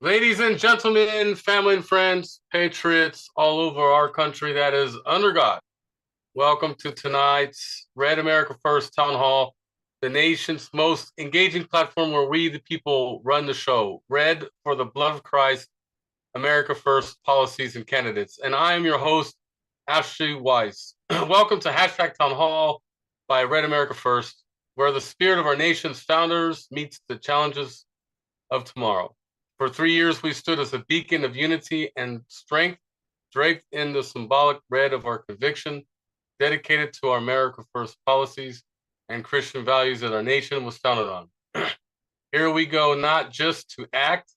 Ladies and gentlemen, family and friends, patriots all over our country that is under God, welcome to tonight's Red America First Town Hall, the nation's most engaging platform where we, the people, run the show. Red for the blood of Christ, America First policies and candidates. And I am your host, Ashley Weiss. Welcome to Hashtag Town Hall by Red America First, where the spirit of our nation's founders meets the challenges of tomorrow. For 3 years, we stood as a beacon of unity and strength, draped in the symbolic red of our conviction, dedicated to our America First policies and Christian values that our nation was founded on. Here we go, not just to act,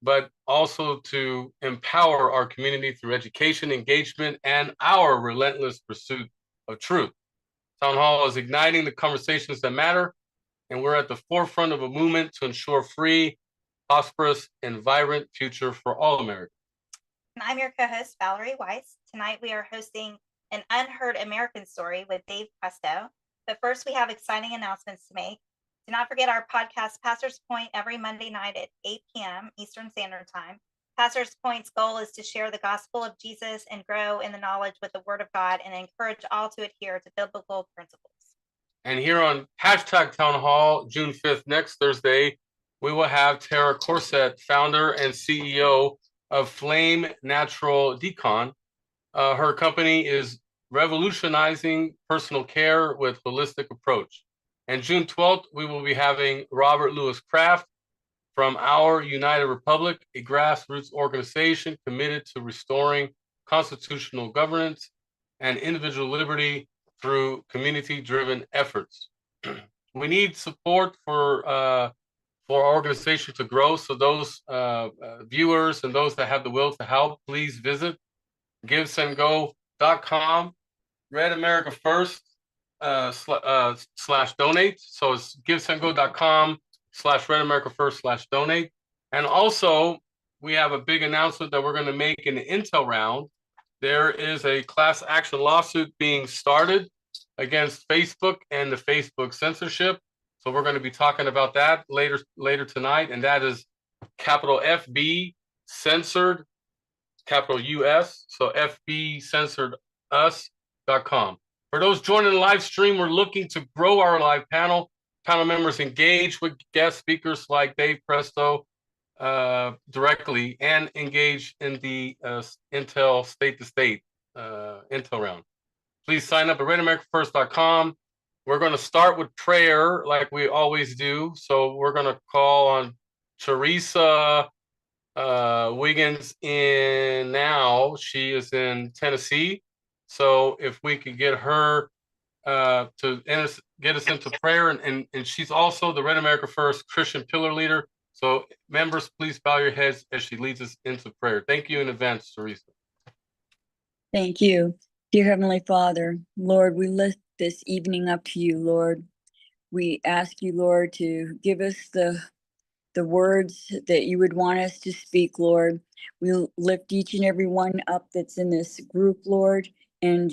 but also to empower our community through education, engagement, and our relentless pursuit of truth. Town Hall is igniting the conversations that matter, and we're at the forefront of a movement to ensure free, prosperous, and vibrant future for all Americans. And I'm your co-host, Valerie Weiss. Tonight we are hosting an unheard American story with Dave Presto. But first, we have exciting announcements to make. Do not forget our podcast, Pastor's Point, every Monday night at 8 p.m. Eastern Standard Time. Pastor's Point's goal is to share the gospel of Jesus and grow in the knowledge with the Word of God and encourage all to adhere to biblical principles. And here on Hashtag Town Hall, June 5th, next Thursday, we will have Tara Corset, founder and CEO of Flame Natural Decon. Her company is revolutionizing personal care with holistic approach. And June 12th, we will be having Robert Lewis Kraft from Our United Republic, a grassroots organization committed to restoring constitutional governance and individual liberty through community-driven efforts. We need support for our organization to grow. So those viewers and those that have the will to help, please visit givesendgo.com, Red America First / donate. So it's givesendgo.com/Red America First /donate. And also, we have a big announcement that we're going to make in the intel round. There is a class action lawsuit being started against Facebook and the Facebook censorship. So we're going to be talking about that later tonight, and that is capital FB censored, capital US, so FB censored us.com. For those joining the live stream, we're looking to grow our live panel. Panel members engage with guest speakers like Dave Presto directly and engage in the Intel state-to-state Intel round. Please sign up at redamericafirst.com. We're going to start with prayer like we always do. So we're going to call on Teresa Wiggins in now. She is in Tennessee. So if we could get her to get us into prayer, and she's also the Red America First Christian Pillar Leader. So members, please bow your heads as she leads us into prayer. Thank you in advance, Teresa. Thank you. Dear Heavenly Father, Lord, we lift this evening up to you, Lord. We ask you, Lord, to give us the words that you would want us to speak, Lord. We lift each and every one up that's in this group, Lord, and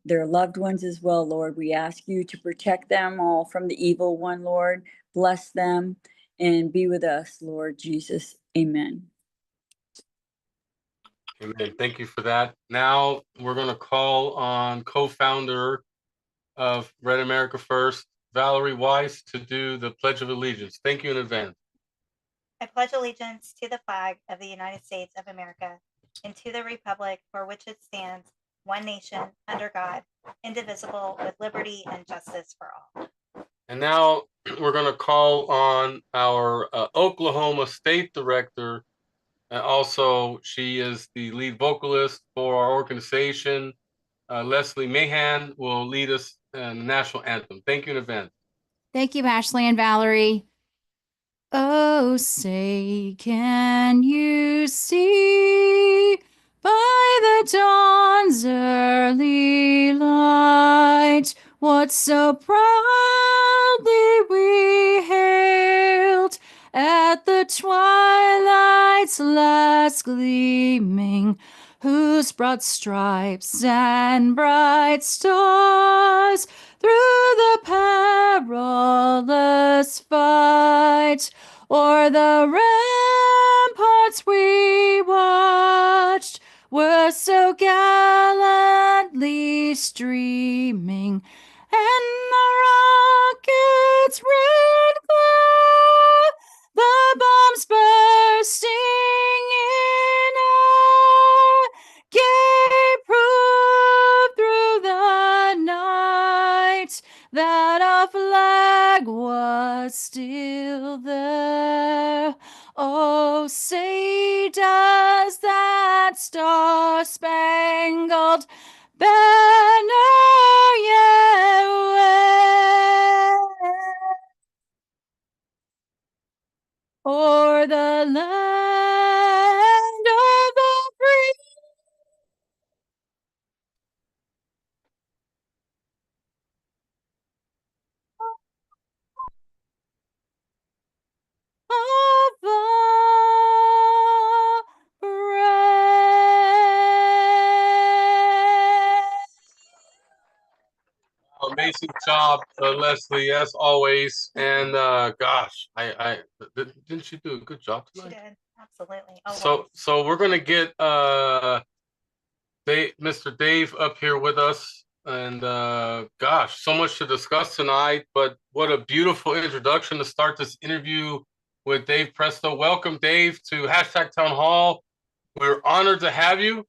their loved ones as well, Lord. We ask you to protect them all from the evil one, Lord. Bless them and be with us, Lord Jesus. Amen. Amen. Thank you for that. Now we're going to call on co-founder of Red America First, Valerie Weiss, to do the Pledge of Allegiance. Thank you in advance. I pledge allegiance to the flag of the United States of America and to the republic for which it stands, one nation, under God, indivisible, with liberty and justice for all. And now we're going to call on our Oklahoma State Director. And also, she is the lead vocalist for our organization. Leslie Mahan will lead us in the national anthem. Thank you in advance. Thank you, Ashley and Valerie. Oh, say, can you see by the dawn's early light what so proudly we hailed at the twilight's last gleaming, whose broad stripes and bright stars through the perilous fight o'er the rampart hearts we watched were so gallantly streaming, and the rocket's red glow, the bombs bursting in air, gave proof through the night that our flag was still there. Oh, say does that star-spangled banner yet wave o'er the land of the free? Of the brave. Amazing job, Leslie, as always. And gosh, didn't she do a good job She tonight? did. Absolutely. Oh, So we're gonna get Mr. Dave up here with us, and gosh, so much to discuss tonight. But what a beautiful introduction to start this interview with Dave Presto. Welcome, Dave, to Hashtag Town Hall. We're honored to have you.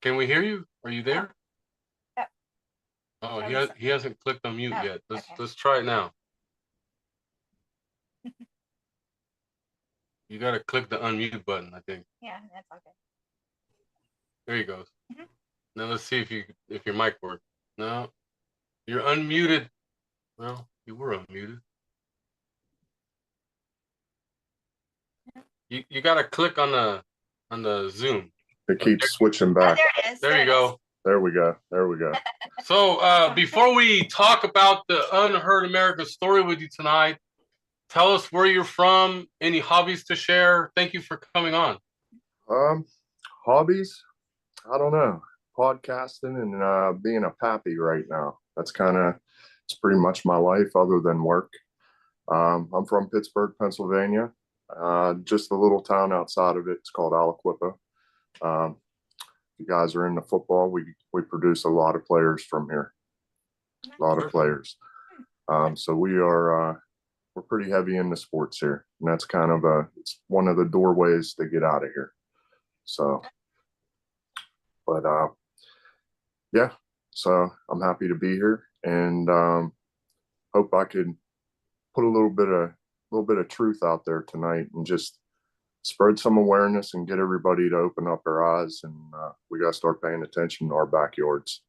Can we hear you? Are you there? Yeah. Oh, Oh, he hasn't clicked on mute Oh, yet. okay. Let's try it now. You gotta click the unmute button, I think. Yeah, that's all good. There you go. Mhm. Now let's see if your mic works. No, you're unmuted. Well, you were unmuted. You gotta click on the Zoom. It keeps switching Oh, back. there it is. There you it is. go. There we go. There we go. So before we talk about the Unheard American story with you tonight, tell us where you're from, any hobbies to share. Thank you for coming on. Hobbies? I don't know. Podcasting and being a pappy right now. It's pretty much my life other than work. I'm from Pittsburgh, Pennsylvania. Just a little town outside of it. It's called Aliquippa. If you guys are into football, we produce a lot of players from here. A lot of players. So we're pretty heavy into sports here, and that's it's one of the doorways to get out of here. So, but yeah, so I'm happy to be here, and hope I could put a little bit of truth out there tonight, and just spread some awareness and get everybody to open up their eyes, and we got to start paying attention to our backyards.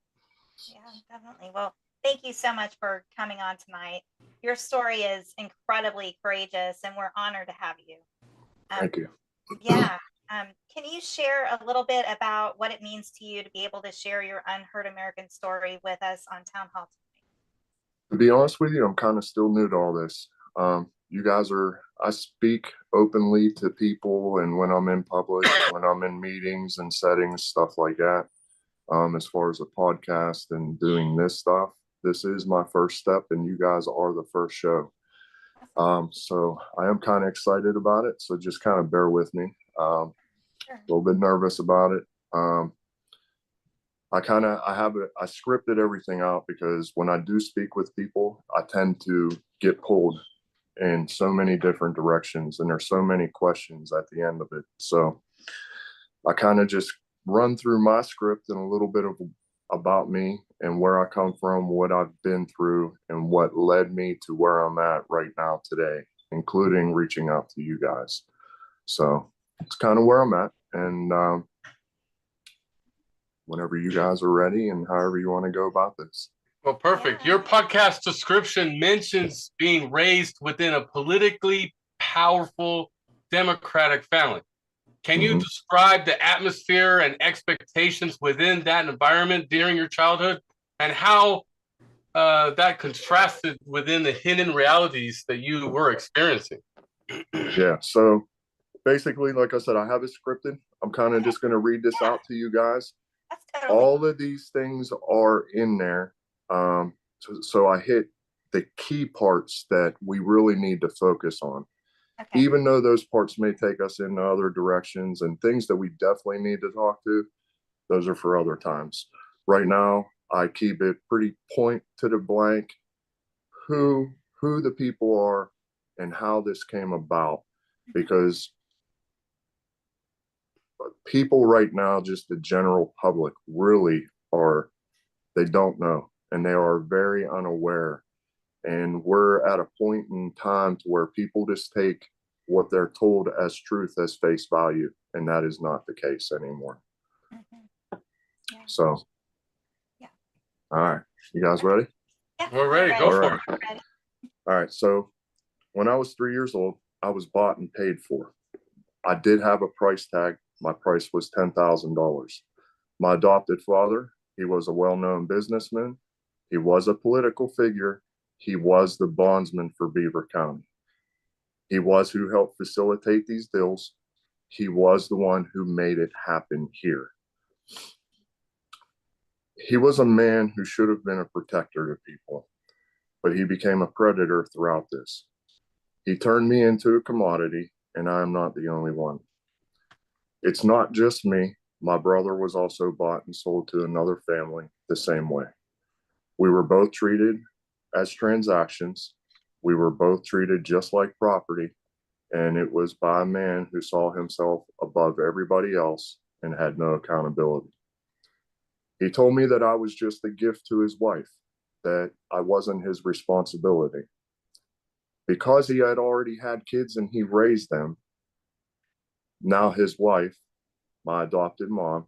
Yeah, definitely. Well, thank you so much for coming on tonight. Your story is incredibly courageous, and we're honored to have you. Thank you. Yeah. Can you share a little bit about what it means to you to be able to share your Unheard American story with us on Town Hall tonight? To be honest with you, I'm kind of still new to all this. You guys I speak openly to people, and when I'm in public, when I'm in meetings and settings, stuff like that. As far as a podcast and doing this stuff, this is my first step, and you guys are the first show. So I am kind of excited about it. So just kind of bear with me. Sure. A little bit nervous about it. I scripted everything out, because when I do speak with people, I tend to get pulled in so many different directions, and there's so many questions at the end of it. So I kind of just run through my script and a little bit about me and where I come from, what I've been through, and what led me to where I'm at right now today, including reaching out to you guys. So it's kind of where I'm at, and whenever you guys are ready, and however you want to go about this. Well, perfect. Yeah. Your podcast description mentions being raised within a politically powerful Democratic family. Can you describe the atmosphere and expectations within that environment during your childhood, and how that contrasted within the hidden realities that you were experiencing? Yeah. So basically, like I said, I have it scripted. I'm kind of just going to read this out to you guys. That's totally All of these things are in there. So I hit the key parts that we really need to focus on. Okay. Even though those parts may take us in other directions and things that we definitely need to talk to, those are for other times. Right now, I keep it pretty point to the blank, who the people are and how this came about, because people right now, just the general public, really are, they don't know, and they are very unaware. And we're at a point in time to where people just take what they're told as truth as face value, and that is not the case anymore. Mhm. Yeah. So, Yeah. all right, you guys ready? Yeah, We're ready. Go All for right. it. Ready. All right, so when I was 3 years old, I was bought and paid for. I did have a price tag. My price was $10,000. My adopted father, he was a well-known businessman. He was a political figure. He was the bondsman for Beaver County. He was who helped facilitate these deals. He was the one who made it happen here. He was a man who should have been a protector to people, but he became a predator throughout this. He turned me into a commodity, and I am not the only one. It's not just me. My brother was also bought and sold to another family the same way. We were both treated as transactions. We were both treated just like property, and it was by a man who saw himself above everybody else and had no accountability. He told me that I was just a gift to his wife, that I wasn't his responsibility. Because he had already had kids and he raised them, now his wife, my adopted mom,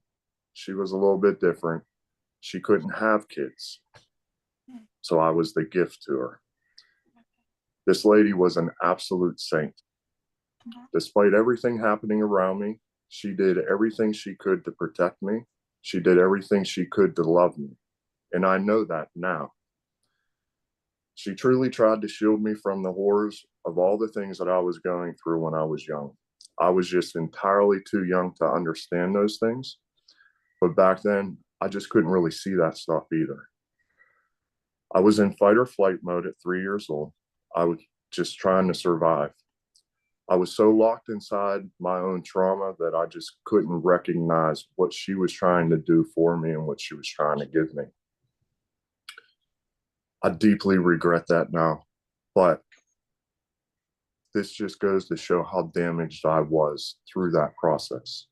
she was a little bit different. She couldn't have kids. So I was the gift to her. This lady was an absolute saint. Despite everything happening around me, she did everything she could to protect me. She did everything she could to love me. And I know that now. She truly tried to shield me from the horrors of all the things that I was going through when I was young. I was just entirely too young to understand those things. But back then, I just couldn't really see that stuff either. I was in fight or flight mode at 3 years old. I was just trying to survive. I was so locked inside my own trauma that I just couldn't recognize what she was trying to do for me and what she was trying to give me. I deeply regret that now, but this just goes to show how damaged I was through that process.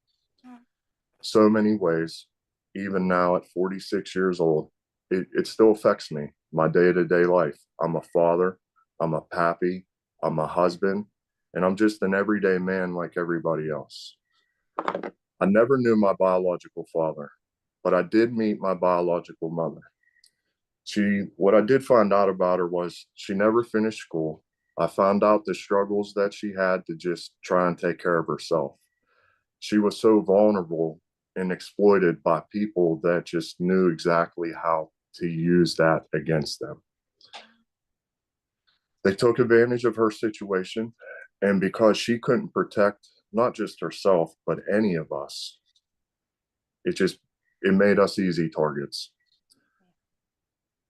So many ways, even now at 46 years old, it still affects me, my day-to-day life. I'm a father, I'm a pappy, I'm a husband, and I'm just an everyday man like everybody else. I never knew my biological father, but I did meet my biological mother. What I did find out about her was she never finished school. I found out the struggles that she had to just try and take care of herself. She was so vulnerable and exploited by people that just knew exactly how to use that against them. They took advantage of her situation, and because she couldn't protect not just herself, but any of us, it made us easy targets.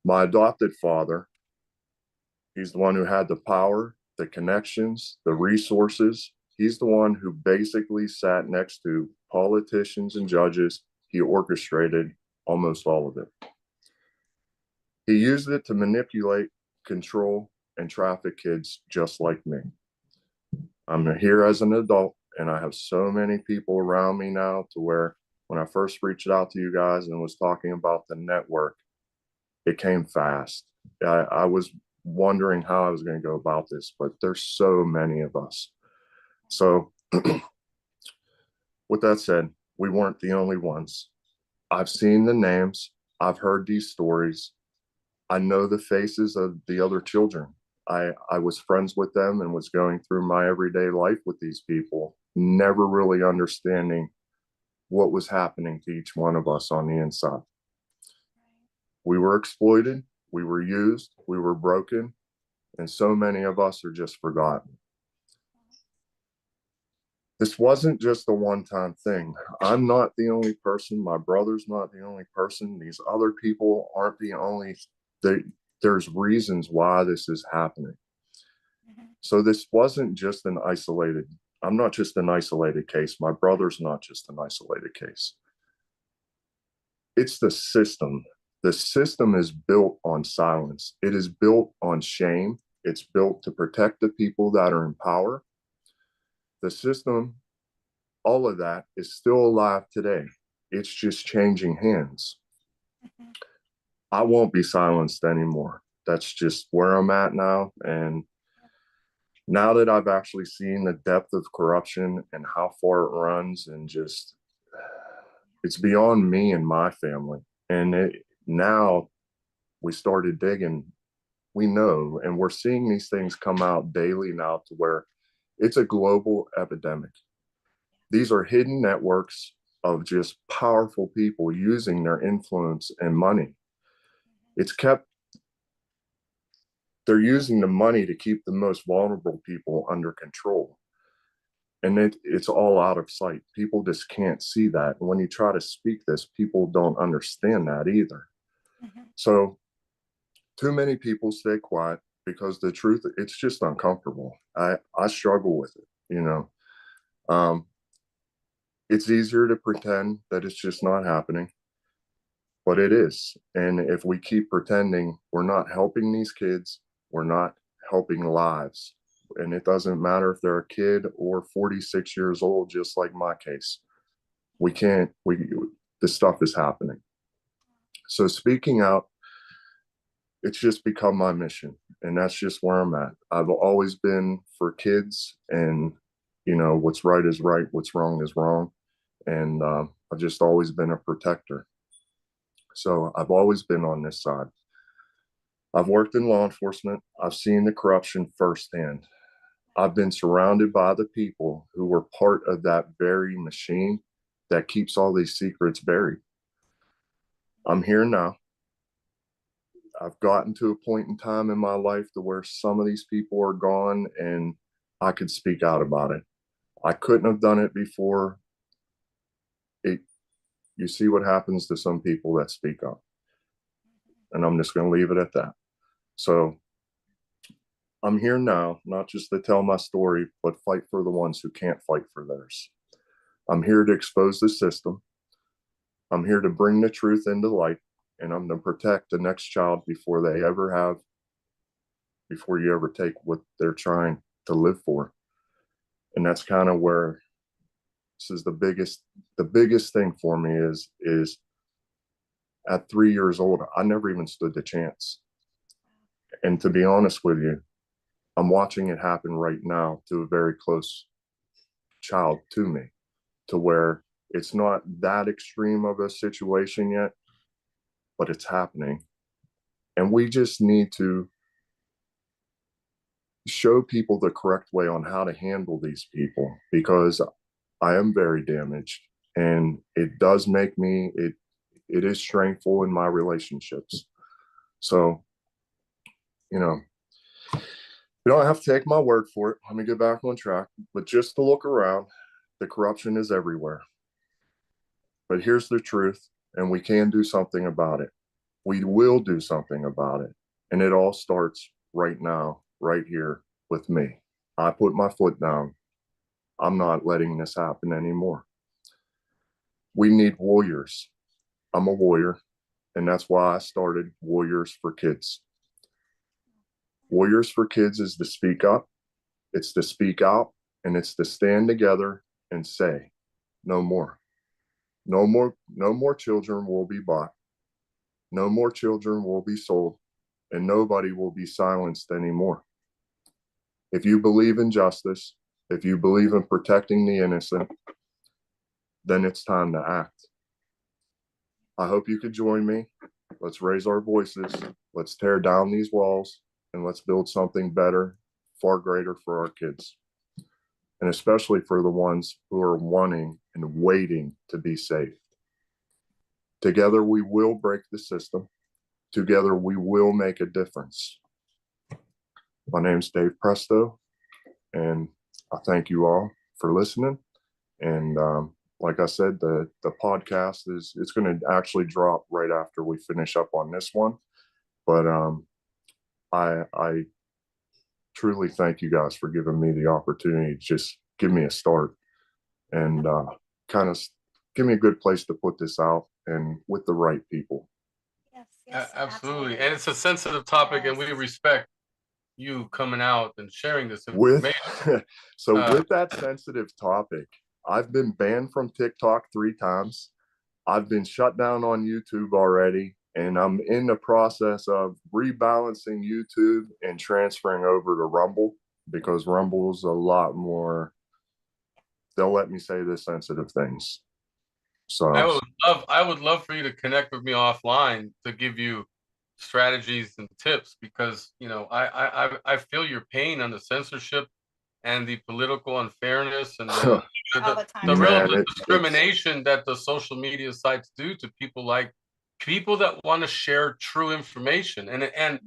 My adopted father, he's the one who had the power, the connections, the resources. He's the one who basically sat next to politicians and judges. He orchestrated almost all of it. He used it to manipulate, control, and traffic kids just like me. I'm here as an adult, and I have so many people around me now to where when I first reached out to you guys and was talking about the network, it came fast. I was wondering how I was going to go about this, but there's so many of us. So with that said, we weren't the only ones. I've seen the names. I've heard these stories. I know the faces of the other children. I was friends with them and was going through my everyday life with these people, never really understanding what was happening to each one of us on the inside. We were exploited, we were used, we were broken, and so many of us are just forgotten. This wasn't just a one-time thing. I'm not the only person. My brother's not the only person. These other people aren't the only. there's reasons why this is happening. So this wasn't just I'm not just an isolated case. My brother's not just an isolated case. It's the system. The system is built on silence. It is built on shame. It's built to protect the people that are in power. The system, all of that is still alive today. It's just changing hands. I won't be silenced anymore. That's just where I'm at now. And now that I've actually seen the depth of corruption and how far it runs, and just, it's beyond me and my family. And now we started digging, we know, and we're seeing these things come out daily now to where it's a global epidemic. These are hidden networks of just powerful people using their influence and money. They're using the money to keep the most vulnerable people under control. And it's all out of sight. People just can't see that. And when you try to speak this, people don't understand that either. So too many people stay quiet because the truth, it's just uncomfortable. I struggle with it, It's easier to pretend that it's just not happening, but it is. And if we keep pretending, we're not helping these kids, we're not helping lives. And it doesn't matter if they're a kid or 46 years old, just like my case. This stuff is happening. So speaking out, it's just become my mission. And that's just where I'm at. I've always been for kids, and, what's right is right, what's wrong is wrong. And I've just always been a protector. So I've always been on this side. I've worked in law enforcement. I've seen the corruption firsthand. I've been surrounded by the people who were part of that very machine that keeps all these secrets buried. I'm here now. I've gotten to a point in time in my life to where some of these people are gone, and I could speak out about it. I couldn't have done it before. You see what happens to some people that speak up. And I'm just going to leave it at that. So I'm here now, not just to tell my story, but fight for the ones who can't fight for theirs. I'm here to expose the system. I'm here to bring the truth into light, and I'm to protect the next child before you ever take what they're trying to live for. And that's kind of where this is the biggest thing for me is at 3 years old, I never even stood the chance. And to be honest with you, I'm watching it happen right now to a very close child to me, to where it's not that extreme of a situation yet, but it's happening. And we just need to show people the correct way on how to handle these people, because I am very damaged, and it does make me, it is strengthful in my relationships. So, you don't have to take my word for it. Let me get back on track. But just to look around, the corruption is everywhere. But here's the truth, and we can do something about it. We will do something about it. And it all starts right now, right here with me. I put my foot down. I'm not letting this happen anymore. We need warriors. I'm a warrior, and that's why I started Warriors for Kids. Warriors for Kids is to speak up, it's to speak out, and it's to stand together and say, no more. No more children will be bought. No more children will be sold, and nobody will be silenced anymore. If you believe in justice, if you believe in protecting the innocent, then it's time to act. I hope you could join me. Let's raise our voices. Let's tear down these walls, and let's build something better, far greater for our kids. And especially for the ones who are wanting and waiting to be saved. Together, we will break the system. Together, we will make a difference. My name's Dave Presto, and I thank you all for listening. And like I said, the podcast it's going to actually drop right after we finish up on this one. But I truly thank you guys for giving me the opportunity to just give me a start and kind of give me a good place to put this out and with the right people. Yes, Absolutely. And it's a sensitive topic, and we Yes. respect you coming out and sharing this With information. with that sensitive topic, I've been banned from TikTok 3 times. I've been shut down on YouTube already, and I'm in the process of rebalancing YouTube and transferring over to Rumble, because Rumble's a lot more, they'll let me say the sensitive things. So I would love for you to connect with me offline to give you strategies and tips, because I feel your pain on the censorship and the political unfairness and All the time. relative Man, discrimination that the social media sites do to people that want to share true information, and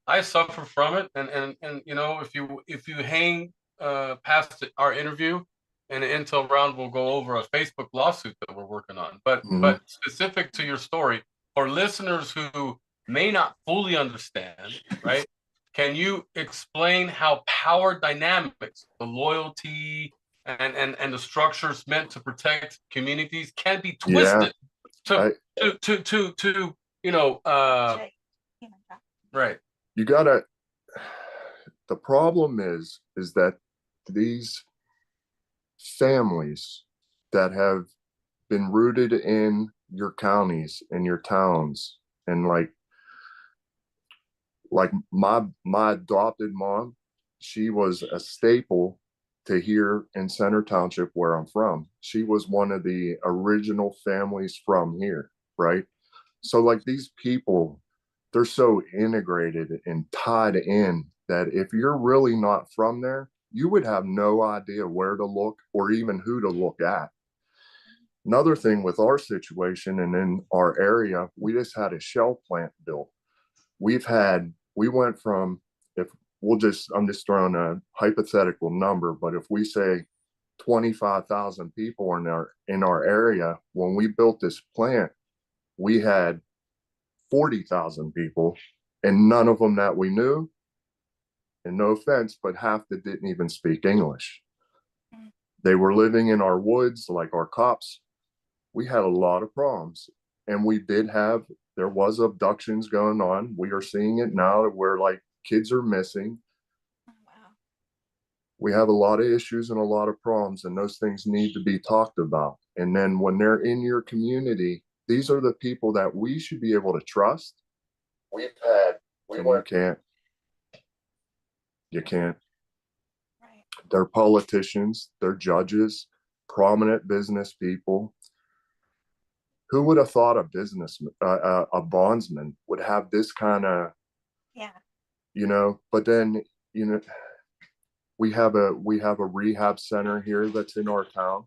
I suffer from it, and if you hang past our interview and the intel round, will go over a Facebook lawsuit that we're working on, but specific to your story, for listeners who may not fully understand, right? Can you explain how power dynamics, the loyalty and the structures meant to protect communities can be twisted to right. You gotta, the problem is that these families that have been rooted in your counties and your towns, and like my adopted mom, she was a staple to here in Center Township, where I'm from. She was one of the original families from here, right? So like these people, they're so integrated and tied in that if you're really not from there, you would have no idea where to look or even who to look at. Another thing with our situation and in our area, we just had a shell plant built. We went from, I'm just throwing a hypothetical number, but if we say 25,000 people in our area, when we built this plant, we had 40,000 people, and none of them that we knew, and no offense, but half that didn't even speak English. They were living in our woods like our cops. We had a lot of problems, and there was abductions going on. We are seeing it now where like kids are missing. Wow. We have a lot of issues and a lot of problems, and those things need to be talked about. And then when they're in your community, these are the people that we should be able to trust. You can't. Right. They're politicians, they're judges, prominent business people. Who would have thought a bondsman would have this kind of, but then, we have a rehab center here that's in our town.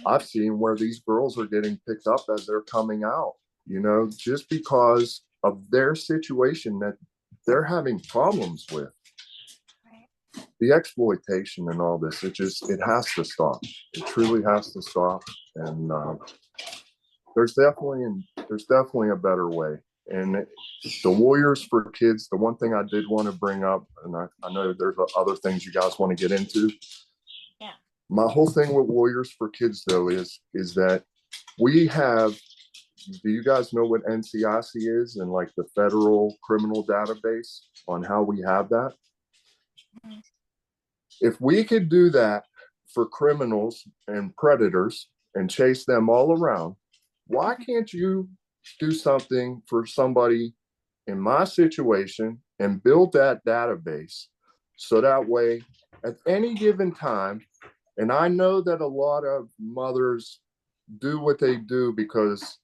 I've seen where these girls are getting picked up as they're coming out, just because of their situation that they're having problems with. Right. The exploitation and all this, it has to stop. It truly has to stop. And there's definitely a better way. And the Warriors for Kids, the one thing I did want to bring up, and I know there's other things you guys want to get into. Yeah. My whole thing with Warriors for Kids, though, is that we have, do you guys know what NCIC is and like the federal criminal database on how we have that? Mm-hmm. If we could do that for criminals and predators and chase them all around, why can't you do something for somebody in my situation and build that database so that way at any given time, and I know that a lot of mothers do what they do because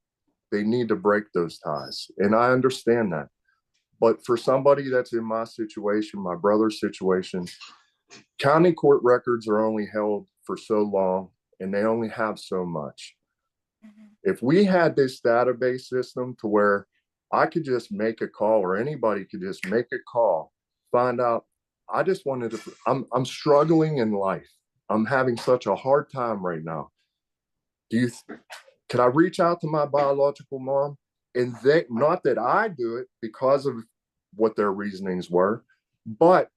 they need to break those ties, and I understand that, but for somebody that's in my situation, my brother's situation, county court records are only held for so long and they only have so much. If we had this database system to where I could just make a call, or anybody could just make a call, find out, I'm struggling in life. I'm having such a hard time right now. Could I reach out to my biological mom? And not that I do it because of what their reasonings were, but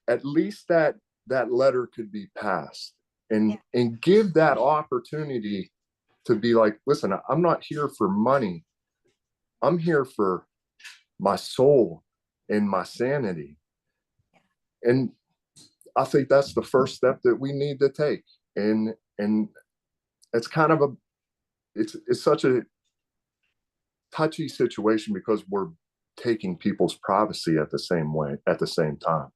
at least that letter could be passed, and give that opportunity to be like, listen, I'm not here for money. I'm here for my soul and my sanity. And I think that's the first step that we need to take. And it's kind of it's such a touchy situation because we're taking people's privacy at the same time.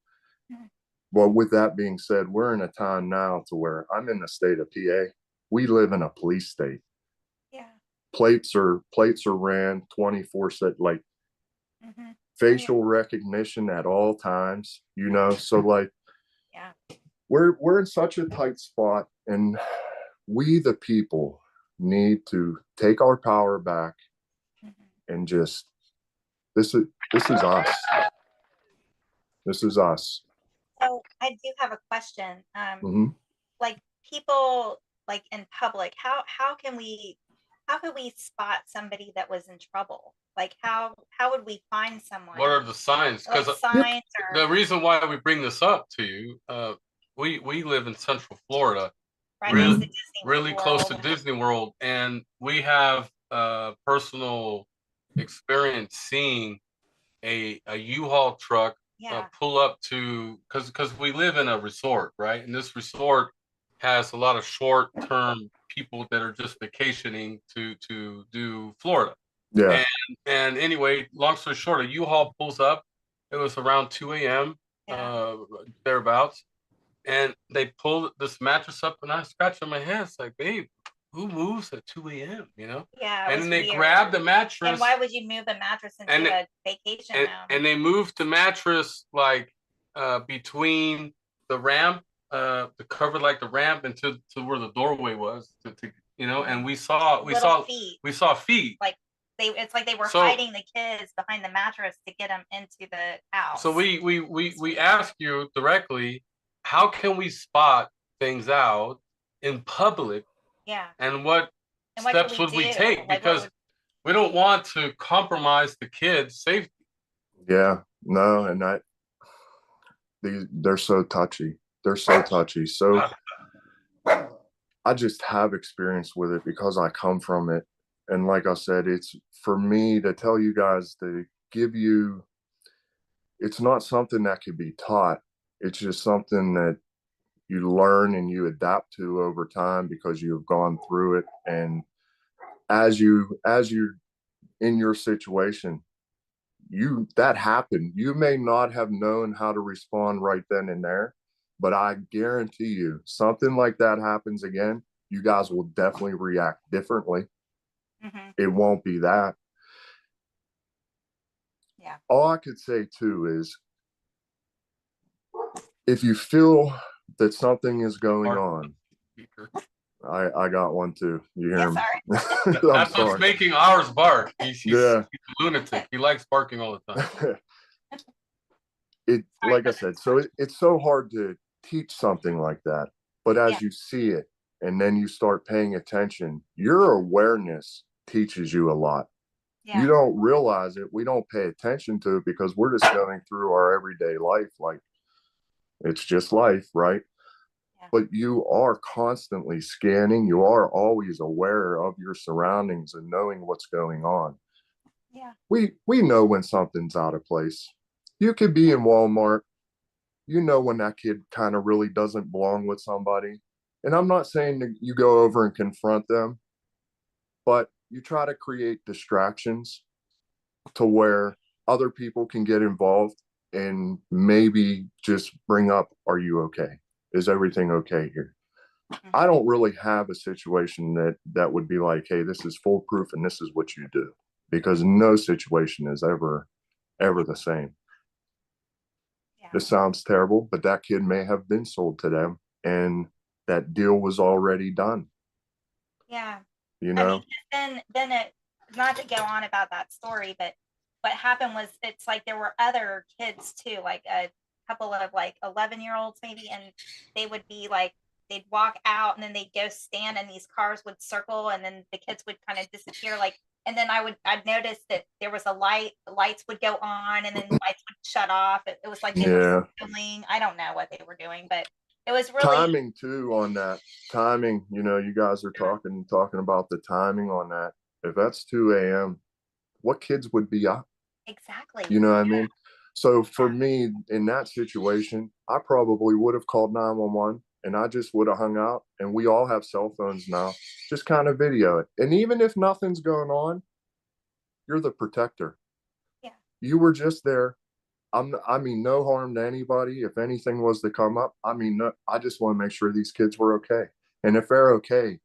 Well, with that being said, we're in a time now to where I'm in the state of PA. We live in a police state. Yeah. Plates are ran 24/7, like facial recognition at all times, so like, we're in such a tight spot, and we, the people, need to take our power back and just, this is us. This is us. So I do have a question. Like, people, like, in public, how can we spot somebody that was in trouble? Like, how would we find someone? What are the signs? Like Because signs or the reason why we bring this up to you, we live in Central Florida, right next to Disney really close to World. Disney World, and we have personal experience seeing a U-Haul truck pull up to, because we live in a resort, right? And this resort has a lot of short-term people that are just vacationing to do Florida. Yeah. And anyway, long story short, a U-Haul pulls up. It was around 2 a.m. Thereabouts, and they pulled this mattress up, and I scratched on my head. It's like, babe, who moves at 2 a.m.? Yeah. And then they grabbed the mattress. And why would you move a mattress into a vacation home? And they moved the mattress like between the ramp, to cover like the ramp into to where the doorway was, and we saw feet. Like it's like they were hiding the kids behind the mattress to get them into the house. So we ask you directly, how can we spot things out in public? Yeah. And what steps would we take? Because we don't want to compromise the kids' safety. Yeah, no, and they're so touchy. They're so touchy. So I just have experience with it because I come from it. And like I said, it's for me to tell you guys, to give you, it's not something that could be taught. It's just something that you learn and you adapt to over time because you've gone through it. And as you're in your situation, that happened. You may not have known how to respond right then and there, but I guarantee you, something like that happens again, you guys will definitely react differently. It won't be that. Yeah. All I could say too is, if you feel that something is going on, I got one too. You hear him? That's what's making ours bark. He's a lunatic. He likes barking all the time. Like I said, so it's so hard to teach something like that. But as you see it and then you start paying attention, your awareness teaches you a lot. Yeah. You don't realize it. We don't pay attention to it because we're just going through our everyday life. Like, it's just life, right? Yeah. But you are constantly scanning. You are always aware of your surroundings and knowing what's going on. Yeah. We know when something's out of place. You could be in Walmart. You know when that kid kind of really doesn't belong with somebody. And I'm not saying that you go over and confront them, but you try to create distractions to where other people can get involved and maybe just bring up, are you okay? Is everything okay here? I don't really have a situation that would be like, hey, this is foolproof and this is what you do, because no situation is ever the same. Yeah. This sounds terrible, but that kid may have been sold to them and that deal was already done. Yeah. You know, I mean, then it, not to go on about that story, but what happened was, it's like there were other kids too, like a couple of like 11-year-olds maybe, and they would be like, they'd walk out and then they'd go stand and these cars would circle and then the kids would kind of disappear, like, and then I'd notice that there was a light, the lights would go on and then the lights would shut off. It was like they were Yeah. filming. I don't know what they were doing, but it was really Timing too on that. Timing, you guys are talking about the timing on that. If that's 2 a.m., what kids would be up? exactly. You know what I mean? So for me, in that situation, I probably would have called 911 and I just would have hung out. And we all have cell phones now. Just kind of video it. And even if nothing's going on, you're the protector. Yeah. You were just there. I mean, no harm to anybody. If anything was to come up, I mean, no, I just want to make sure these kids were okay. And if they're okay,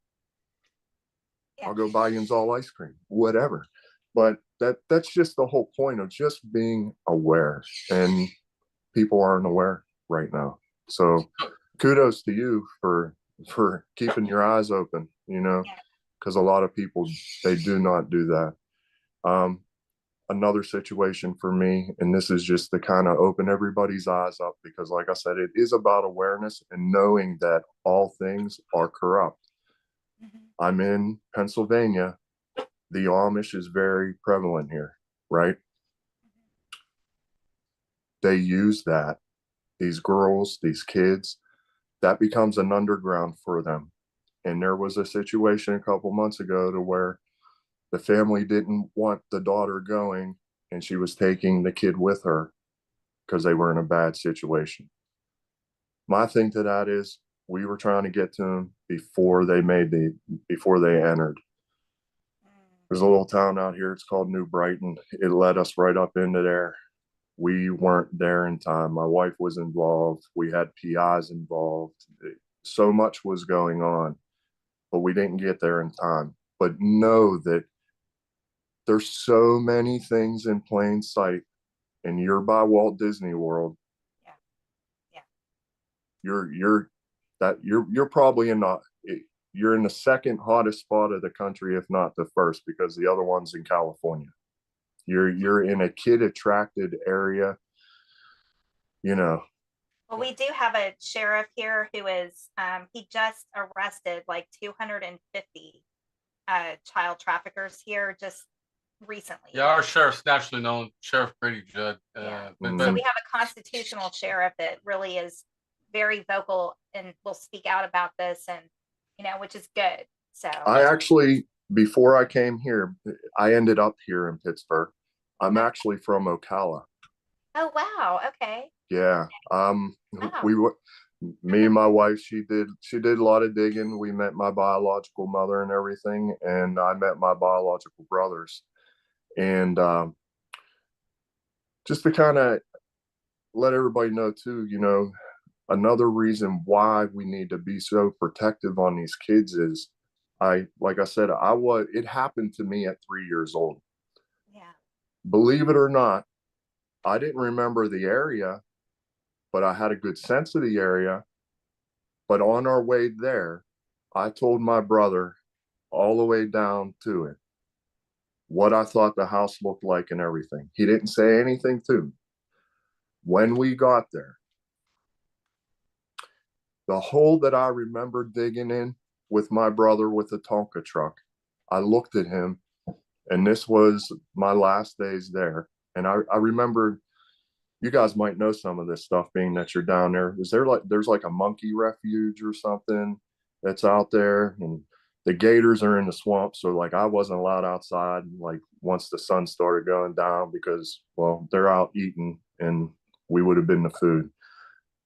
Yeah. I'll go buy you all ice cream, whatever. But that's just the whole point of just being aware, and people aren't aware right now. So kudos to you for keeping your eyes open, because a lot of people, they do not do that. Another situation for me, and this is just to kind of open everybody's eyes up, because like I said, it is about awareness and knowing that all things are corrupt. I'm in Pennsylvania. The Amish is very prevalent here, right? They use that. These girls, these kids, that becomes an underground for them. And there was a situation a couple months ago to where the family didn't want the daughter going, and she was taking the kid with her because they were in a bad situation. My thing to that is, we were trying to get to them before they entered. There's a little town out here, it's called New Brighton. It led us right up into there. We weren't there in time. My wife was involved. We had PIs involved. So much was going on, but we didn't get there in time. But know that there's so many things in plain sight, and you're by Walt Disney World. Yeah. You're probably you're in the second hottest spot of the country, if not the first, because the other one's in California. You're in a kid attracted area, Well, we do have a sheriff here who is he just arrested like 250 child traffickers here just recently. Yeah, our sheriff's nationally known, Sheriff Brady Judd. So But we have a constitutional sheriff that really is very vocal and will speak out about this, and which is good. So I actually, before I came here, I ended up here in Pittsburgh. I'm actually from Ocala. Oh wow, okay. Yeah. Wow. Me and my wife, she did a lot of digging. We met my biological mother and everything, and I met my biological brothers. And just to kind of let everybody know too, another reason why we need to be so protective on these kids is, like I said, it happened to me at 3 years old. Yeah. Believe it or not, I didn't remember the area, but I had a good sense of the area. But on our way there, I told my brother all the way down to it what I thought the house looked like and everything. He didn't say anything to me. When we got there, the hole that I remember digging in with my brother with the Tonka truck, I looked at him, and this was my last days there. And I remember, you guys might know some of this stuff, being that you're down there. There's like a monkey refuge or something that's out there, and the gators are in the swamp. So like, I wasn't allowed outside, like once the sun started going down, because, well, they're out eating and we would have been the food.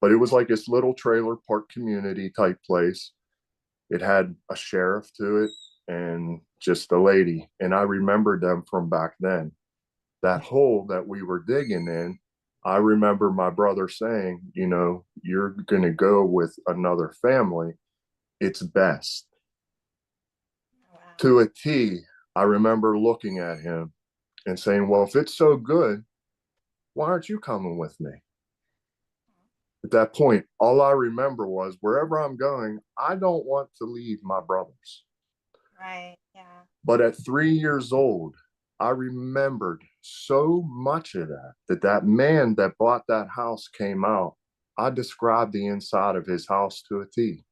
But it was like this little trailer park community type place. It had a sheriff to it and just a lady. And I remembered them from back then. That hole that we were digging in, I remember my brother saying, you're going to go with another family. It's best. Wow. To a T, I remember looking at him and saying, well, if it's so good, why aren't you coming with me? At that point, all I remember was, wherever I'm going, I don't want to leave my brothers. Right. Yeah. But at 3 years old, I remembered so much of that man that bought that house came out. I described the inside of his house to a T.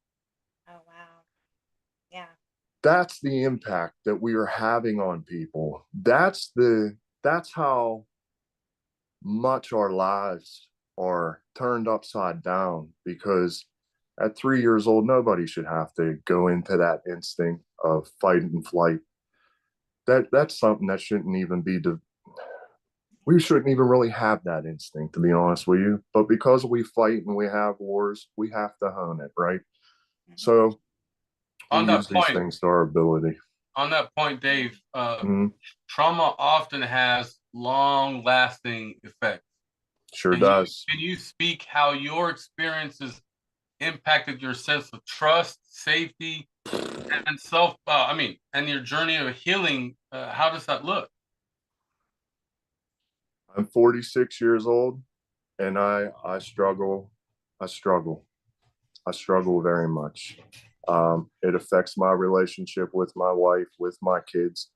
Oh wow. Yeah. That's the impact that we are having on people. That's how much our lives are turned upside down, because at 3 years old, nobody should have to go into that instinct of fight and flight. That's something that shouldn't even be we shouldn't even really have that instinct, to be honest with you. But because we fight and we have wars, we have to hone it, right? So we On that use these point, things to our ability. on that point, Dave, Mhm. trauma often has long-lasting effects. Sure does. Can you speak how your experiences impacted your sense of trust, safety, and and your journey of healing? How does that look? I'm 46 years old, and I struggle. I struggle. I struggle very much. It affects my relationship with my wife, with my kids.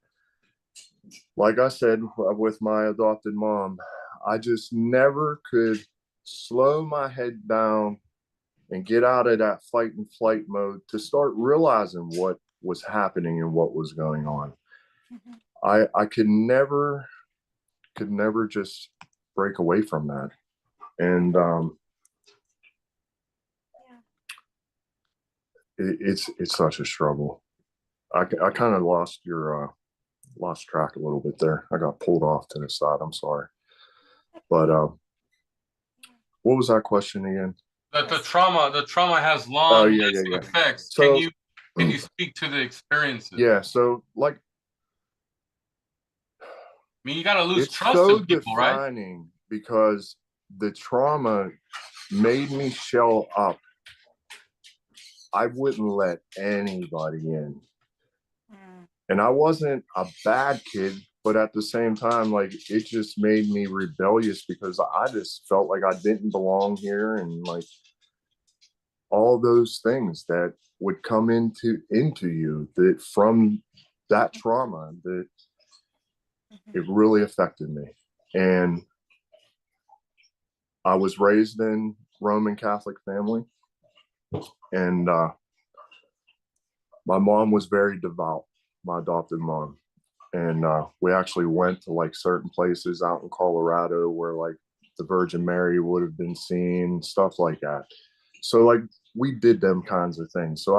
Like I said, with my adopted mom, I just never could slow my head down and get out of that fight and flight mode to start realizing what was happening and what was going on. I could never just break away from that. And it's such a struggle. I kind of lost track a little bit there. I got pulled off to the side. I'm sorry. But what was that question again? That the trauma has long lasting effects. So, can you speak to the experiences? Yeah. So like, I mean, you got to lose it's trust so in people, right? defining, because the trauma made me shell up. I wouldn't let anybody in. And I wasn't a bad kid, but at the same time, like, it just made me rebellious, because I just felt like I didn't belong here, and like all those things that would come into you, that from that trauma, that it really affected me. And I was raised in Roman Catholic family, and my mom was very devout, my adopted mom. And we actually went to like certain places out in Colorado where like the Virgin Mary would have been seen, stuff like that. So like we did them kinds of things. So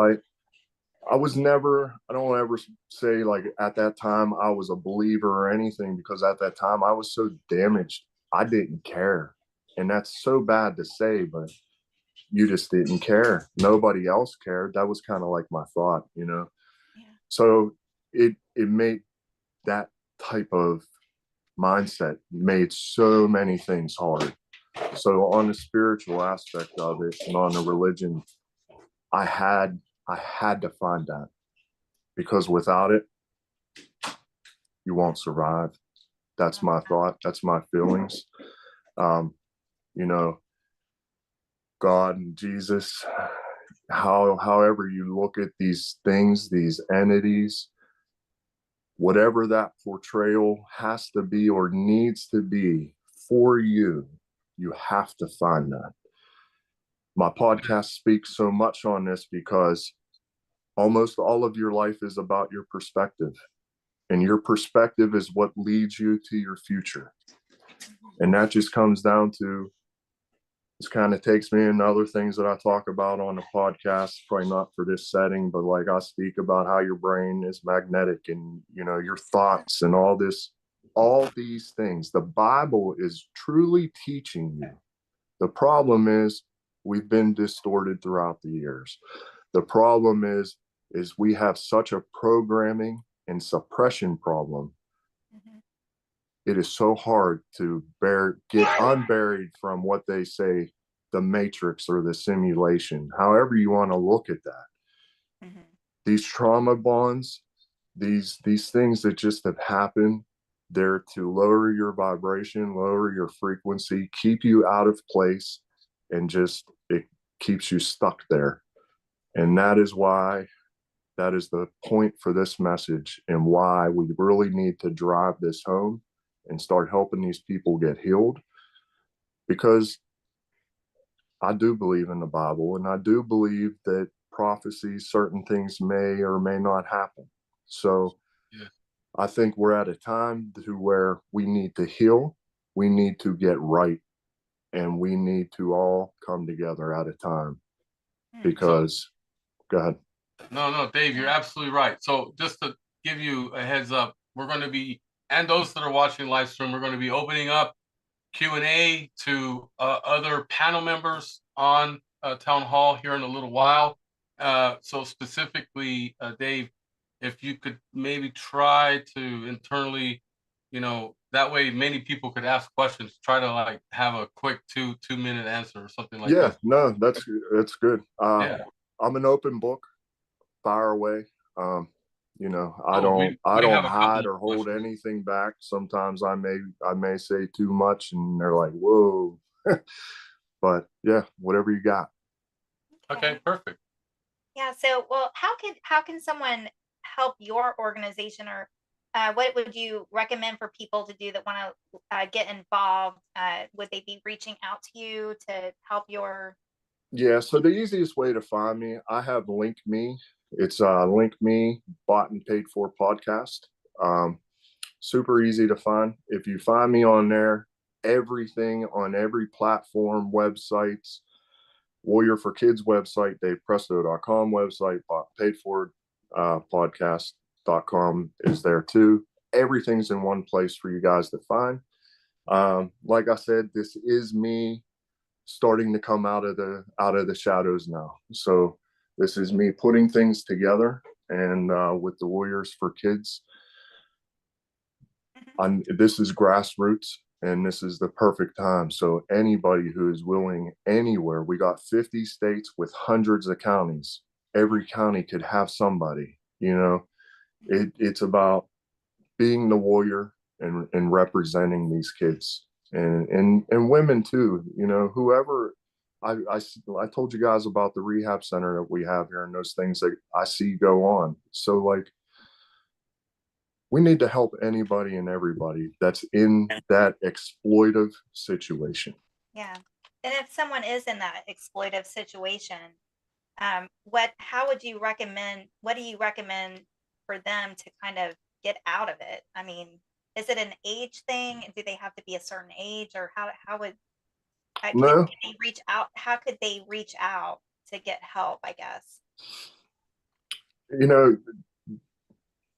I was never, I don't ever say like at that time I was a believer or anything, because at that time I was so damaged, I didn't care. And that's so bad to say, but you just didn't care. Nobody else cared. That was kind of like my thought, you know? Yeah. So it made that type of mindset made so many things hard. So on the spiritual aspect of it and on the religion, I had to find that, because without it, you won't survive. That's my thought. That's my feelings. You know, God and Jesus, however you look at these things, these entities, whatever that portrayal has to be or needs to be for you, you have to find that. My podcast speaks so much on this because almost all of your life is about your perspective. And your perspective is what leads you to your future. And that just comes down to, this kind of takes me into other things that I talk about on the podcast, probably not for this setting, but like I speak about how your brain is magnetic, and, you know, your thoughts and all these things. The Bible is truly teaching you. The problem is we've been distorted throughout the years. The problem is we have such a programming and suppression problem. It is so hard to get unburied from what they say, the matrix or the simulation, however you want to look at that. These trauma bonds, these things that just have happened, they're to lower your vibration, lower your frequency, keep you out of place, and just it keeps you stuck there. And that is the point for this message, and why we really need to drive this home and start helping these people get healed. Because I do believe in the Bible, and I do believe that prophecies, certain things may or may not happen. So I think we're at a time to where we need to heal, we need to get right, and we need to all come together at a time. Because, go ahead. No, Dave, you're absolutely right. So just to give you a heads up, we're going to be, and those that are watching live stream, we're going to be opening up Q&A to other panel members on Town Hall here in a little while. So specifically, Dave, if you could maybe try to internally, that way many people could ask questions, try to like have a quick two-minute answer or something like that. No, that's good. Yeah. I'm an open book, fire away. I don't have a hide couple or hold questions. anything back. Sometimes I may say too much and they're like, whoa. But yeah, whatever you got. Okay, perfect. Yeah. So, well, how can someone help your organization, or what would you recommend for people to do that want to get involved? Would they be reaching out to you to help your? Yeah. So the easiest way to find me, I have Link Me. It's Link Me Bought and Paid For podcast. Super easy to find. If you find me on there, everything on every platform, websites, Warrior for Kids website, DavePresto.com website, paid for podcast.com is there too. Everything's in one place for you guys to find. Like I said, this is me starting to come out of the shadows now. So this is me putting things together, and with the Warriors for Kids. This is grassroots, and this is the perfect time. So anybody who is willing anywhere, we got 50 states with hundreds of counties. Every county could have somebody, it's about being the warrior and representing these kids and women too, whoever. I told you guys about the rehab center that we have here and those things that I see go on. So like, we need to help anybody and everybody that's in that exploitive situation. Yeah. And if someone is in that exploitive situation, what do you recommend for them to kind of get out of it? I mean, is it an age thing? Do they have to be a certain age, or how would No. can they reach out? How could they reach out to get help, I guess?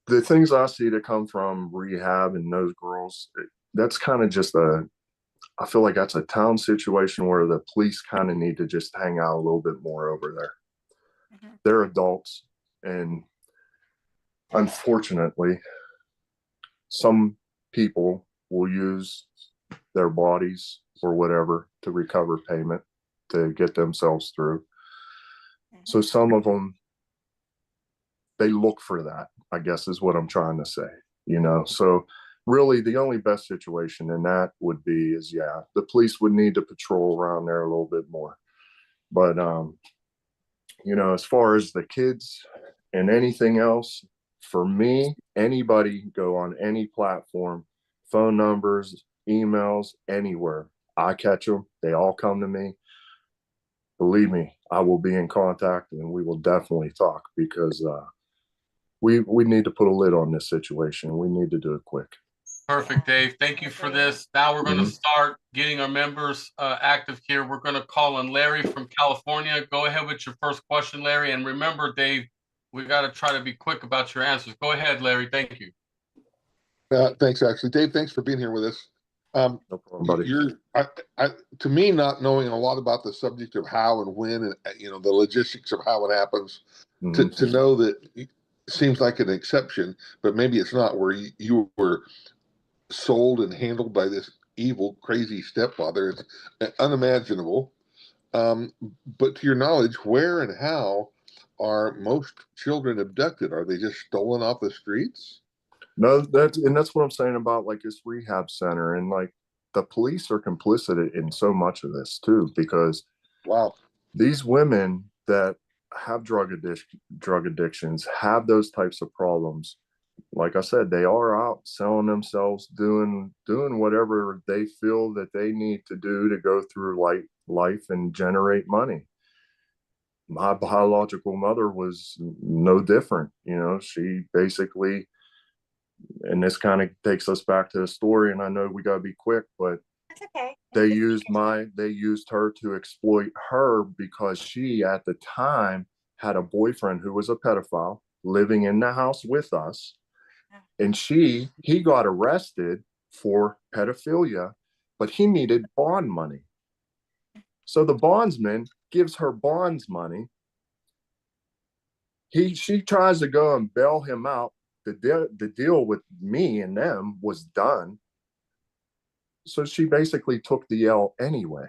The things I see that come from rehab and those girls, that's kind of just I feel like that's a town situation where the police kind of need to just hang out a little bit more over there. Mm-hmm. They're adults, and unfortunately, some people will use their bodies or whatever to recover payment to get themselves through. Mm-hmm. So some of them, they look for that, I guess is what I'm trying to say, so really the only best situation in that would be the police would need to patrol around there a little bit more. But, as far as the kids and anything else, for me, anybody go on any platform, phone numbers, emails, anywhere. I catch them. They all come to me. Believe me, I will be in contact and we will definitely talk, because, we need to put a lid on this situation. We need to do it quick. Perfect, Dave. Thank you for this. Now we're going to start getting our members active here. We're going to call on Larry from California. Go ahead with your first question, Larry. And remember, Dave, we got to try to be quick about your answers. Go ahead, Larry. Thank you. Thanks, actually. Dave, thanks for being here with us. No problem, buddy. To me, not knowing a lot about the subject of how and when, and the logistics of how it happens, to know that seems like an exception, but maybe it's not, where you were sold and handled by this evil, crazy stepfather. It's unimaginable. But to your knowledge, where and how are most children abducted? Are they just stolen off the streets? No, that's what I'm saying about like this rehab center, and like the police are complicit in so much of this too, because these women that have drug addictions, have those types of problems. Like I said, they are out selling themselves, doing whatever they feel that they need to do to go through life and generate money. My biological mother was no different. She basically and this kind of takes us back to the story, and I know we got to be quick, but That's okay. they used her to exploit her because she at the time had a boyfriend who was a pedophile living in the house with us, and he got arrested for pedophilia, but he needed bond money. So the bondsman gives her bonds money. She tries to go and bail him out. The deal with me and them was done. So she basically took the L anyway.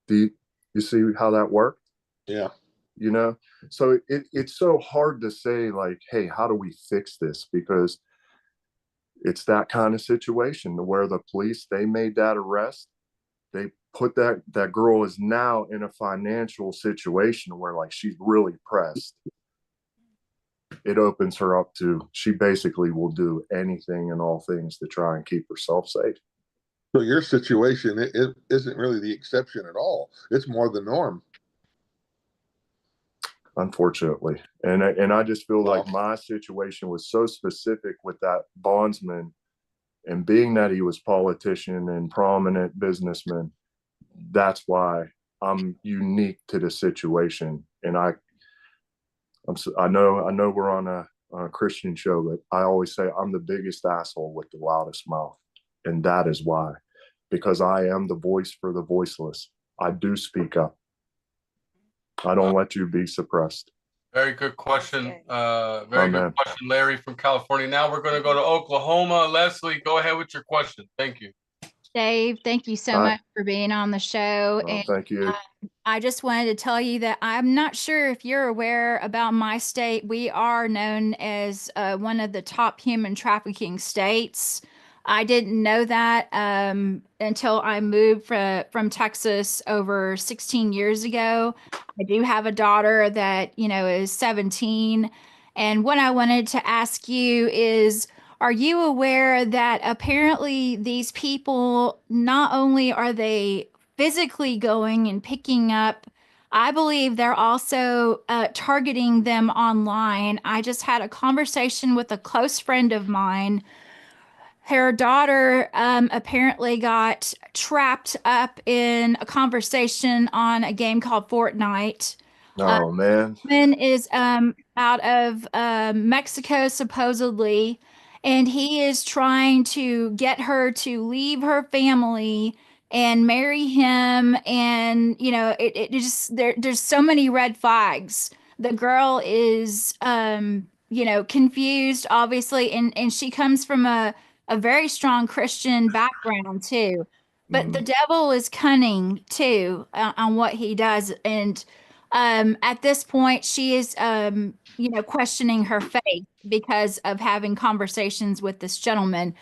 Do you see how that worked? Yeah. You know, so it's so hard to say, like, hey, how do we fix this? Because it's that kind of situation where the police, they made that arrest. They put that girl is now in a financial situation where, like, she's really pressed. It opens her up to, she basically will do anything and all things to try and keep herself safe. So your situation, it isn't really the exception at all. It's more the norm. Unfortunately. And I just feel like my situation was so specific with that bondsman, and being that he was politician and prominent businessman, that's why I'm unique to the situation. And I know we're on a Christian show, but I always say I'm the biggest asshole with the loudest mouth. And that is why, because I am the voice for the voiceless. I do speak up. I don't let you be suppressed. Very good question. Very good question, Larry from California. Now we're going to go to Oklahoma. Leslie, go ahead with your question. Thank you. Dave, thank you so much for being on the show. And thank you. I just wanted to tell you that I'm not sure if you're aware about my state. We are known as one of the top human trafficking states. I didn't know that until I moved from Texas over 16 years ago. I do have a daughter that, is 17. And what I wanted to ask you is, are you aware that apparently these people, not only are they physically going and picking up, I believe they're also targeting them online. I just had a conversation with a close friend of mine. Her daughter apparently got trapped up in a conversation on a game called Fortnite. Oh, man. Man is out of Mexico, supposedly, and he is trying to get her to leave her family and marry him. And, it just, there's so many red flags. The girl is, confused, obviously, and she comes from a very strong Christian background, too. But the devil is cunning, too, on what he does. And at this point, she is, questioning her faith because of having conversations with this gentleman.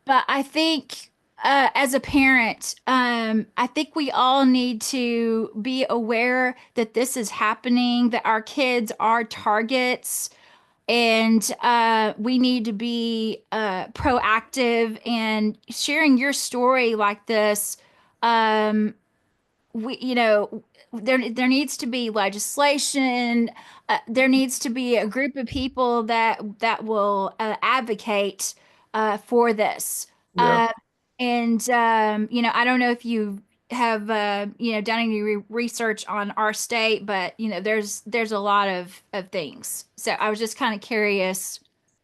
But I think, as a parent, I think we all need to be aware that this is happening, that our kids are targets, and we need to be proactive. And sharing your story like this, there needs to be legislation. There needs to be a group of people that will advocate for this. Yeah. I don't know if you have done any research on our state, but there's a lot of things. So I was just kind of curious.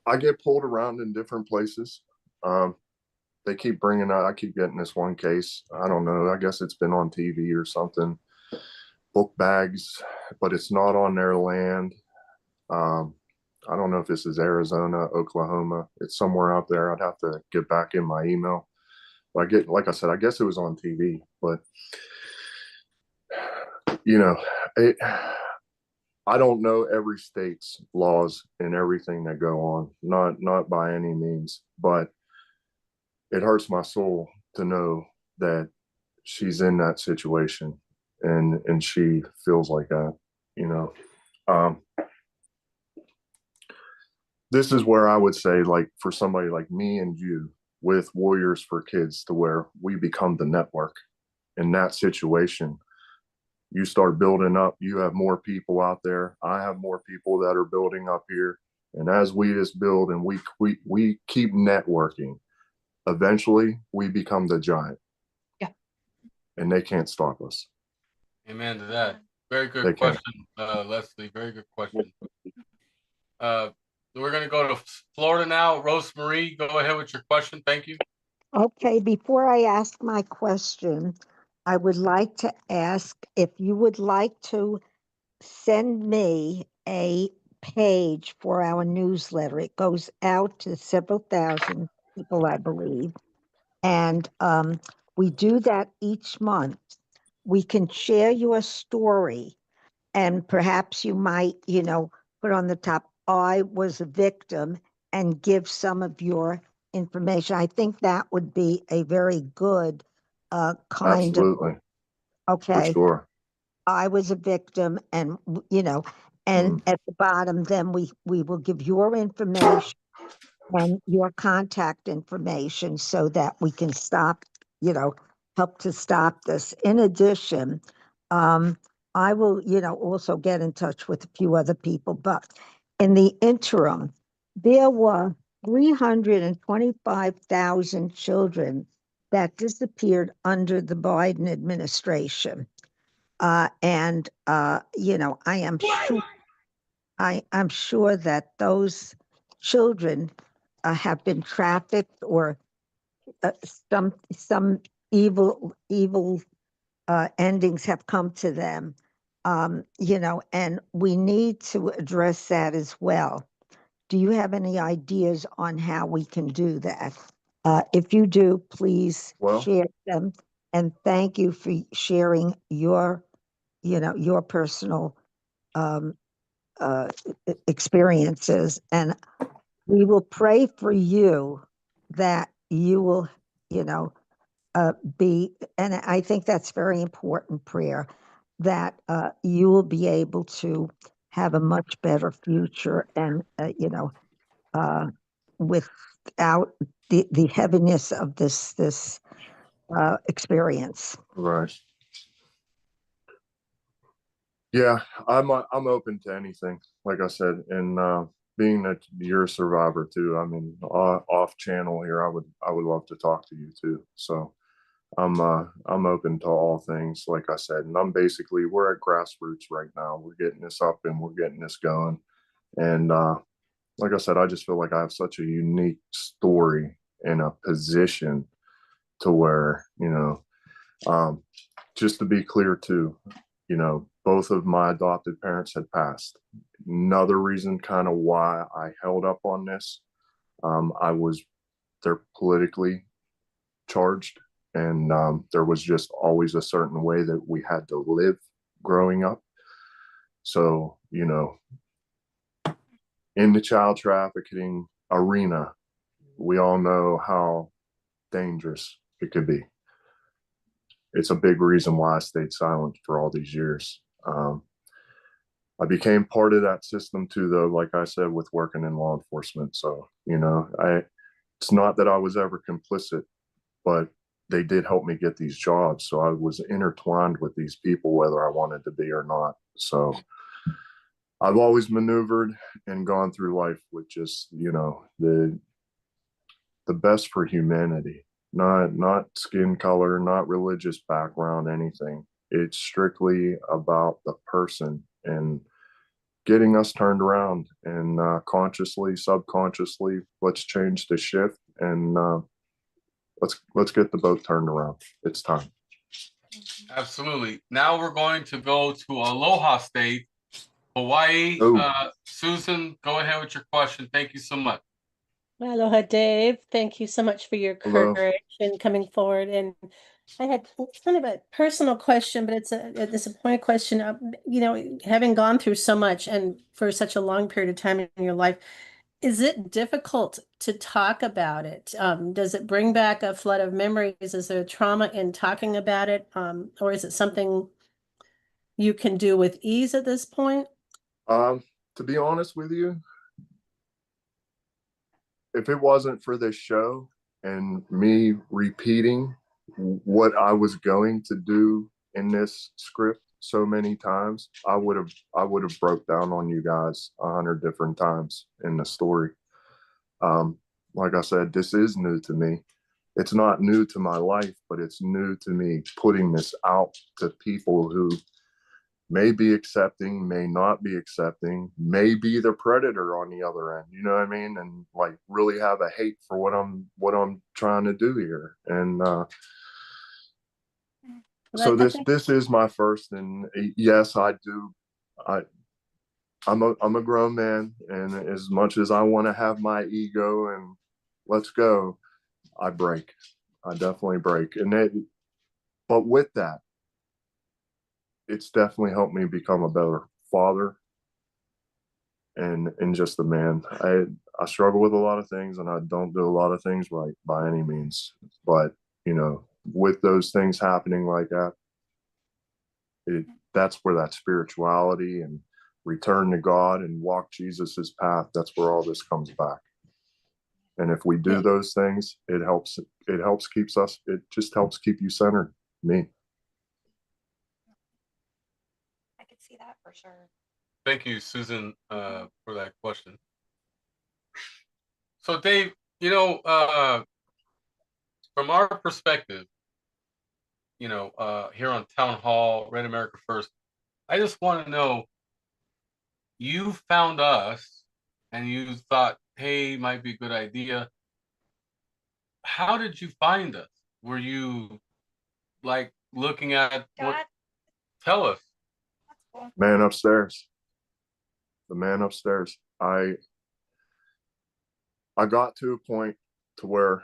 I get pulled around in different places. They keep bringing out, I keep getting this one case. I don't know. I guess it's been on TV or something. Book bags, but it's not on their land. I don't know if this is Arizona, Oklahoma. It's somewhere out there. I'd have to get back in my email. But like I said, I guess it was on TV. But I don't know every state's laws and everything that go on. Not by any means, but it hurts my soul to know that she's in that situation and she feels like that, this is where I would say, like, for somebody like me and you with Warriors for Kids, to where we become the network in that situation. You start building up, you have more people out there. I have more people that are building up here. And as we just build and we keep networking, eventually we become the giant. Yeah. And they can't stop us. Amen to that. Very They good can't. question, Leslie. Very good question. We're going to go to Florida now. Rosemarie, go ahead with your question. Thank you. Okay, before I ask my question, I would like to ask if you would like to send me a page for our newsletter. It goes out to several thousand people, I believe. And we do that each month. We can share your story, and perhaps you might, put on the top, I was a victim, and give some of your information. I think that would be a very good kind of, Absolutely. For okay, sure. I was a victim, and and at the bottom, then we will give your information and your contact information so that we can stop, help to stop this. In addition, I will, also get in touch with a few other people, but in the interim, there were 325,000 children that disappeared under the Biden administration. And I am sure that those children have been trafficked, or some evil endings have come to them. And we need to address that as well. Do you have any ideas on how we can do that? If you do, please share them. And thank you for sharing your personal experiences. And we will pray for you that you will, be, and I think that's very important prayer, that you will be able to have a much better future, and, without the heaviness of this experience. Right. Yeah, I'm open to anything. Like I said, and being that you're a survivor too, I mean, off channel here, I would love to talk to you too. So I'm open to all things. Like I said, and we're at grassroots right now. We're getting this up and we're getting this going. And like I said, I just feel like I have such a unique story in a position to where, just to be clear too, both of my adopted parents had passed. Another reason kind of why I held up on this, they're politically charged, and there was just always a certain way that we had to live growing up. So, in the child trafficking arena, we all know how dangerous it could be. It's a big reason why I stayed silent for all these years. I became part of that system too, though, like I said, with working in law enforcement. So, it's not that I was ever complicit, but they did help me get these jobs. So I was intertwined with these people, whether I wanted to be or not. So I've always maneuvered and gone through life with just, the best for humanity, not skin color, not religious background, anything. It's strictly about the person and getting us turned around, and consciously, subconsciously, let's change the shift, and let's get the boat turned around. It's time. Absolutely. Now we're going to go to Aloha State, Hawaii. Susan, go ahead with your question. Thank you so much. Aloha, Dave. Thank you so much for your Hello. courage and coming forward. And it's kind of a personal question, but it's a disappointing question. Having gone through so much and for such a long period of time in your life, is it difficult to talk about it? Does it bring back a flood of memories? Is there trauma in talking about it? Or is it something you can do with ease at this point? To be honest with you, if it wasn't for this show and me repeating what I was going to do in this script, so many times, I would have broke down on you guys 100 different times in the story. Like I said, this is new to me. It's not new to my life, but it's new to me putting this out to people who may be accepting, may not be accepting, may be the predator on the other end. You know what I mean? And like really have a hate for what I'm trying to do here. And so this is my first, and yes, I do. I'm a grown man, and as much as I want to have my ego and let's go, I break. I definitely break. But with that, it's definitely helped me become a better father and just a man. I struggle with a lot of things, and I don't do a lot of things right by any means. But you know, with those things happening like that, that's where that spirituality and return to God and walk Jesus's path, that's where all this comes back. And if we do those things, it just helps keep you centered. Me. I could see that for sure. Thank you, Susan, for that question. So Dave, you know, from our perspective, you know, here on Town Hall, Red America First, I just want to know, you found us and you thought, hey, might be a good idea. How did you find us? Were you like looking at what? Tell us. That's cool. Man upstairs. The man upstairs. I got to a point to where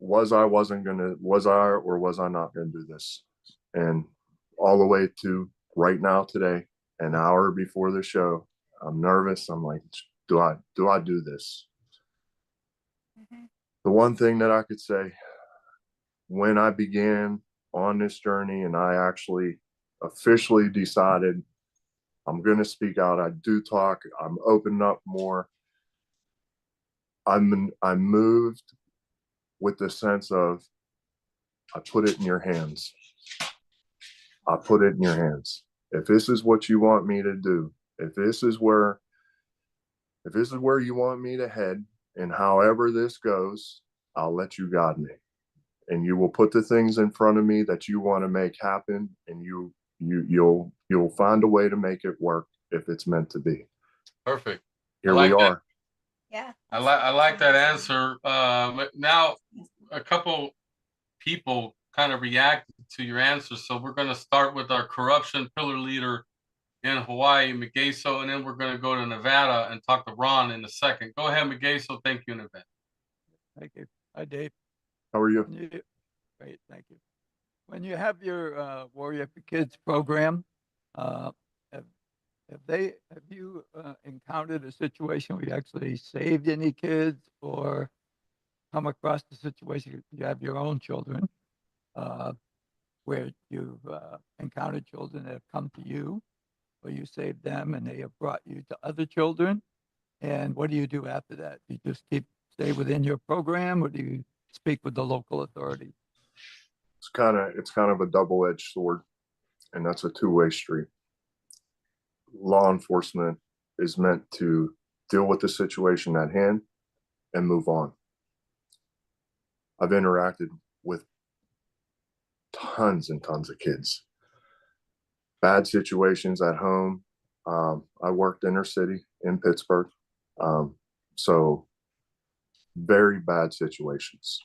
was I or was I not gonna do this? And all the way to right now today, an hour before the show, I'm nervous. I'm like, do I do this? Mm-hmm. The one thing that I could say, when I began on this journey and I actually officially decided I'm going to speak out, I do talk, I'm opening up more, I'm moved with the sense of, I put it in your hands. I put it in your hands. If this is what you want me to do, if this is where you want me to head, and however this goes, I'll let you guide me. And you will put the things in front of me that you want to make happen, and you'll find a way to make it work if it's meant to be. Perfect. Here we are. Yeah. I like that answer. Now, a couple people kind of reacted to your answer, so we're going to start with our corruption pillar leader in Hawaii, Migeso, and then we're going to go to Nevada and talk to Ron in a second. Go ahead, Migeso. Thank you in advance. Thank you. Hi, Dave. How are you? Great, thank you. When you have your Warrior for Kids program, have you encountered a situation where you actually saved any kids, or come across the situation you have your own children, where you've encountered children that have come to you, or you saved them and they have brought you to other children? And what do you do after that? Do you just stay within your program, or do you speak with the local authorities? It's kind of a double-edged sword, and that's a two-way street. Law enforcement is meant to deal with the situation at hand and move on. I've interacted with tons and tons of kids. Bad situations at home. I worked inner city in Pittsburgh. So very bad situations.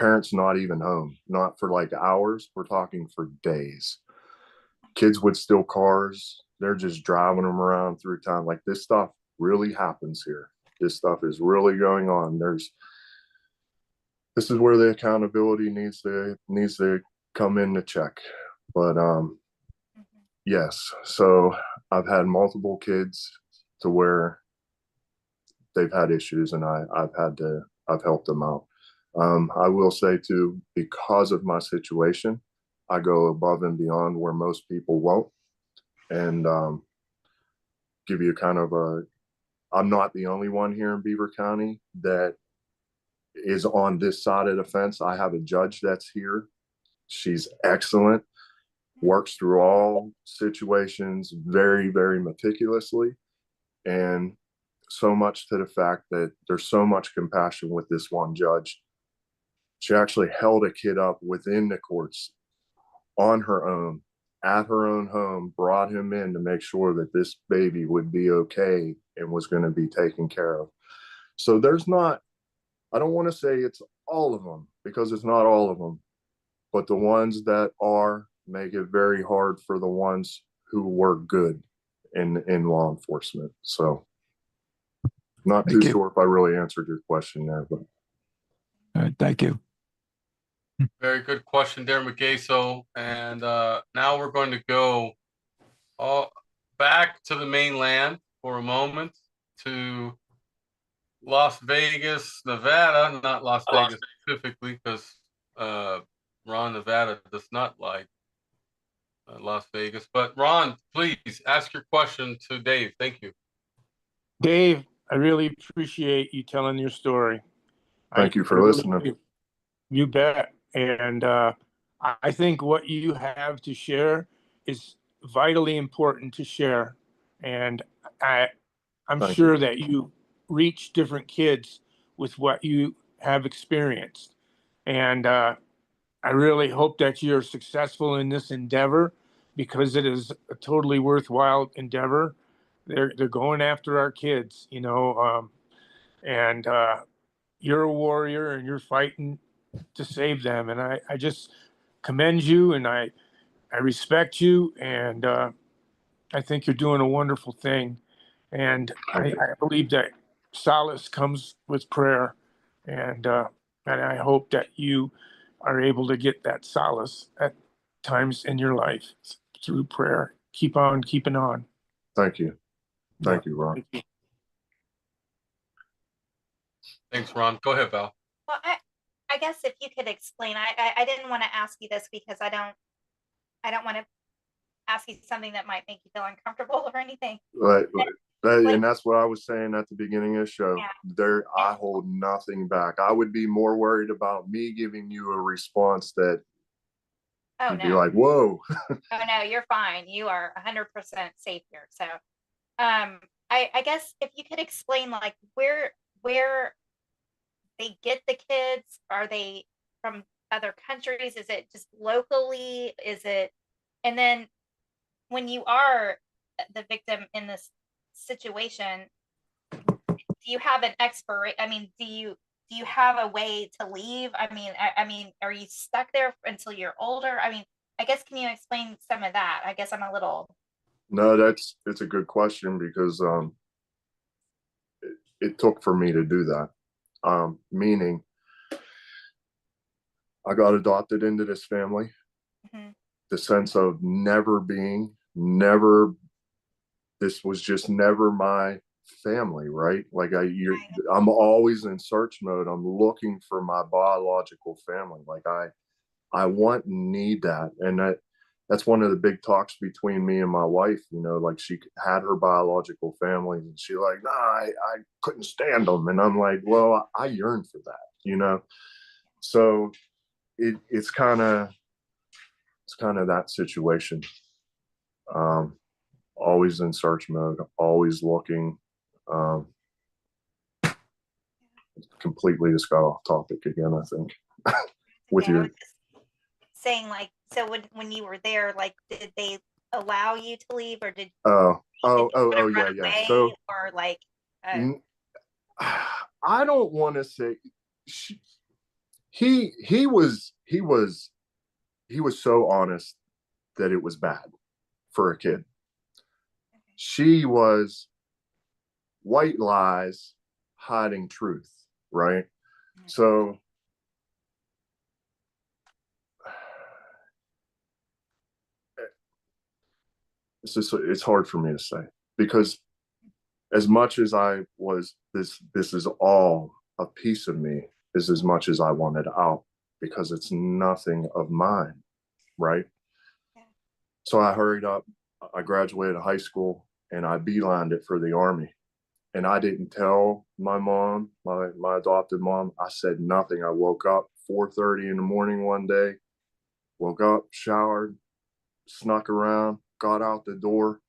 Parents not even home, not for like hours. We're talking for days. Kids would steal cars. They're just driving them around through town. Like, this stuff really happens here. This stuff is really going on. This is where the accountability needs to come in to check. But yes, so I've had multiple kids to where they've had issues, and I've helped them out. I will say too, because of my situation, I go above and beyond where most people won't, and give you kind of I'm not the only one here in Beaver County that is on this side of the fence. I have a judge that's here. She's excellent. works through all situations very, very meticulously. And so much to the fact that there's so much compassion with this one judge. She actually held a kid up within the courts on her own, at her own home, brought him in to make sure that this baby would be okay and was going to be taken care of. So there's not, I don't want to say it's all of them, because it's not all of them, but the ones that are make it very hard for the ones who were good in law enforcement. So not too sure if I really answered your question there, but. All right, thank you. Very good question there, McGay. So, and now we're going to go back to the mainland for a moment to Las Vegas, Nevada, not Las Vegas specifically, because Ron, Nevada does not like Las Vegas. But Ron, please ask your question to Dave. Thank you. Dave, I really appreciate you telling your story. Thank you for listening. You bet. And I think what you have to share is vitally important to share. And I'm sure that you reach different kids with what you have experienced. And I really hope that you're successful in this endeavor, because it is a totally worthwhile endeavor. They're going after our kids, you know, and you're a warrior and you're fighting to save them. And I just commend you, and I respect you, and I think you're doing a wonderful thing. And I believe that solace comes with prayer, and I hope that you are able to get that solace at times in your life through prayer. Keep on keeping on. Thank you. Thank you, Ron. Thank you. Thanks, Ron. Go ahead, Val. Well, I guess if you could explain, I didn't want to ask you this because I don't want to ask you something that might make you feel uncomfortable or anything. Right. And that's what I was saying at the beginning of the show. Yeah. I hold nothing back. I would be more worried about me giving you a response that you'd be like, whoa. Oh, no, you're fine. You are 100% safe here. So I guess if you could explain, like, where they get the kids, are they from other countries? Is it just locally? Is it, and then when you are the victim in this situation, do you have an expiration? I mean, do you have a way to leave? I mean, are you stuck there until you're older? I mean, I guess, can you explain some of that? I guess I'm a little. No, it's a good question, because it took for me to do that. Meaning I got adopted into this family. Mm-hmm. The sense of this was just never my family, right? Like I'm always in search mode. I'm looking for my biological family. Like I want and need that. And that's one of the big talks between me and my wife, you know, like she had her biological family and she like, nah, I couldn't stand them. And I'm like, well, I yearn for that, you know? So it's kind of that situation. Always in search mode, always looking. Completely just got off topic again, I think. With your saying, like, so when you were there, like, did they allow you to leave, or did yeah. So, or like I don't want to say he was so honest that it was bad for a kid. She was white lies hiding truth, right? So it's hard for me to say, because as much as I was this is all a piece of me, is as much as I wanted out, because it's nothing of mine, right? So I hurried up, I graduated high school, and I beelined it for the Army. And I didn't tell my mom, my adopted mom. I said nothing. I woke up 4:30 in the morning one day, woke up, showered, snuck around, got out the door.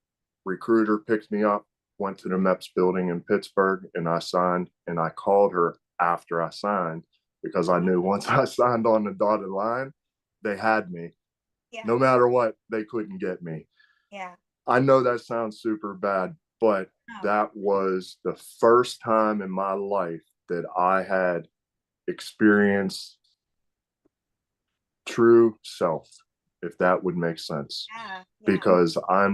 Recruiter picked me up, went to the MEPS building in Pittsburgh, and I signed. And I called her after I signed because I knew once I signed on the dotted line, they had me. Yeah. No matter what, they couldn't get me. Yeah. I know that sounds super bad, but that was the first time in my life that I had experienced true self, if that would make sense. Yeah. Because I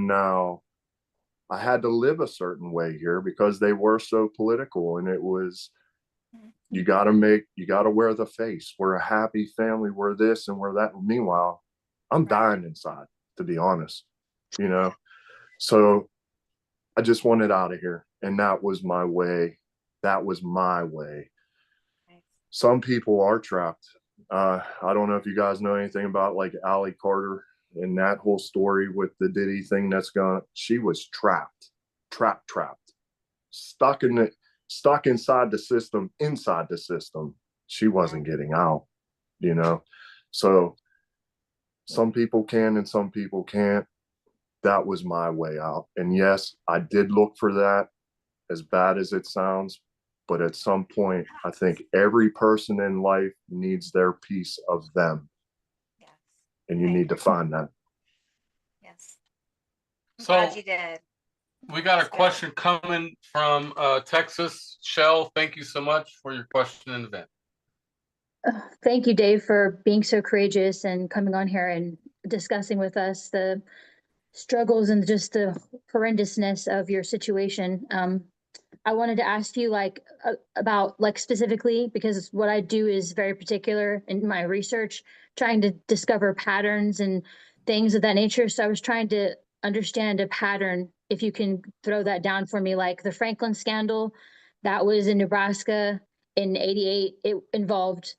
had to live a certain way here because they were so political, and it was, you got to wear the face. We're a happy family. We're this and we're that. Meanwhile, I'm dying inside, to be honest, So I just wanted out of here. And that was my way. That was my way. Some people are trapped. I don't know if you guys know anything about like Allie Carter and that whole story with the Diddy thing that's gone. She was trapped, stuck inside the system. She wasn't getting out, So some people can and some people can't. That was my way out. And yes, I did look for that, as bad as it sounds. But at some point, I think every person in life needs their piece of them. Yes. And you need to find that. Yes. So Glad you did. we got a question coming from Texas. Shell, thank you so much for your question in advance. Thank you, Dave, for being so courageous and coming on here and discussing with us the struggles and just the horrendousness of your situation. I wanted to ask you about specifically, because what I do is very particular in my research, trying to discover patterns and things of that nature. So I was trying to understand a pattern, if you can throw that down for me, like the Franklin scandal that was in Nebraska in '88. It involved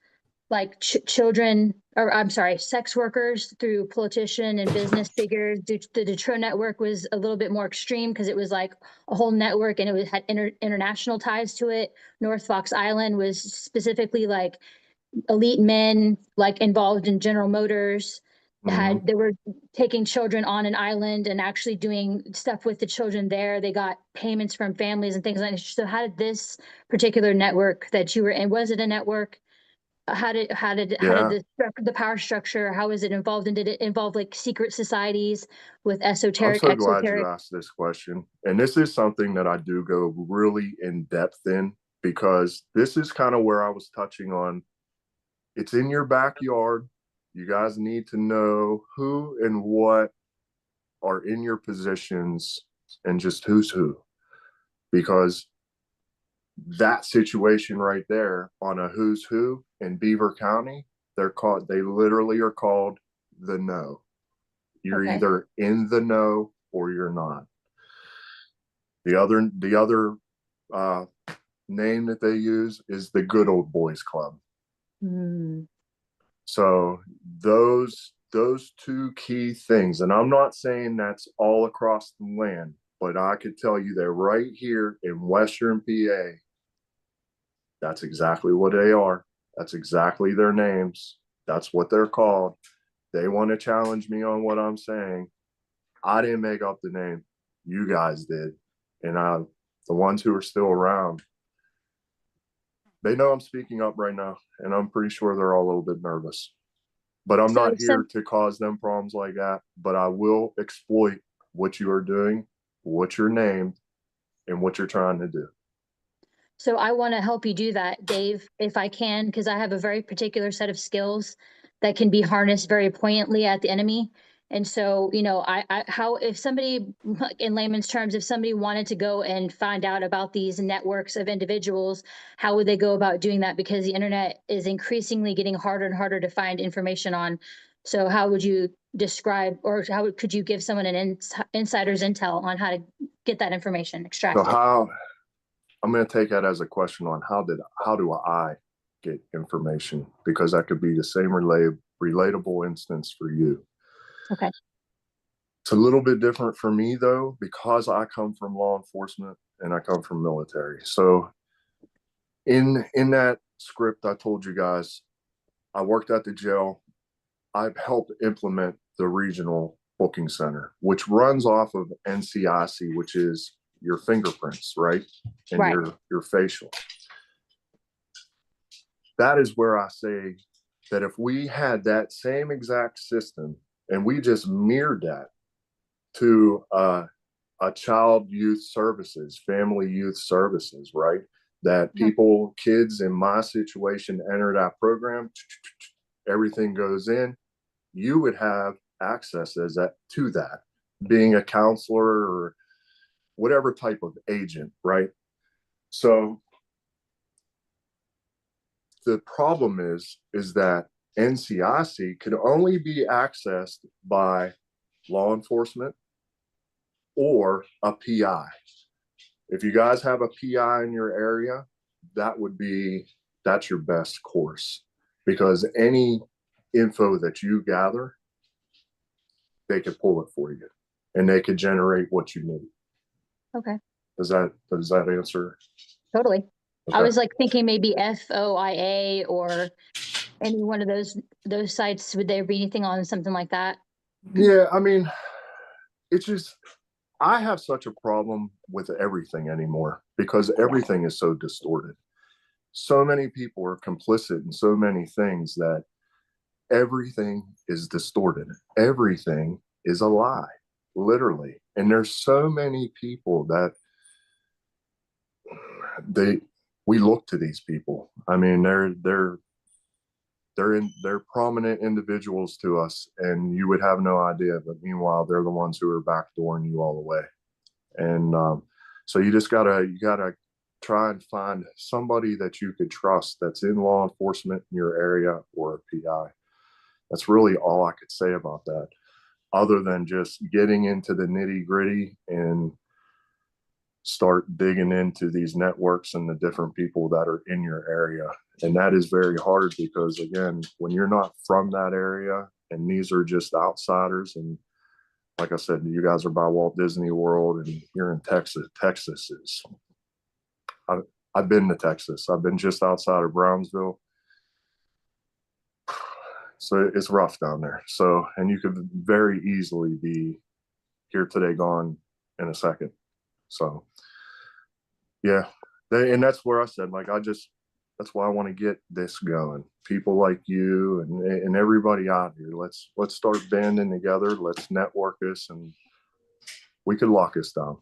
children, or I'm sorry, sex workers through politician and business figures. The Detroit network was a little bit more extreme because it was like a whole network, and it had international ties to it. North Fox Island was specifically like elite men involved in General Motors. They were taking children on an island and actually doing stuff with the children there. They got payments from families and things like that. So how did this particular network that you were in, was it a network? How did the power structure, how is it involved? And did it involve secret societies with I'm esoteric, so glad exoteric? you asked this question. And this is something that I do go really in depth in, because this is kind of where I was touching on. It's in your backyard. You guys need to know who and what are in your positions and just who's who. Because that situation right there on a who's who in Beaver County, they literally are called the know. You're either in the know or you're not. The other name that they use is the Good Old Boys Club. So those two key things, and I'm not saying that's all across the land, but I could tell you that right here in Western PA, that's exactly what they are. That's exactly their names. That's what they're called. They want to challenge me on what I'm saying. I didn't make up the name. You guys did. And the ones who are still around, they know I'm speaking up right now, and I'm pretty sure they're all a little bit nervous. But I'm not here to cause them problems like that. But I will exploit what you are doing, what you're named, and what you're trying to do. So I want to help you do that, Dave, if I can, because I have a very particular set of skills that can be harnessed very poignantly at the enemy. And so, if somebody, in layman's terms, if somebody wanted to go and find out about these networks of individuals, how would they go about doing that? Because the internet is increasingly getting harder and harder to find information on. So how would you describe, or could you give someone an insider's intel on how to get that information extracted? So I'm going to take that as a question on how do I get information? Because that could be the same relatable instance for you. Okay. It's a little bit different for me, though, because I come from law enforcement and I come from military. So in that script I told you guys, I worked at the jail. I've helped implement the regional booking center, which runs off of NCIC, which is your fingerprints, right? And Right. your facial. That is where I say that if we had that same exact system and we just mirrored that to a child youth services, family youth services, right? That people, kids in my situation enter that program, everything goes in, you would have access to that, being a counselor or whatever type of agent, right? So the problem is that NCIC could only be accessed by law enforcement or a PI. If you guys have a PI in your area, that's your best course, because any info that you gather, they could pull it for you and they could generate what you need. Okay. Does that answer? Totally. Okay. I was like thinking maybe FOIA or any one of those sites. Would there be anything on something like that? Yeah, I mean, it's just, I have such a problem with everything anymore because everything is so distorted. So many people are complicit in so many things that everything is distorted. Everything is a lie, literally. And there's so many people that we look to these people. I mean, they're prominent individuals to us, and you would have no idea. But meanwhile, they're the ones who are backdooring you all the way. And so you gotta try and find somebody that you could trust that's in law enforcement in your area or a PI. That's really all I could say about that, other than just getting into the nitty gritty and start digging into these networks and the different people that are in your area. And that is very hard because, again, when you're not from that area and these are just outsiders, and like I said, you guys are by Walt Disney World and you're in Texas. Texas is, I've been to Texas. I've been just outside of Brownsville. So it's rough down there. So, and you could very easily be here today, gone in a second. So, yeah, and that's where I said, like, that's why I want to get this going. People like you and everybody out here, let's start banding together. Let's network this, and we could lock this down.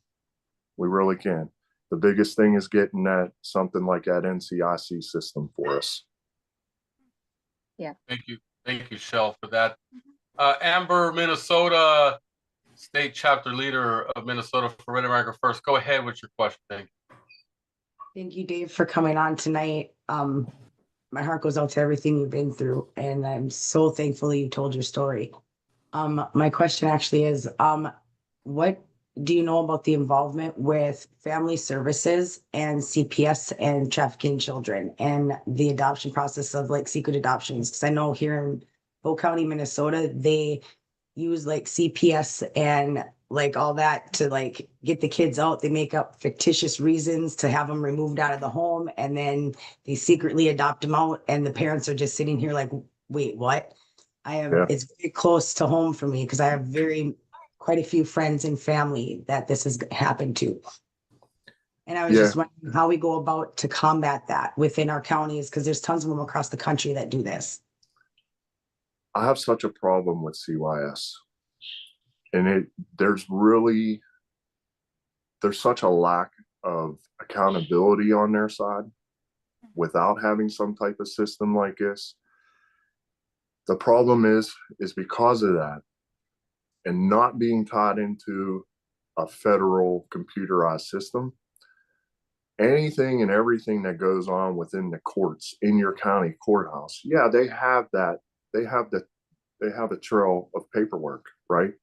We really can. The biggest thing is getting something like that NCIC system for us. Yeah. Thank you, Shell, for that. Amber, Minnesota State Chapter Leader of Minnesota for Red America First. Go ahead with your question. Thank you, Dave, for coming on tonight. My heart goes out to everything you've been through, and I'm so thankful you told your story. My question actually is, what do you know about the involvement with family services and CPS and trafficking children and the adoption process of like secret adoptions? Because I know here in Bow County, Minnesota, they use like CPS and like all that to like get the kids out. They make up fictitious reasons to have them removed out of the home, and then they secretly adopt them out, and the parents are just sitting here like, wait, what? It's very close to home for me because I have quite a few friends and family that this has happened to. And I was just wondering how we go about to combat that within our counties, because there's tons of them across the country that do this. I have such a problem with CYS, and there's such a lack of accountability on their side without having some type of system like this. The problem is because of that and not being tied into a federal computerized system, anything and everything that goes on within the courts in your county courthouse, they have that. They have a trail of paperwork, right?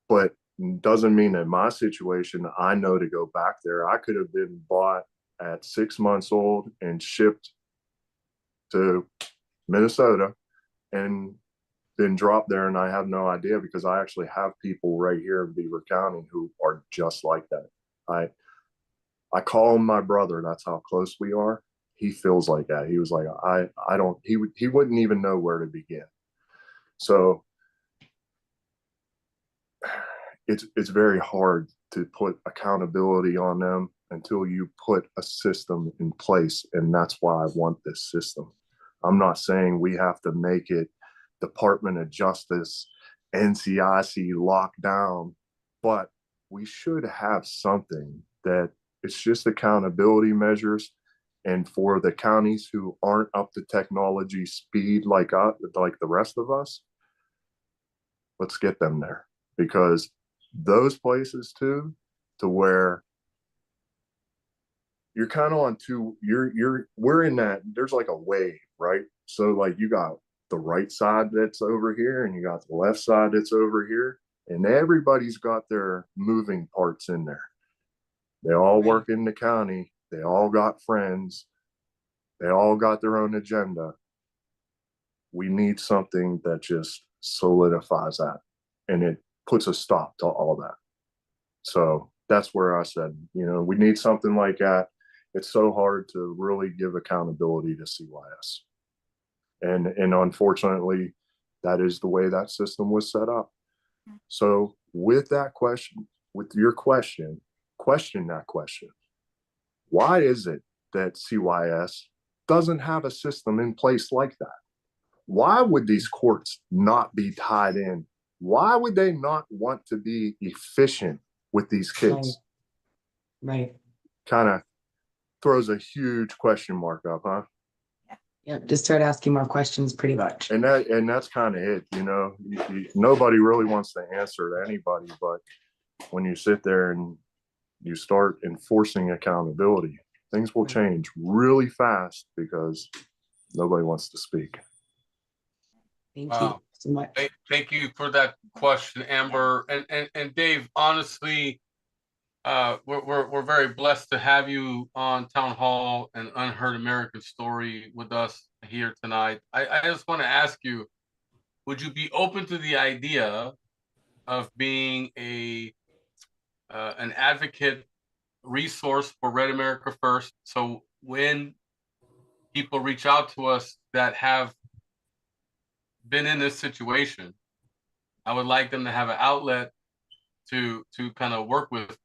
But doesn't mean that my situation, I know to go back there. I could have been bought at 6 months old and shipped to Minnesota and been dropped there, and I have no idea, because I actually have people right here in Beaver County who are just like that. I call him my brother. That's how close we are. He feels like that. He was like, he wouldn't even know where to begin. So it's very hard to put accountability on them until you put a system in place. And that's why I want this system. I'm not saying we have to make it Department of Justice, NCIC lockdown, but we should have something that it's just accountability measures. And for the counties who aren't up to technology speed like the rest of us, let's get them there, because those places too, to where you're kind of on two, we're in that, there's like a wave, right? So like you got the right side that's over here and you got the left side that's over here, and everybody's got their moving parts in there. They all work in the county. They all got friends. They all got their own agenda. We need something that just solidifies that, and it puts a stop to all that. So that's where I said, we need something like that. It's so hard to really give accountability to CYS. And unfortunately, that is the way that system was set up. So with that question, with your question that question. Why is it that CYS doesn't have a system in place like that? Why would these courts not be tied in? Why would they not want to be efficient with these kids? Right. Kind of throws a huge question mark up, huh? Yeah, just start asking more questions pretty much. And that's kind of it, nobody really wants to answer to anybody, but when you sit there and you start enforcing accountability, things will change really fast because nobody wants to speak. Thank you so much. Thank you for that question, Amber. And Dave, honestly, we're very blessed to have you on Town Hall and UnHeard American Story with us here tonight. I just want to ask you, would you be open to the idea of being an advocate resource for Red America First? So when people reach out to us that have been in this situation, I would like them to have an outlet to kind of work with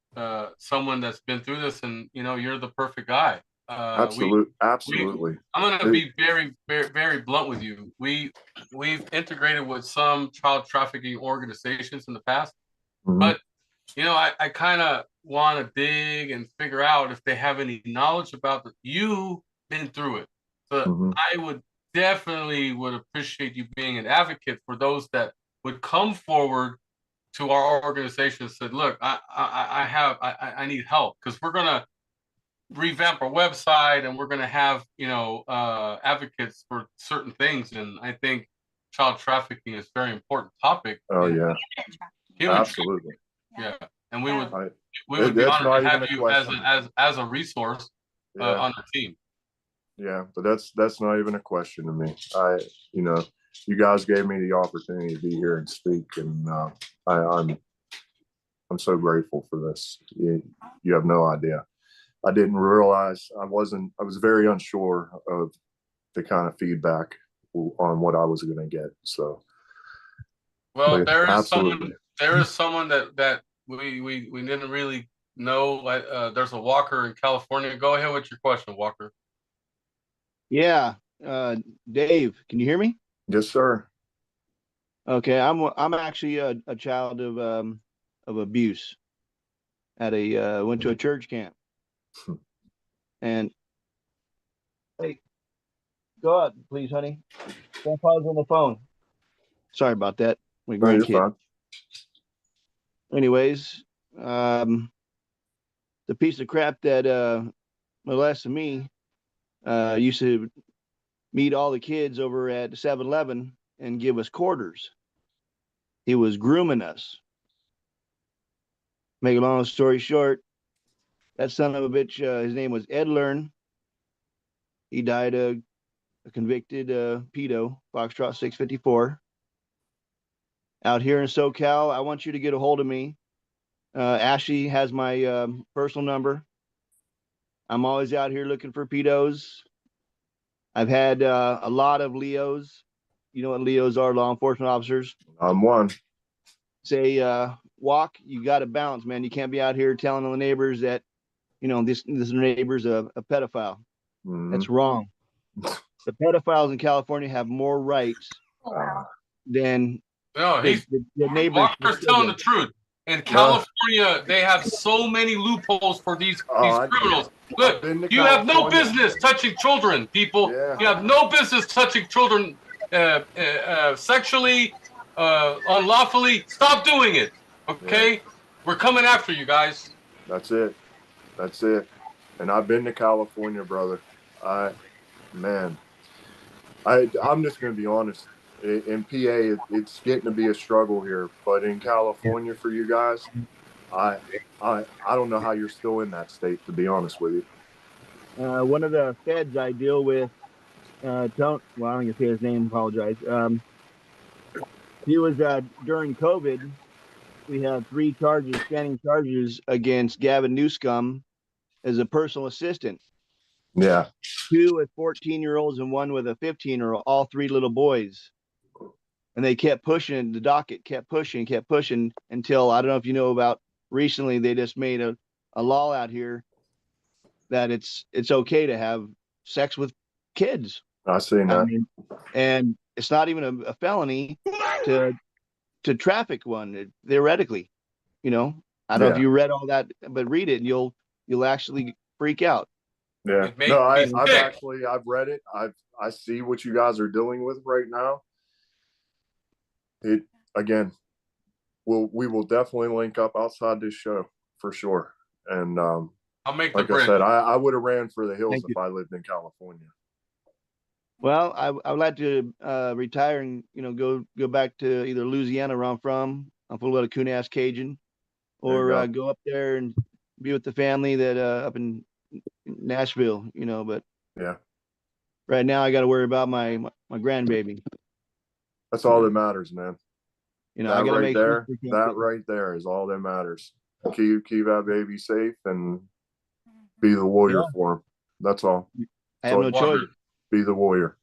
someone that's been through this, and you're the perfect guy. Absolutely. I'm going to be very, very, very blunt with you. We've integrated with some child trafficking organizations in the past, but I kind of want to dig and figure out if they have any knowledge about you've been through it. So I would definitely appreciate you being an advocate for those that would come forward to our organization and said, look, I need help, because we're going to revamp our website and we're going to have, advocates for certain things. And I think child trafficking is a very important topic. Oh, yeah. Absolutely. Yeah. And we would be honored to have you as a resource on the team. Yeah, but that's not even a question to me. You guys gave me the opportunity to be here and speak, and I'm so grateful for this. You have no idea. I didn't realize I was very unsure of the kind of feedback on what I was going to get. So, well, there is someone that we didn't really know. There's a Walker in California. Go ahead with your question, Walker. Yeah, Dave, can you hear me? Yes, sir. Okay, I'm actually a child of abuse. Went to a church camp, and hey, go out, please, honey. Grandpa's on the phone. Sorry about that. My grandkid. Anyways, the piece of crap that molested me used to meet all the kids over at 7-Eleven and give us quarters. He was grooming us. Make a long story short, that son of a bitch, his name was Ed Learn. He died a convicted pedo, Foxtrot 654. Out here in SoCal, I want you to get a hold of me. Ashley has my personal number. I'm always out here looking for pedos. I've had a lot of Leos. You know what Leos are, law enforcement officers. I'm one. say, walk, you got to bounce, man. You can't be out here telling the neighbors that, this neighbor's a pedophile. That's wrong. The pedophiles in California have more rights than No, the neighbors. Walker's telling the truth. In California, they have so many loopholes for these criminals. Look, you have no business touching children, people. Yeah. You have no business touching children sexually, unlawfully. Stop doing it, okay? We're coming after you guys. That's it. And I've been to California, brother. I'm just going to be honest. In PA, it's getting to be a struggle here, but in California for you guys, I don't know how you're still in that state, to be honest with you. One of the feds I deal with, I'm going to say his name, apologize. He was, during COVID, we had 3 standing charges against Gavin Newscomb as a personal assistant. Yeah. 2 with 14-year-olds and 1 with a 15-year-old, all 3 little boys. And they kept pushing, the docket kept pushing until, I don't know if you know about, recently they just made a law out here that it's okay to have sex with kids. I seen that. And it's not even a felony to traffic one, theoretically. I don't know if you read all that, but read it and you'll actually freak out. Yeah. No, I've read it. I see what you guys are dealing with right now. We will definitely link up outside this show for sure. And I'll make like I said, I would have ran for the hills if I lived in California. Well, I would like to retire and go back to either Louisiana where I'm from. I'm full of Coon-ass Cajun, or go up there and be with the family that up in Nashville. But right now I got to worry about my grandbaby. That's all that matters, man. I got to make sure that right there is all that matters. Keep that baby safe and be the warrior for him. That's all. I have no choice. Be the warrior.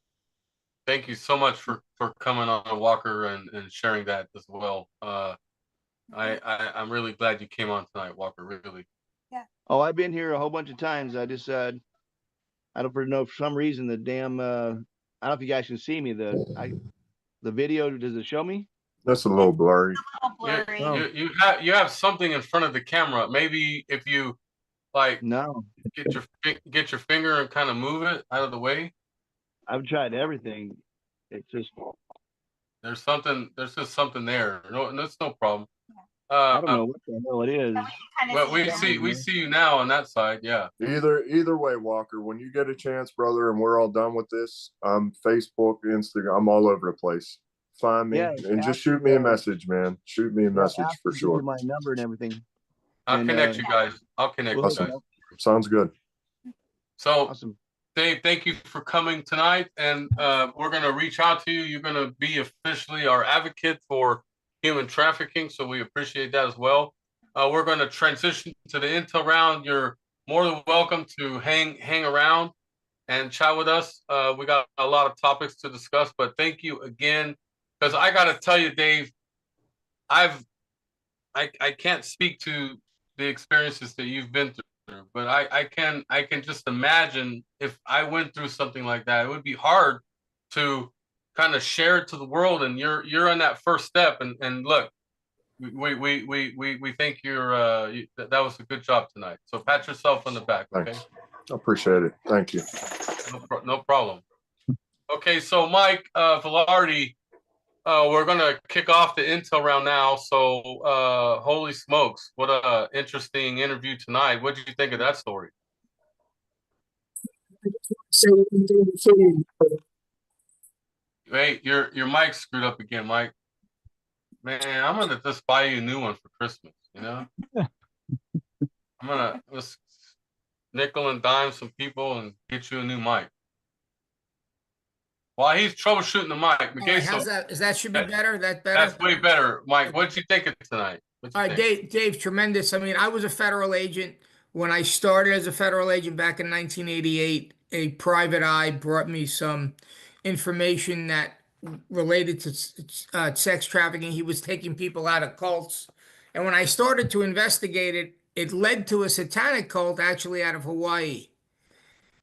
Thank you so much for coming on, Walker, and sharing that as well. I'm really glad you came on tonight, Walker. Really. Yeah. Oh, I've been here a whole bunch of times. I just I don't know, for some reason the damn I don't know if you guys can see me. The video, does it show me? That's a little blurry. You have something in front of the camera. Maybe if you get your finger and kind of move it out of the way. I've tried everything. It's just there's just something there. No, that's no problem. I don't know what the hell it is. Well, we see you now on that side. Yeah. Either way, Walker, when you get a chance, brother, and we're all done with this, Facebook, Instagram, I'm all over the place. Find me and just shoot me a message, man. Shoot me a message for sure. My number and everything. I'll connect you guys. Sounds good. So, awesome. Dave, thank you for coming tonight, and we're going to reach out to you. You're going to be officially our advocate for human trafficking, so we appreciate that as well. We're going to transition to the intel round. You're more than welcome to hang around and chat with us. We got a lot of topics to discuss, but thank you again, because I got to tell you, Dave, I can't speak to the experiences that you've been through, but I can just imagine if I went through something like that, it would be hard to kind of share it to the world, and you're on that first step. And look, we think that was a good job tonight. So pat yourself on the back. Okay. Thanks. I appreciate it. Thank you. No problem. Okay, so Mike Velarde, we're gonna kick off the intel round now. So holy smokes, what a interesting interview tonight. What did you think of that story? Hey, your mic's screwed up again, Mike. Man, I'm gonna just buy you a new one for Christmas, I'm gonna just nickel and dime some people and get you a new mic. While he's troubleshooting the mic, okay, how's that? That should be better. That better. That's way better, Mike. What did you think of tonight? All right, Dave, tremendous. I mean, I was a federal agent when I started as a federal agent back in 1988. A private eye brought me some information that related to sex trafficking. He was taking people out of cults. And when I started to investigate it, it led to a satanic cult actually out of Hawaii.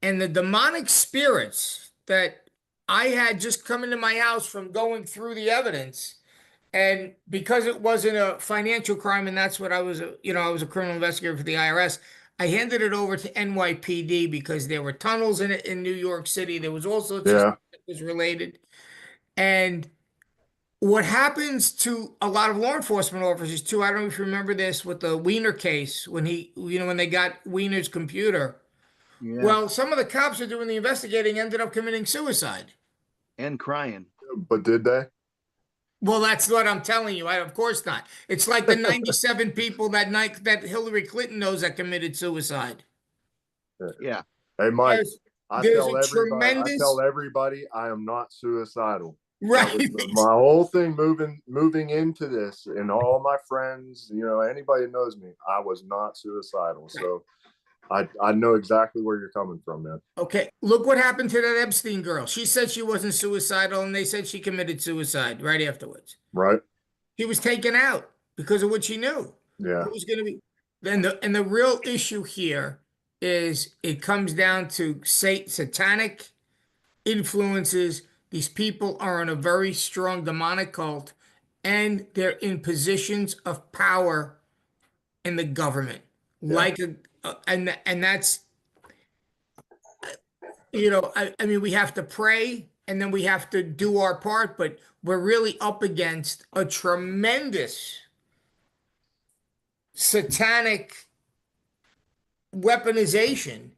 And the demonic spirits that I had just come into my house from going through the evidence, and because it wasn't a financial crime, and that's what I was, I was a criminal investigator for the IRS, I handed it over to NYPD because there were tunnels in it in New York City. There was all sorts of stuff that was related. And what happens to a lot of law enforcement officers too, I don't know if you remember this with the Wiener case, when when they got Wiener's computer. Yeah. Well, some of the cops who are doing the investigating ended up committing suicide. And crying. But did they? Well, that's what I'm telling you. Of course not. It's like the 97 people that Hillary Clinton knows that committed suicide. Yeah. Hey, Mike, there's a tremendous... I tell everybody I am not suicidal. Right. That was my whole thing moving into this, and all my friends, anybody that knows me, I was not suicidal. So I know exactly where you're coming from, man. Okay, look what happened to that Epstein girl. She said she wasn't suicidal, and they said she committed suicide right afterwards. Right. She was taken out because of what she knew. Yeah. It was going to be. And the real issue here is it comes down to satanic influences. These people are in a very strong demonic cult, and they're in positions of power in the government. Yeah. And that's, I mean, we have to pray and then we have to do our part, but we're really up against a tremendous satanic weaponization,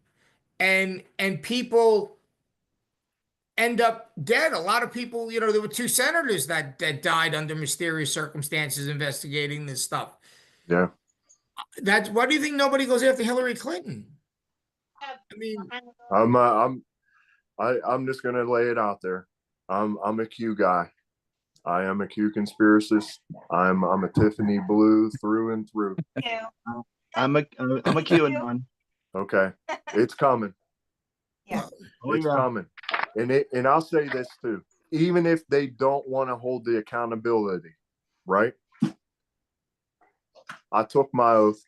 and people end up dead. A lot of people, there were 2 senators that died under mysterious circumstances investigating this stuff. Yeah. Why do you think nobody goes after Hillary Clinton? I mean, I'm just gonna lay it out there. I'm a Q guy. I am a Q conspiracist. I'm a Tiffany blue through and through. Yeah. I'm a QAnon. Okay, it's coming. Yeah. It's coming. And I'll say this too. Even if they don't want to hold the accountability, right? I took my oath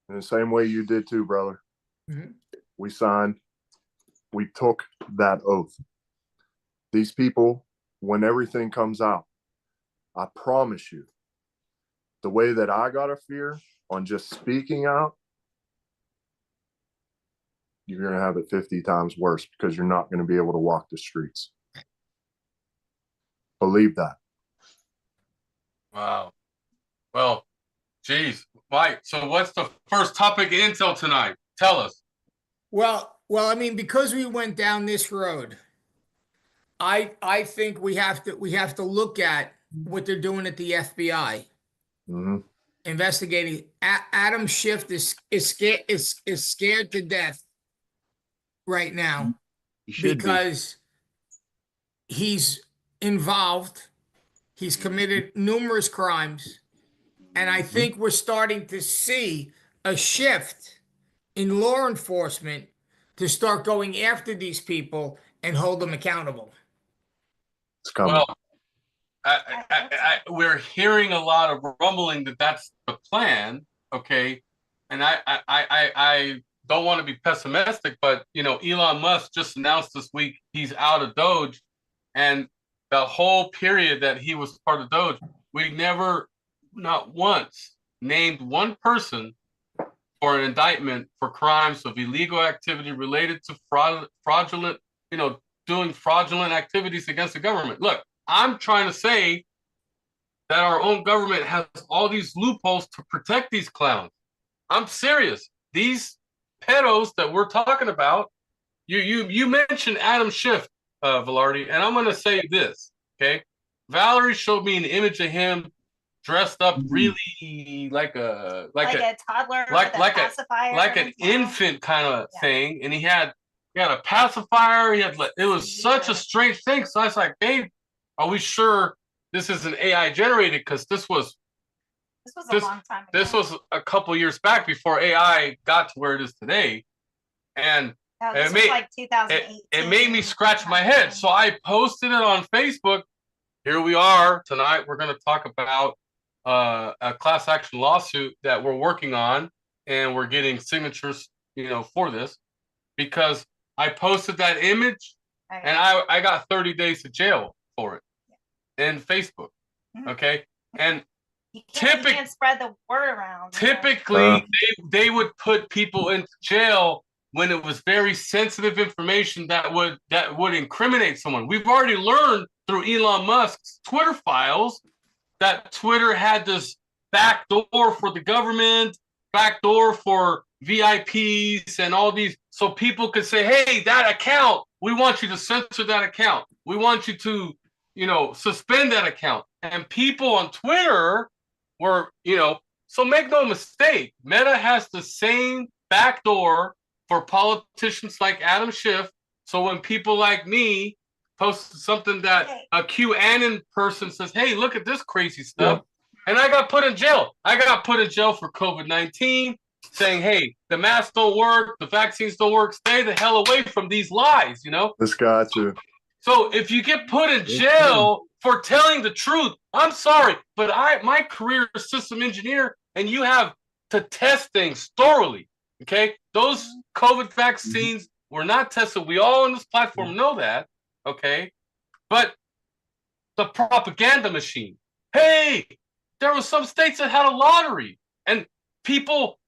in the same way you did too, brother. Mm-hmm. We signed. We took that oath. These people, when everything comes out, I promise you, the way that I got a fear on just speaking out, you're going to have it 50 times worse because you're not going to be able to walk the streets. Believe that. Wow. Well, geez, Mike, so what's the first topic of intel tonight? Tell us. Well, I mean, because we went down this road, I think we have to look at what they're doing at the FBI. Mm-hmm. Investigating. Adam Schiff is scared to death right now because he's involved. He's committed numerous crimes, and I think we're starting to see a shift in law enforcement to start going after these people and hold them accountable. It's coming. Well, we're hearing a lot of rumbling that that's the plan. Okay, and I don't want to be pessimistic, but Elon Musk just announced this week he's out of Doge, and the whole period that he was part of Doge, we never, not once, named one person for an indictment for crimes of illegal activity related to fraudulent, doing fraudulent activities against the government. Look, I'm trying to say that our own government has all these loopholes to protect these clowns. I'm serious. These pedos that we're talking about, you mentioned Adam Schiff, Velarde, and I'm going to say this, okay? Valerie showed me an image of him dressed up really like a toddler, like an infant kind of thing, and he had a pacifier. It was such a strange thing. So I was like, babe, are we sure this isn't AI generated? Because this was a long time ago. This was a couple years back before AI got to where it is today. And Oh, It this was made- like 2018. It made me scratch my head. So I posted it on Facebook. Here we are tonight. We're going to talk about a class action lawsuit that we're working on, and we're getting signatures, for this, because I posted that image, and I got 30 days to jail for it in Facebook. Okay, and you can't spread the word around. Typically, they would put people into jail when it was very sensitive information that would incriminate someone. We've already learned through Elon Musk's Twitter files that Twitter had this back door for the government, back door for VIPs and all these, so people could say, hey, that account, we want you to censor that account. We want you to, suspend that account. And people on Twitter were, so make no mistake, Meta has the same back door for politicians like Adam Schiff. So when people like me post something that a QAnon person says, hey, look at this crazy stuff. And I got put in jail. I got put in jail for COVID-19, saying, hey, the masks don't work, the vaccines don't work, stay the hell away from these lies, This guy too. So if you get put in jail for telling the truth, I'm sorry, but my career is system engineer, and you have to test things thoroughly. Okay, those COVID vaccines were not tested. We all on this platform know that. Okay, but the propaganda machine. Hey, there were some states that had a lottery, and people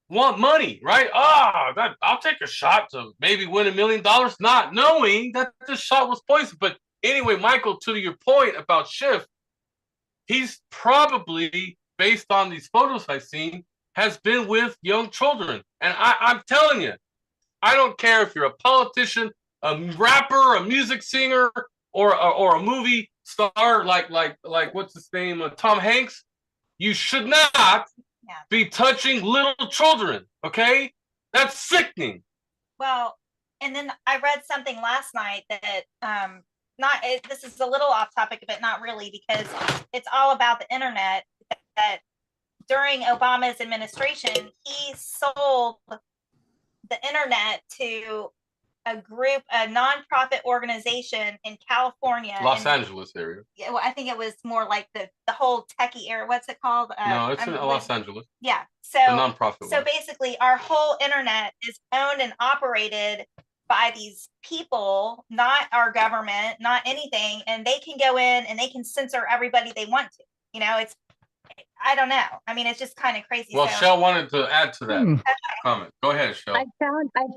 want money, right? I'll take a shot to maybe win $1 million, not knowing that this shot was poison. But anyway, Michael, to your point about Schiff, he's probably, based on these photos I've seen, has been with young children. And I'm telling you, I don't care if you're a politician, a rapper, a music singer, or a movie star like what's his name, Tom Hanks. You should not be touching little children. Okay, that's sickening. Well, and then I read something last night that this is a little off topic, but not really, because it's all about the internet. That during Obama's administration, he sold the internet to a nonprofit organization in California, Los Angeles area. Yeah, well, I think it was more like the whole techie area. What's it called? No, it's in Los Angeles. Yeah. So the nonprofit. So basically, our whole internet is owned and operated by these people, not our government, not anything, and they can go in and they can censor everybody they want to. It's, I don't know. I mean, it's just kind of crazy. Well, Shell wanted to add to that comment. Go ahead, Shell. I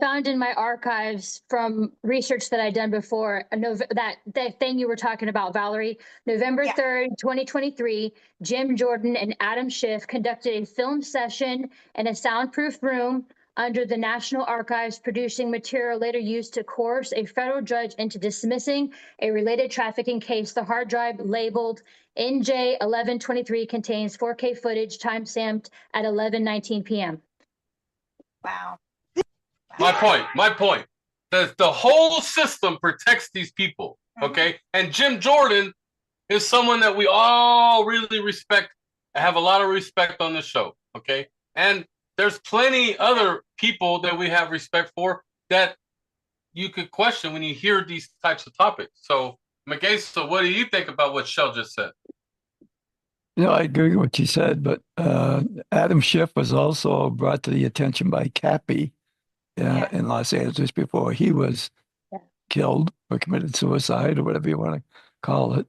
found in my archives from research that I'd done before that thing you were talking about, Valerie. November 3rd, 2023, Jim Jordan and Adam Schiff conducted a film session in a soundproof room under the National Archives, producing material later used to coerce a federal judge into dismissing a related trafficking case. The hard drive labeled NJ 1123 contains 4K footage timestamped at 11:19 p.m. Wow. My point. The whole system protects these people, okay? And Jim Jordan is someone that we all really respect, have a lot of respect on the show, okay? And there's plenty other people that we have respect for that you could question when you hear these types of topics. So, Megasa, what do you think about what Shell just said? I agree with what you said, but Adam Schiff was also brought to the attention by Cappy in Los Angeles before he was killed or committed suicide or whatever you want to call it.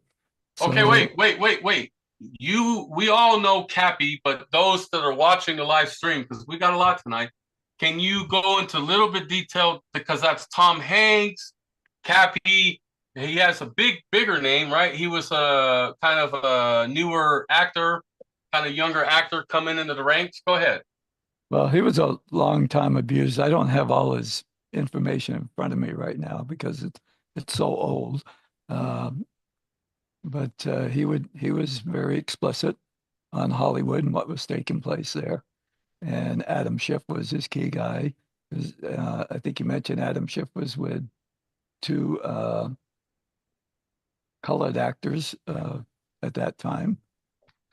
Okay, wait. We all know Cappy, but those that are watching the live stream, because we got a lot tonight, can you go into a little bit detail, because that's Tom Hanks, Cappy. He has a bigger name, right? He was a kind of a newer actor, kind of younger actor coming into the ranks. Go ahead. Well, he was a long time abuser. I don't have all his information in front of me right now because it's so old. But he was very explicit on Hollywood and what was taking place there. And Adam Schiff was his key guy. I think you mentioned Adam Schiff was with two colored actors at that time.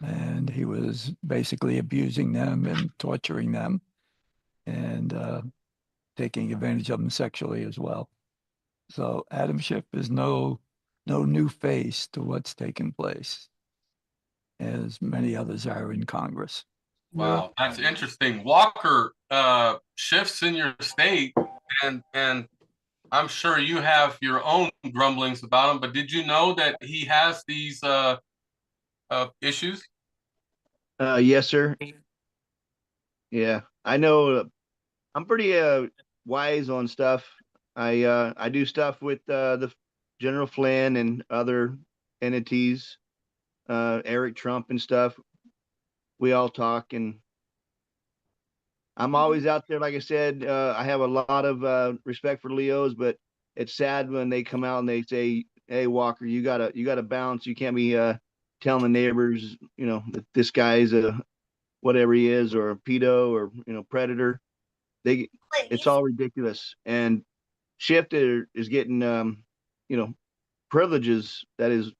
And he was basically abusing them and torturing them. And taking advantage of them sexually as well. So Adam Schiff is no new face to what's taking place, as many others are in Congress. Wow, that's interesting. Walker, Schiff's in your state, and I'm sure you have your own grumblings about him, but did you know that he has these issues? Yes, sir. Yeah, I know. I'm pretty wise on stuff. I do stuff with the General Flynn and other entities, Eric Trump and stuff. We all talk, and I'm always out there. Like I said, I have a lot of respect for Leos, but it's sad when they come out and they say, "Hey, Walker, you gotta bounce. You can't be telling the neighbors, that this guy's a whatever he is, or a pedo, or predator." It's all ridiculous. And Schiff is getting privileges that is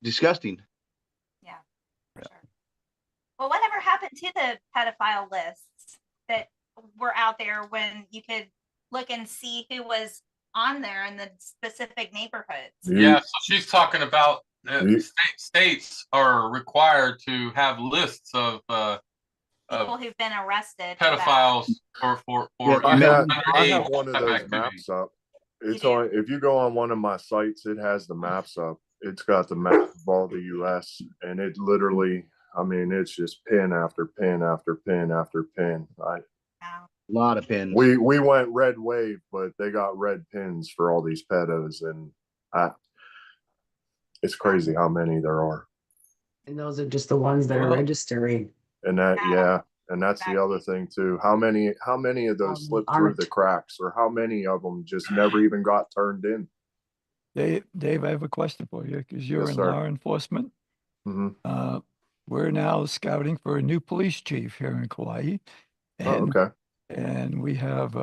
disgusting. Yeah, for sure. Well, whatever happened to the pedophile lists that were out there when you could look and see who was on there in the specific neighborhoods? Yeah, so she's talking about states are required to have lists of people who've been arrested, pedophiles for I have one of those maps up. It's on, if you go on one of my sites, it has the maps up. It's got the map of all the US, and it literally, I mean, it's just pin after pin after pin after pin. A lot of pins. We went red wave, but they got red pins for all these pedos, and it's crazy how many there are. And those are just the ones that are registering. And and that's the other thing too. How many of those slipped through the cracks, or how many of them just never even got turned in? Dave, I have a question for you, because you're in law enforcement. Mm-hmm. We're now scouting for a new police chief here in Kauai. Okay. And we have,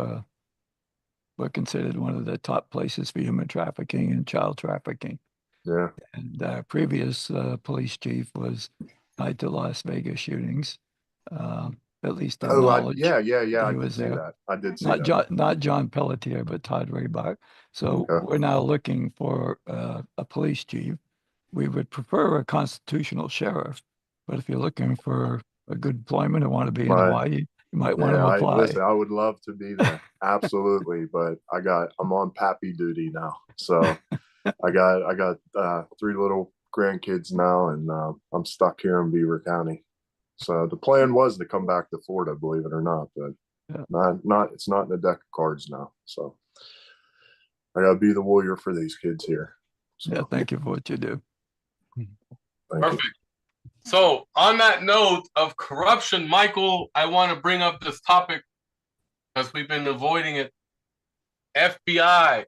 we're considered one of the top places for human trafficking and child trafficking. Yeah. And our previous police chief was tied to Las Vegas shootings. At least knowledge. Yeah. He I was did see there. that. I did see Not that. Not John Pelletier, but Todd Raybach. So we're now looking for a police chief. We would prefer a constitutional sheriff, but if you're looking for a good employment and want to be in Hawaii, you might want to apply. Listen, I would love to be there. Absolutely. But I'm on pappy duty now. So I got 3 little grandkids now, and I'm stuck here in Beaver County. So the plan was to come back to Florida, believe it or not, but it's not in the deck of cards now. So I gotta be the warrior for these kids here. So, yeah, thank you for what you do. Perfect. So on that note of corruption, Michael, I want to bring up this topic because we've been avoiding it. FBI.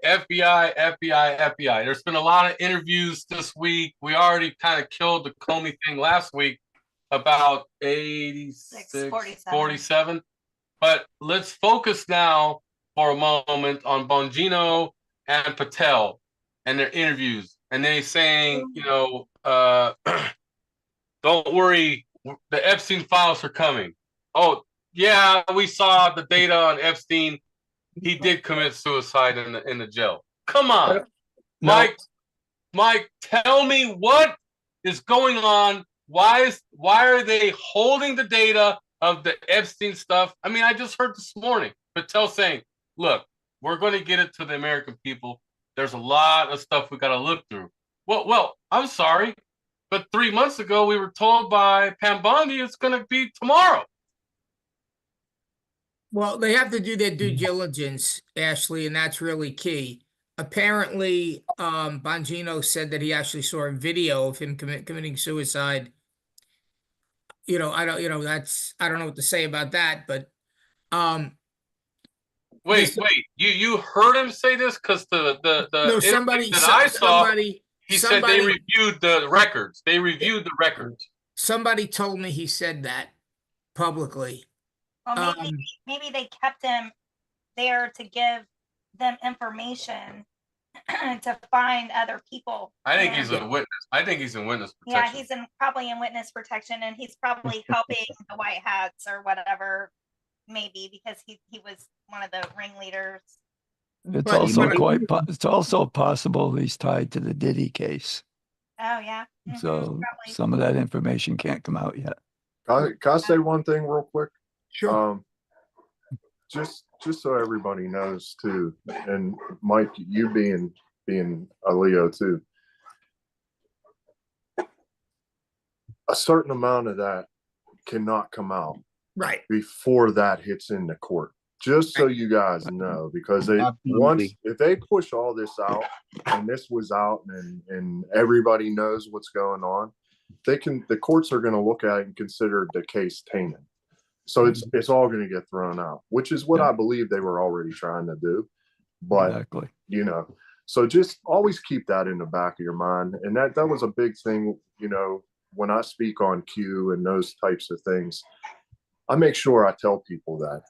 There's been a lot of interviews this week. We already kind of killed the Comey thing last week about 47. But let's focus now for a moment on Bongino and Patel and their interviews. And they saying, don't worry, the Epstein files are coming. Oh, yeah, we saw the data on Epstein. He did commit suicide in the jail. Come on, Mike, tell me what is going on. Why are they holding the data of the Epstein stuff? I mean, I just heard this morning Patel saying, look, we're going to get it to the American people. There's a lot of stuff we got to look through. Well, I'm sorry, but 3 months ago we were told by Pam Bondi it's going to be tomorrow. Well, they have to do their due diligence, Ashley, and that's really key. Apparently, Bongino said that he actually saw a video of him committing suicide. I don't know what to say about that, but wait, you heard him say this? Because the no, somebody that I saw, he said they somebody reviewed the records. They reviewed the records. Somebody told me he said that publicly. Well, maybe they kept him there to give them information to find other people. I think he's a witness. I think he's in witness protection. Yeah, he's probably in witness protection, and he's probably helping the White Hats or whatever maybe because he was one of the ringleaders. It's But- also but- it's also possible he's tied to the Diddy case. Oh yeah. Mhm, So probably. some of that information can't come out yet. Can I say one thing real quick? Sure. Just so everybody knows too, and Mike, you being a Leo too, a certain amount of that cannot come out Right. before that hits into court. Just so you guys know, because Absolutely. if they push all this out and this was out and everybody knows what's going on, the courts are going to look at it and consider the case tainted. So it's all going to get thrown out, which is what I believe they were already trying to do. But Exactly. so just always keep that in the back of your mind. And that was a big thing, when I speak on Q and those types of things, I make sure I tell people that,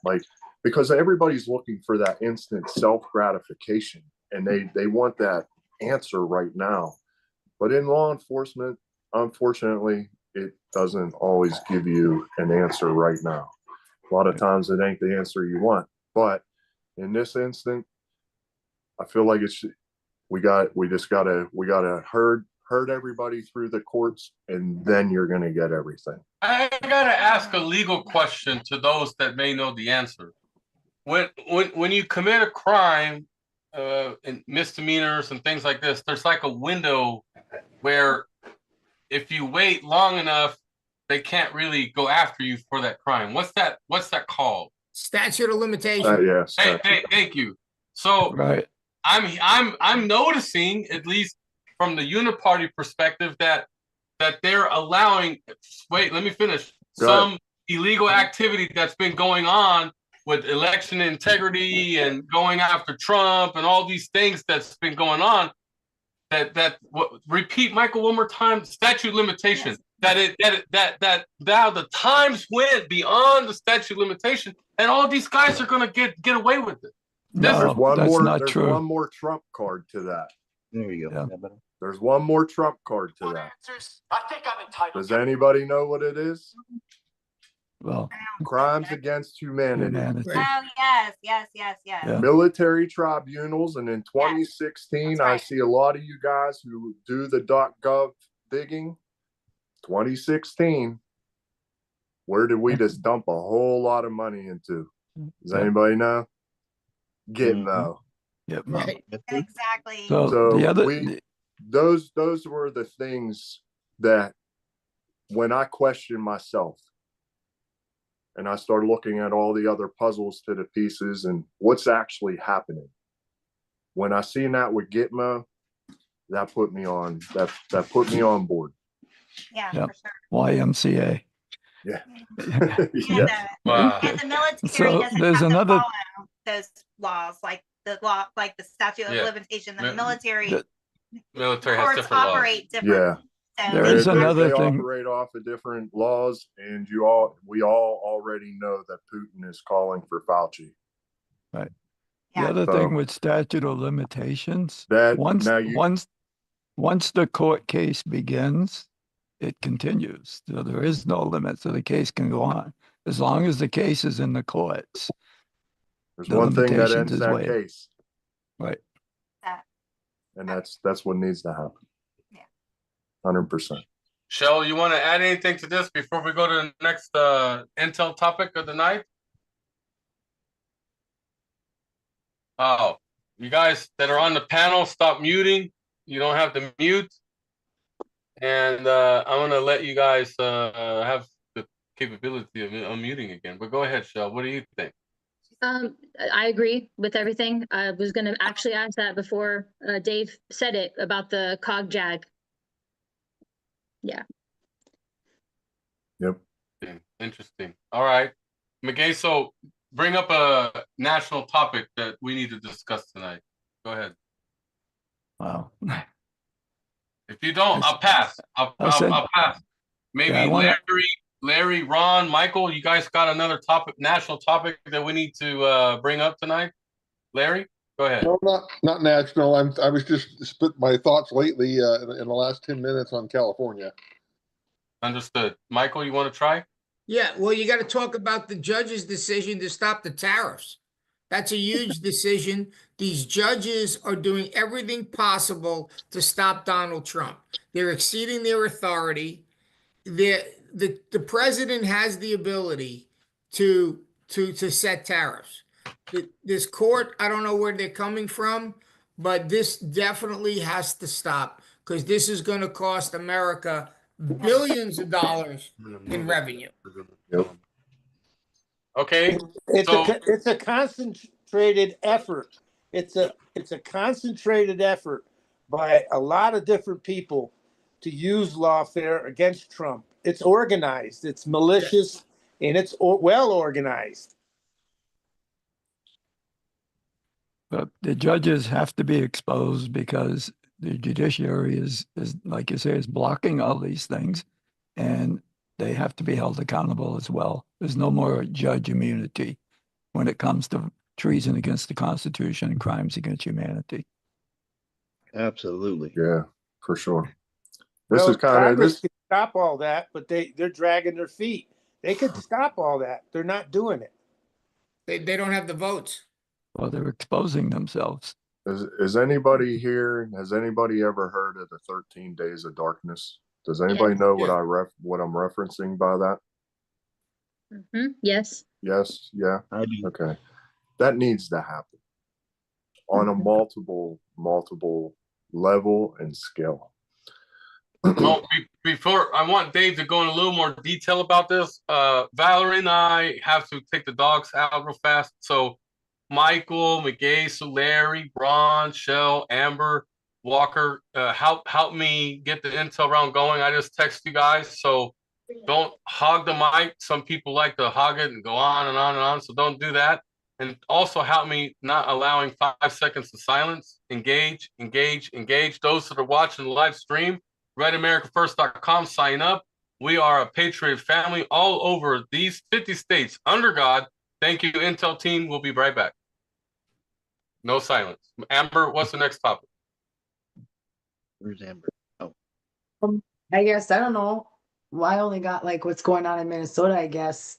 because everybody's looking for that instant self-gratification and they want that answer right now. But in law enforcement, unfortunately, it doesn't always give you an answer right now. A lot of times it ain't the answer you want. But in this instant, I feel like we gotta herd everybody through the courts, and then you're gonna get everything. I gotta ask a legal question to those that may know the answer. When you commit a crime, and misdemeanors and things like this, there's like a window where if you wait long enough, they can't really go after you for that crime. What's that called? Statute of limitations. Yes. Hey, thank you. So Right. I'm noticing, at least from the uniparty perspective, that they're allowing. Wait, let me finish. Some illegal activity that's been going on with election integrity and going after Trump and all these things that's been going on. Repeat, Michael, one more time. Statute limitation. Yes. That now the times went beyond the statute limitation, and all these guys are gonna get away with it. No, There's one true. more trump card to that. There you go. Yeah. There's one more trump card to that. Does anybody know what it is? Well, Crimes against humanity. Oh yes. Yeah. Military tribunals, and in 2016, I see a lot of you guys who do the .gov digging. 2016, where did we just dump a whole lot of money into? Does anybody know? Gitmo. Yep. Right. Exactly. So the other, those were the things that when I questioned myself and I started looking at all the other puzzles to the pieces and what's actually happening. When I seen that with Gitmo, that put me on board. Yeah, Yep. for sure. YMCA. Yeah. Yeah. Wow. And the military So doesn't there's have another- to follow those laws, like the statute of limitation. The military Military has courts different laws. operate differently. So There they is have- another they thing. operate off of different laws, and we all already know that Putin is calling for Fauci. Right. Yeah. The other So- thing with statute of limitations, That once now you once the court case begins, it continues. So there is no limit, so the case can go on as long as the case is in the courts. there's the one thing that limitations ends is that waived. case, Right. and that's what needs to happen. Yeah. 100%. Shell, you want to add anything to this before we go to the next intel topic of the night? Oh, you guys that are on the panel, stop muting. You don't have to mute. And I'm gonna let you guys have the capability of unmuting again. But go ahead, Shell. What do you think? I agree with everything. I was going to actually ask that before Dave said it about the cog jag. Yeah. Yep. Interesting. All right, McGay. So bring up a national topic that we need to discuss tonight. Go ahead. Wow. If you don't, I'll pass. I'll pass. Maybe Yeah, Larry, Ron, Michael, you guys got another national topic that we need to bring up tonight? Larry, go ahead. No, not national. I was just spit my thoughts lately in the last 10 minutes on California. Understood. Michael, you want to try? Yeah, well, you got to talk about the judge's decision to stop the tariffs. That's a huge decision. These judges are doing everything possible to stop Donald Trump. They're exceeding their authority. The president has the ability to set tariffs. This court, I don't know where they're coming from, but this definitely has to stop because this is going to cost America billions of dollars in revenue. Yep. Okay, It's so it's a concentrated effort. It's a concentrated effort by a lot of different people to use lawfare against Trump. It's organized, it's malicious, and it's well organized. But the judges have to be exposed because the judiciary is like you say, is blocking all these things, and they have to be held accountable as well. There's no more judge immunity when it comes to treason against the Constitution and crimes against humanity. Absolutely. Yeah, for sure. This Well, is kind of Congress this. could stop all that, but they're dragging their feet. They could stop all that. They're not doing it. They don't have the votes. Well, they're exposing themselves. Is anybody here? Has anybody ever heard of the 13 Days of Darkness? Does anybody know what what I'm referencing by that? Yes. Yes. Yeah. I do. Okay. That needs to happen on a multiple level and scale. well, before I want Dave to go in a little more detail about this. Valerie and I have to take the dogs out real fast. So Michael, McGay, Larry, Ron, Shell, Amber, Walker, help me get the intel round going. I just text you guys, so don't hog the mic. Some people like to hog it and go on and on and on, so don't do that. And also help me not allowing 5 seconds of silence. Engage. Those that are watching the live stream, RedAmericaFirst.com, sign up. We are a patriot family all over these 50 states under God. Thank you, Intel team. We'll be right back. No silence. Amber, what's the next topic? Where's Amber? Oh, I guess I don't know. Well, I only got like what's going on in Minnesota, I guess.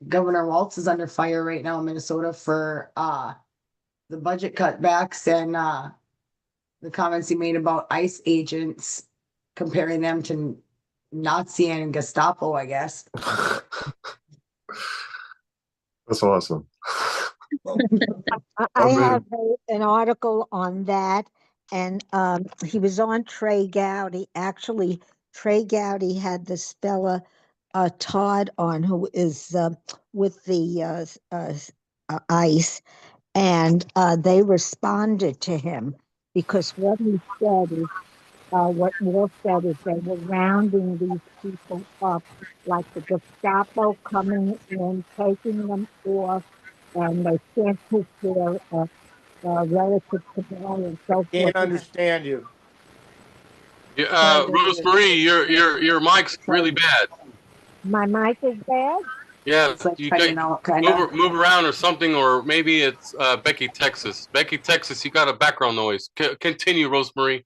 Governor Walz is under fire right now in Minnesota for the budget cutbacks and the comments he made about ICE agents, comparing them to Nazi and Gestapo, I guess. That's awesome. I have an article on that, and he was on Trey Gowdy. Actually, Trey Gowdy had this fella Todd on, who is with the ICE, and they responded to him because what he said is, what Wolf said is they were rounding these people up like the Gestapo coming in, taking them off, and they can't put their relatives together and so forth. Can't understand you. Yeah, Rosemary, your mic's really bad. My mic is bad? Yeah, It's like you cutting out, kind of. move around or something, or maybe it's Becky, Texas. Becky, Texas, you got a background noise. Continue, Rosemary.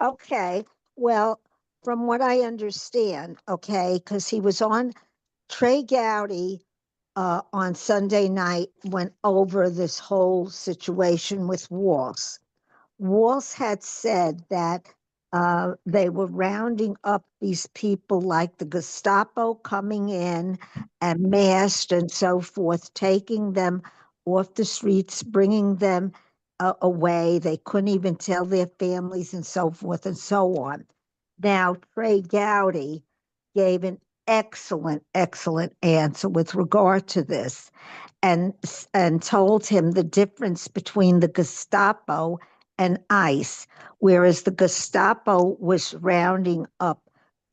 Okay. Well, from what I understand, okay, because he was on, Trey Gowdy on Sunday night went over this whole situation with Walz. Walz had said that they were rounding up these people like the Gestapo coming in and masked and so forth, taking them off the streets, bringing them away. They couldn't even tell their families and so forth and so on. Now, Trey Gowdy gave an excellent answer with regard to this, and told him the difference between the Gestapo and ICE, whereas the Gestapo was rounding up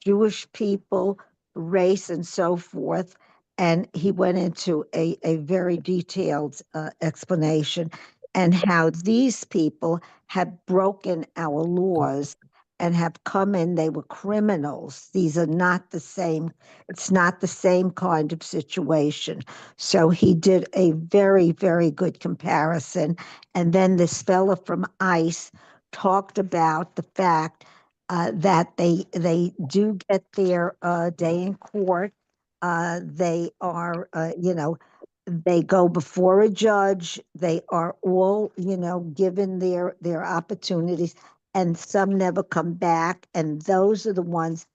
Jewish people, race, and so forth. And he went into a very detailed explanation, and how these people had broken our laws and have come in, they were criminals. These are not the same, it's not the same kind of situation. So he did a very, very good comparison. And then this fella from ICE talked about the fact that they do get their day in court, They are, they go before a judge. They are all, given their opportunities, and some never come back. And those are the ones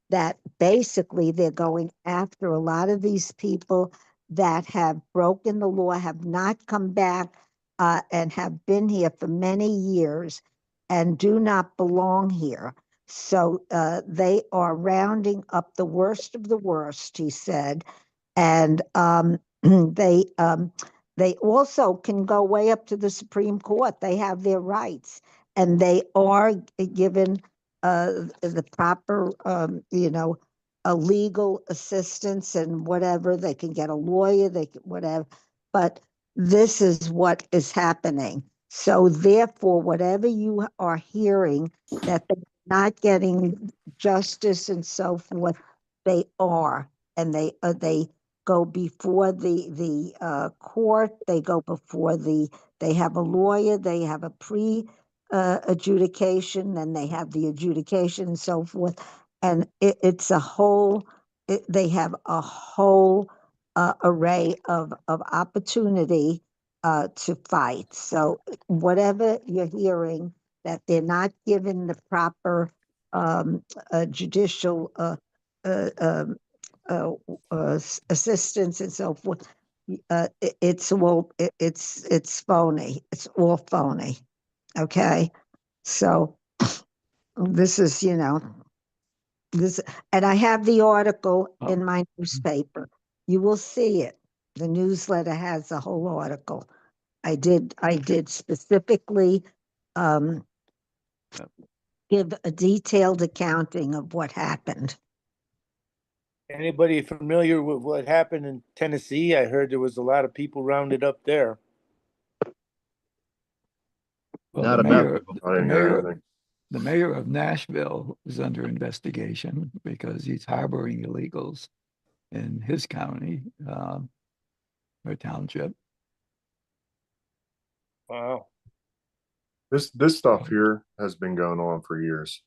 that basically they're going after. A lot of these people that have broken the law have not come back, and have been here for many years and do not belong here. So they are rounding up the worst of the worst, he said, and they also can go way up to the Supreme Court. They have their rights, and they are given the proper, legal assistance and whatever. They can get a lawyer, they can whatever. But this is what is happening. So therefore, whatever you are hearing that they're not getting justice and so forth, they are, and they go before the court. They go before they have a lawyer. They have a adjudication, and they have the adjudication and so forth. And it's a whole. They have a whole array of opportunity to fight. So whatever you're hearing that they're not given the proper judicial assistance and so forth, it's phony. It's all phony. Okay, so this is this, and I have the article in my newspaper. You will see it. The newsletter has the whole article. I did specifically give a detailed accounting of what happened. Anybody familiar with what happened in Tennessee? I heard there was a lot of people rounded up there. Well, Not the enough. mayor, I didn't hear anything. the mayor of Nashville is under investigation because he's harboring illegals in his county, or township. Wow. This stuff here has been going on for years.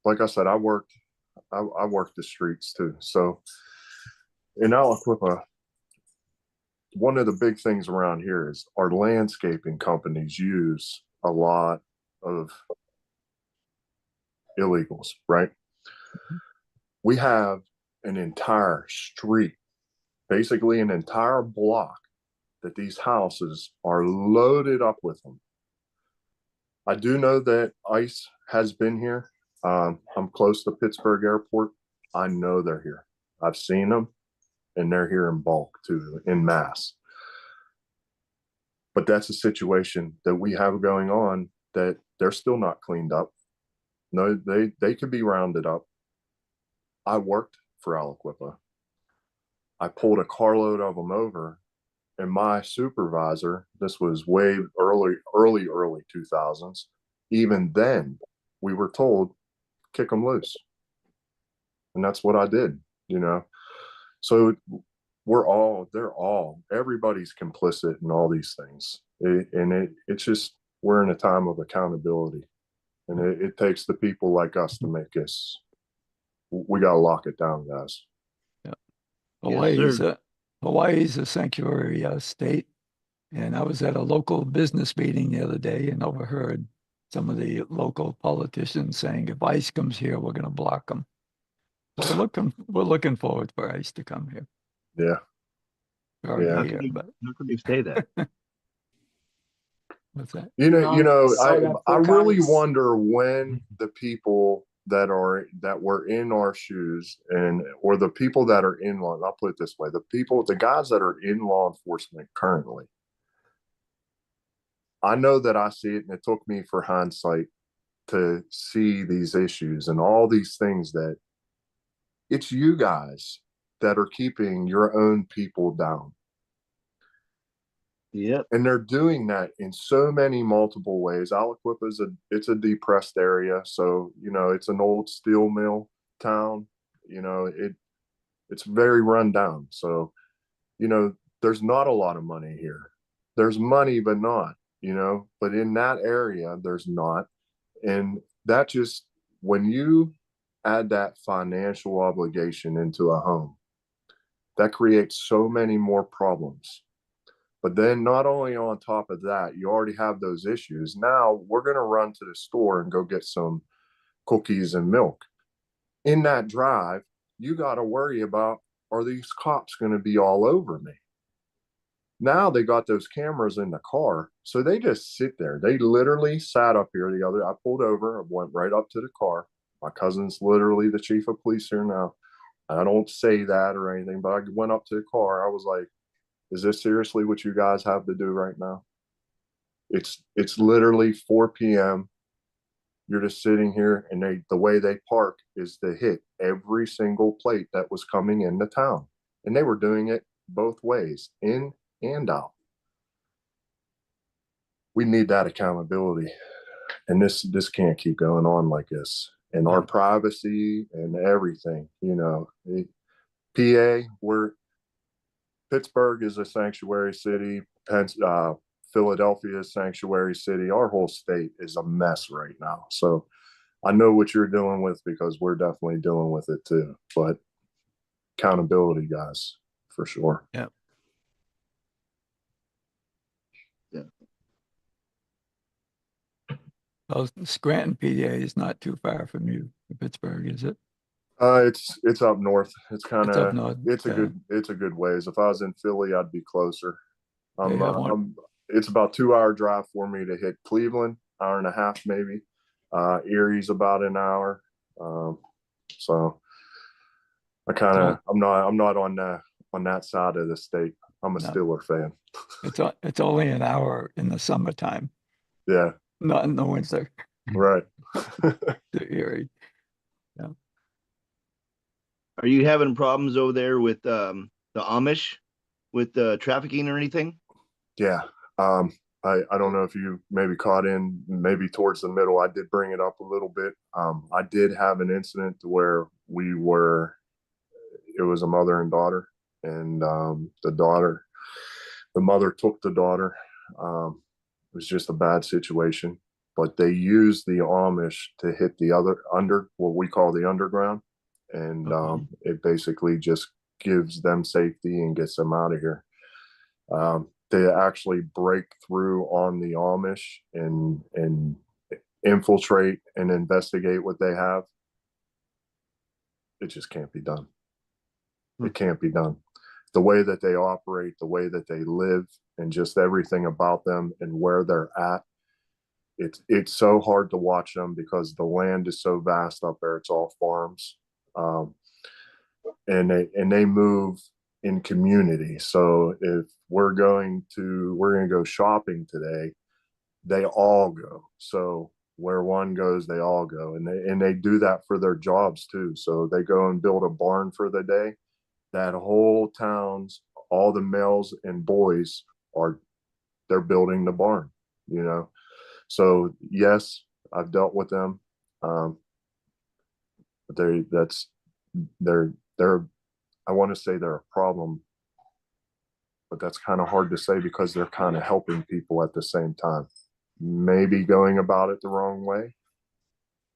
Like I said, I worked the streets too. So in Aliquippa, one of the big things around here is our landscaping companies use a lot of illegals, right? We have an entire street, basically an entire block, that these houses are loaded up with them. I do know that ICE has been here. I'm close to Pittsburgh Airport. I know they're here. I've seen them, and they're here in bulk too, in mass. But that's a situation that we have going on that they're still not cleaned up. No, they could be rounded up. I worked for Aliquippa. I pulled a carload of them over, and my supervisor, this was way early 2000s, even then we were told, kick them loose. And that's what I did, So everybody's complicit in all these things. It's just, we're in a time of accountability. And it takes the people like us to make us, we got to lock it down, guys. Yeah. Yes, Hawaii's a sanctuary state. And I was at a local business meeting the other day and overheard some of the local politicians saying, if ICE comes here, we're going to block them. So we're looking forward for ICE to come here. Yeah. How can you say that? What's that? I really wonder when the people that were in our shoes or the people that are in law, I'll put it this way, the guys that are in law enforcement currently, I know that I see it, and it took me for hindsight to see these issues and all these things, that it's you guys that are keeping your own people down. Yep. And they're doing that in so many multiple ways. Aliquippa it's a depressed area. So, it's an old steel mill town. It's very run down. So, there's not a lot of money here. There's money, but not, but in that area, there's not. And that just, when you add that financial obligation into a home, that creates so many more problems. But then not only on top of that, you already have those issues. Now we're going to run to the store and go get some cookies and milk. In that drive, you got to worry about, are these cops going to be all over me? Now they got those cameras in the car, so they just sit there. They literally sat up here I pulled over, I went right up to the car. My cousin's literally the chief of police here now. I don't say that or anything, but I went up to the car. I was like, is this seriously what you guys have to do right now? It's literally 4 p.m. You're just sitting here, and the way they park is to hit every single plate that was coming into town. And they were doing it both ways, in and out. We need that accountability. And this can't keep going on like this. And our privacy and everything, PA, Pittsburgh is a sanctuary city. Philadelphia is sanctuary city. Our whole state is a mess right now. So I know what you're dealing with, because we're definitely dealing with it too. But accountability, guys, for sure. Yeah. Well, Scranton, PA is not too far from you, Pittsburgh, is it? It's up north. It's kind of it's a good ways. If I was in Philly, I'd be closer. It's about 2-hour drive for me to hit Cleveland, hour and a half maybe. Erie's about an hour. So I'm not on that side of the state. I'm a Steeler fan. It's only an hour in the summertime. Yeah. Not in the winter. Right. To Erie. Yeah. Are you having problems over there with the Amish with trafficking or anything? Yeah. I don't know if you maybe caught in maybe towards the middle. I did bring it up a little bit. I did have an incident where it was a mother and daughter, and the mother took the daughter. It was just a bad situation, but they used the Amish to hit the what we call the underground. And it basically just gives them safety and gets them out of here. They actually break through on the Amish and infiltrate and investigate what they have. It just can't be done. It can't be done. The way that they operate, the way that they live, and just everything about them and where they're at. It's so hard to watch them because the land is so vast up there. It's all farms. And they move in community. So if we're going to go shopping today, they all go. So where one goes, they all go, and they do that for their jobs too. So they go and build a barn for the day. That whole town's, all the males and boys they're building the barn, So yes, I've dealt with them. But I want to say they're a problem, but that's kind of hard to say because they're kind of helping people at the same time. Maybe going about it the wrong way,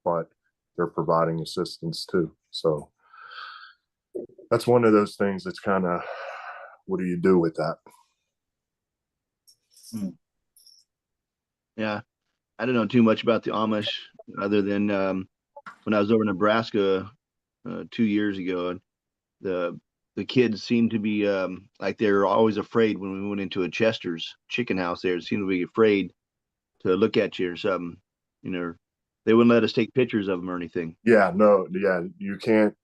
but they're providing assistance too. So that's one of those things that's kind of, what do you do with that? Yeah, I don't know too much about the Amish other than when I was over in Nebraska 2 years ago, the kids seemed to be like they were always afraid when we went into a Chester's chicken house there. They seemed to be afraid to look at you or something. They wouldn't let us take pictures of them or anything. Yeah, no, yeah, you can't.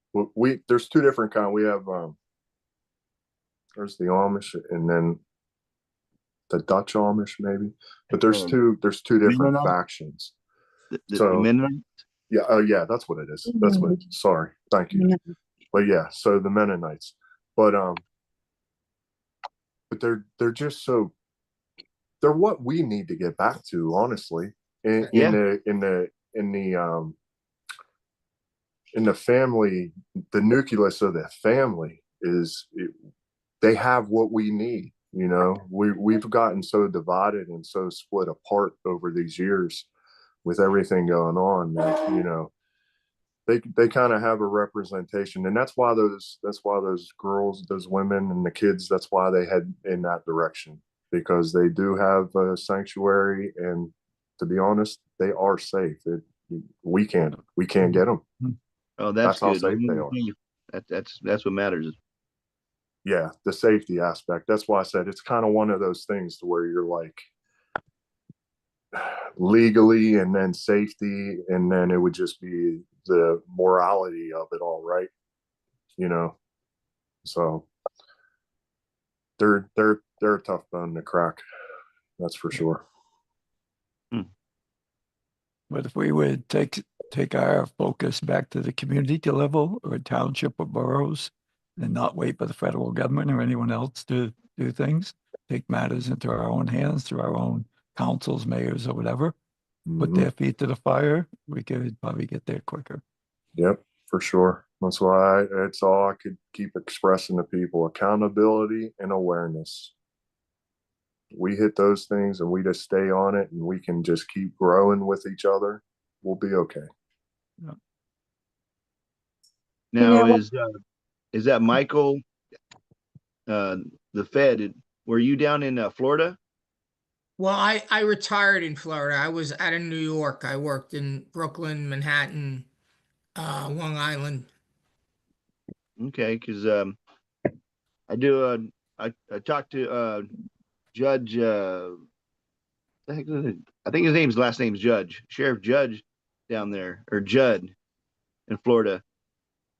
There's two different kinds. We have there's the Amish and then the Dutch Amish maybe, but there's two different Mennonite? factions. The Mennonites? Yeah, oh yeah, that's what it is. That's what. Sorry, thank you. But yeah, so the Mennonites, but they're just so, they're what we need to get back to, honestly. In the family, the nucleus of the family they have what we need. We've gotten so divided and so split apart over these years with everything going on that, they kind of have a representation, and that's why those girls, those women, and the kids. That's why they head in that direction, because they do have a sanctuary, and to be honest, they are safe. We can't get them. Oh, that's how good. safe they are. That's what matters. Yeah, the safety aspect. That's why I said it's kind of one of those things to where you're like legally and then safety, and then it would just be the morality of it all, right? So they're a tough bone to crack, that's for sure. But if we would take our focus back to the community level or township or boroughs, and not wait for the federal government or anyone else to do things, take matters into our own hands through our own councils, mayors, or whatever, put their feet to the fire, we could probably get there quicker. Yep, for sure. That's why it's all I could keep expressing to people: accountability and awareness. We hit those things and we just stay on it, and we can just keep growing with each other. We'll be okay. Yeah. Now, is that Michael, the Fed? Were you down in Florida? Well, I retired in Florida. I was out of New York. I worked in Brooklyn, Manhattan, Long Island. Okay, because I talked to Judge. I think his last name's Judge, Sheriff Judge down there, or Judd in Florida.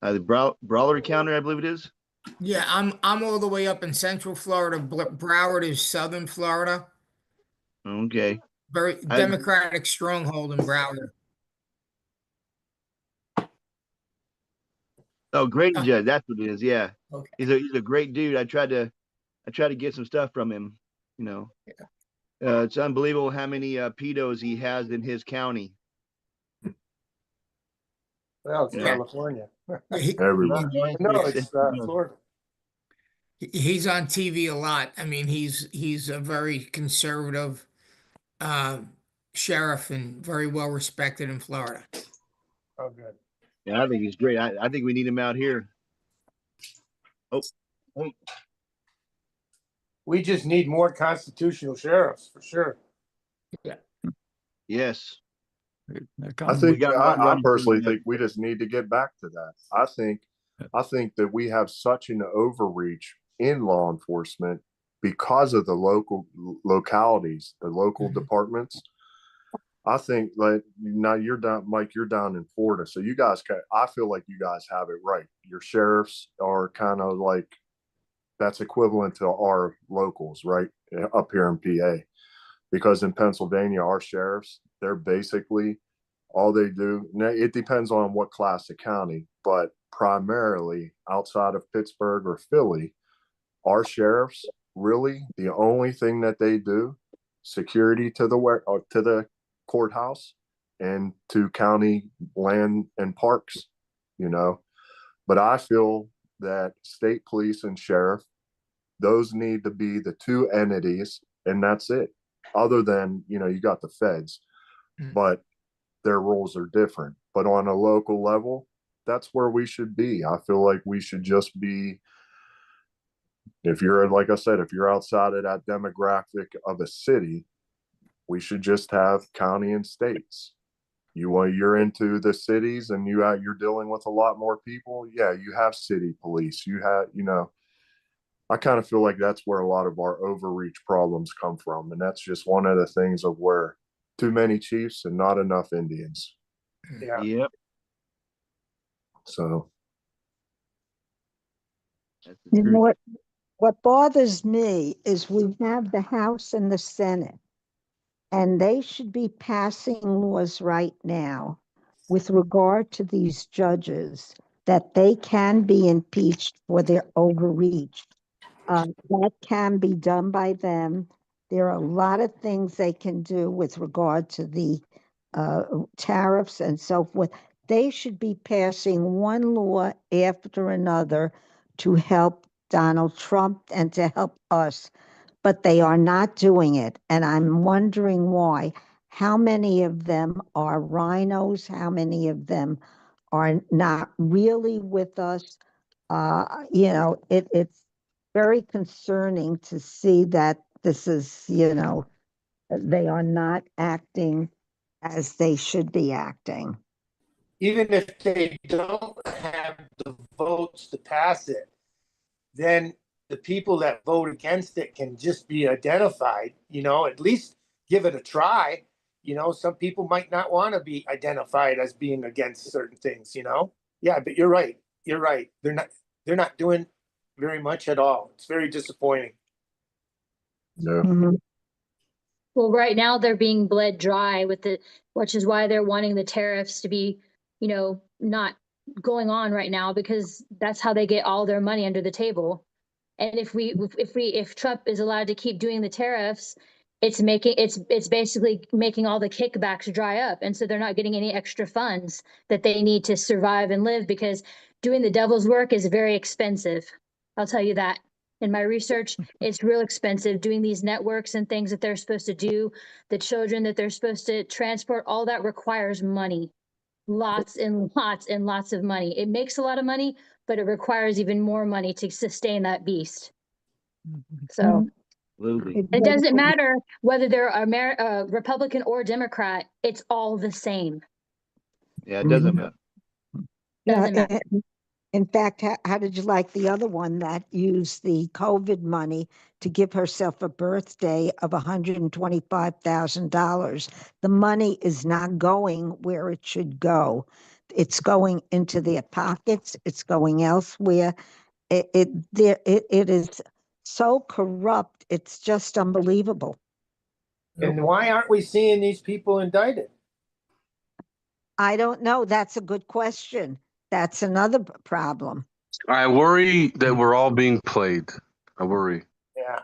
The Broward County, I believe it is. Yeah, I'm all the way up in Central Florida. Broward is Southern Florida. Okay. Very Democratic stronghold in Broward. Oh, Grady Judd, that's what it is. Yeah. Okay. He's a great dude. I tried to get some stuff from him. Yeah. It's unbelievable how many pedos he has in his county. Well, it's California. Everywhere. No, it's Florida. He's on TV a lot. I mean, he's a very conservative sheriff and very well respected in Florida. Oh, good. Yeah, I think he's great. I think we need him out here. Oh. We just need more constitutional sheriffs, for sure. Yeah. Yes. I personally think we just need to get back to that. I think that we have such an overreach in law enforcement because of the localities, the local departments. I think, like, now you're down, Mike, you're down in Florida, so you guys I feel like you guys have it right. Your sheriffs are kind of like, that's equivalent to our locals, right, up here in PA. Because in Pennsylvania, our sheriffs, they're basically, all they do, it depends on what class of county, but primarily outside of Pittsburgh or Philly, our sheriffs, really, the only thing that they do, security to the courthouse and to county land and parks, But I feel that state police and sheriff, those need to be the two entities, and that's it. Other than, you got the feds, but their roles are different. But on a local level, that's where we should be. I feel like we should just be, if you're, like I said, if you're outside of that demographic of a city, we should just have county and states. You're into the cities and you're dealing with a lot more people. Yeah, you have city police. You have, I kind of feel like that's where a lot of our overreach problems come from. And that's just one of the things of where too many chiefs and not enough Indians. Yeah. Yep. So. What bothers me is we have the House and the Senate, and they should be passing laws right now with regard to these judges that they can be impeached for their overreach. That can be done by them. There are a lot of things they can do with regard to the tariffs and so forth. They should be passing one law after another to help Donald Trump and to help us, but they are not doing it. And I'm wondering why. How many of them are rhinos? How many of them are not really with us. It's very concerning to see that this is, they are not acting as they should be acting. Even if they don't have the votes to pass it, then the people that vote against it can just be identified, at least give it a try. Some people might not want to be identified as being against certain things, Yeah, but you're right. You're right. They're not doing very much at all. It's very disappointing. Yeah. Well, right now they're being bled dry which is why they're wanting the tariffs to be, not going on right now, because that's how they get all their money under the table. And if Trump is allowed to keep doing the tariffs, it's basically making all the kickbacks dry up. And so they're not getting any extra funds that they need to survive and live, because doing the devil's work is very expensive. I'll tell you that. In my research, it's real expensive doing these networks and things that they're supposed to do, the children that they're supposed to transport, all that requires money. Lots and lots and lots of money. It makes a lot of money, but it requires even more money to sustain that beast. So it doesn't matter whether they're Republican or Democrat, it's all the same. Yeah, it doesn't matter. Doesn't matter. In fact, how did you like the other one that used the COVID money to give herself a birthday of $125,000? The money is not going where it should go. It's going into their pockets. It's going elsewhere. It is so corrupt. It's just unbelievable. And why aren't we seeing these people indicted? I don't know. That's a good question. That's another problem. I worry that we're all being played. I worry. Yeah.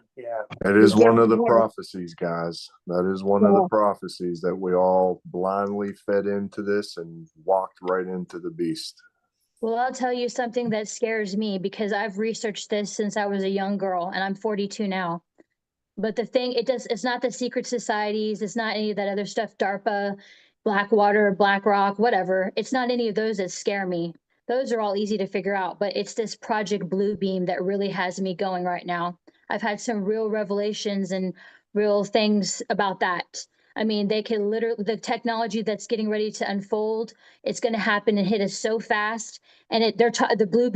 It is one of the prophecies, guys. That is one of the prophecies, that we all blindly fed into this and walked right into the beast. Well, I'll tell you something that scares me, because I've researched this since I was a young girl, and I'm 42 now. But it's not the secret societies. It's not any of that other stuff, DARPA, Blackwater, BlackRock, whatever. It's not any of those that scare me. Those are all easy to figure out, but it's this Project Bluebeam that really has me going right now. I've had some real revelations and real things about that. I mean, they can literally, the technology that's getting ready to unfold, it's going to happen and hit us so fast. And the Blue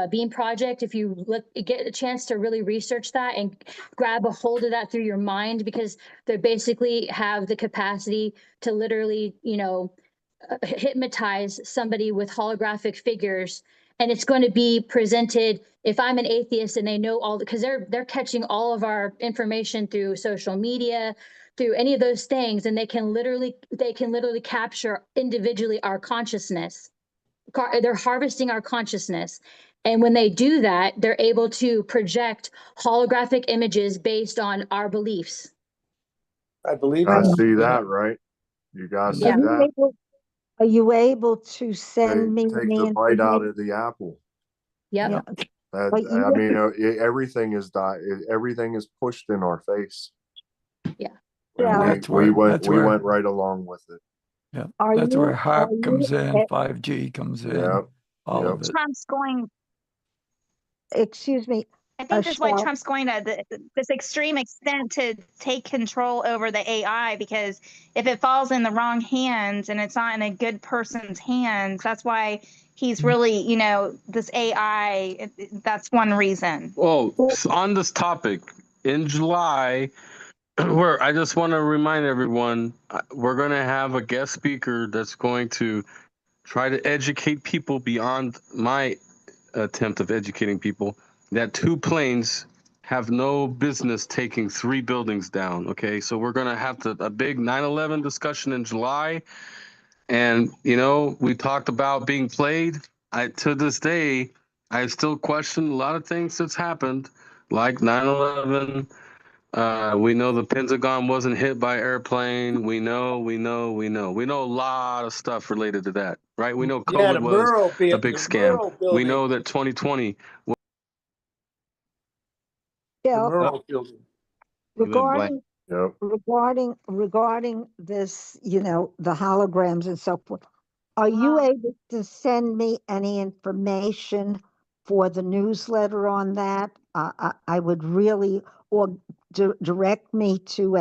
Beam Project, if you get a chance to really research that and grab a hold of that through your mind, because they basically have the capacity to literally, hypnotize somebody with holographic figures. And it's going to be presented, if I'm an atheist and they know because they're catching all of our information through social media, through any of those things, and they can literally capture individually our consciousness. They're harvesting our consciousness. And when they do that, they're able to project holographic images based on our beliefs. I believe I that. see that, right? You guys see Yeah. that? Are you able to send me Take the bite out of the apple. Yep. Everything is pushed in our face. Yeah. We went right along with it. Yeah, that's where HARP comes in, 5G comes in, all of it. Trump's going. Excuse me. I think that's why Trump's going to this extreme extent to take control over the AI, because if it falls in the wrong hands and it's not in a good person's hands, that's why he's really, this AI, that's one reason. Well, on this topic, in July, I just want to remind everyone, we're going to have a guest speaker that's going to try to educate people beyond my attempt of educating people, that 2 planes have no business taking 3 buildings down. Okay, so we're going to have a big 9/11 discussion in July. And, we talked about being played. To this day, I still question a lot of things that's happened, like 9/11. We know the Pentagon wasn't hit by airplane. We know a lot of stuff related to that, right? We know COVID was a big scam. We know that 2020. Regarding this, the holograms and so forth, Are you able to send me any information for the newsletter on that? I would really, or direct me to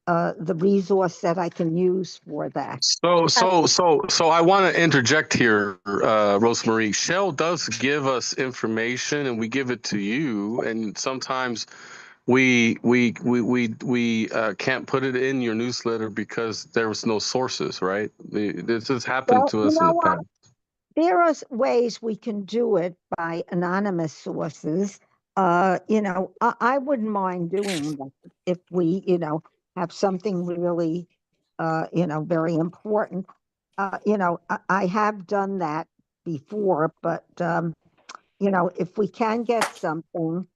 the resource that I can use for that. So I want to interject here, Rosemarie. Shell does give us information, and we give it to you. And sometimes we can't put it in your newsletter because there was no sources, right? This has happened Well, to you us in know the what? past. There are ways we can do it by anonymous sources. I wouldn't mind doing that if we, have something really, very important. I have done that before, but if we can get something,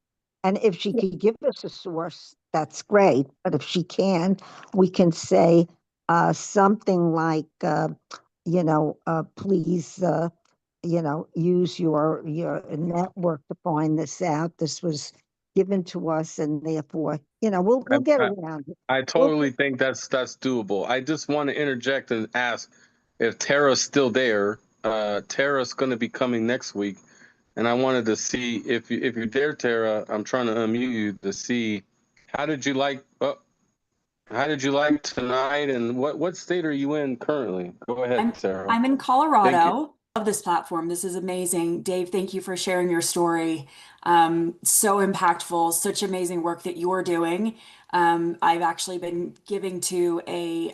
and if she could give us a source, that's great. But if she can't, we can say something like, please, use your network to find this out. This was given to us, and therefore, we'll get I, around it. I We'll totally think that's doable. I just want to interject and ask if Tara's still there. Tara's going to be coming next week, and I wanted to see if you're there, Tara. I'm trying to unmute you to see how did you like tonight, and what state are you in currently? Go ahead, Tara. I'm in Thank you. Colorado. Love this platform. This is amazing. Dave, thank you for sharing your story. So impactful, such amazing work that you're doing. I've actually been giving to a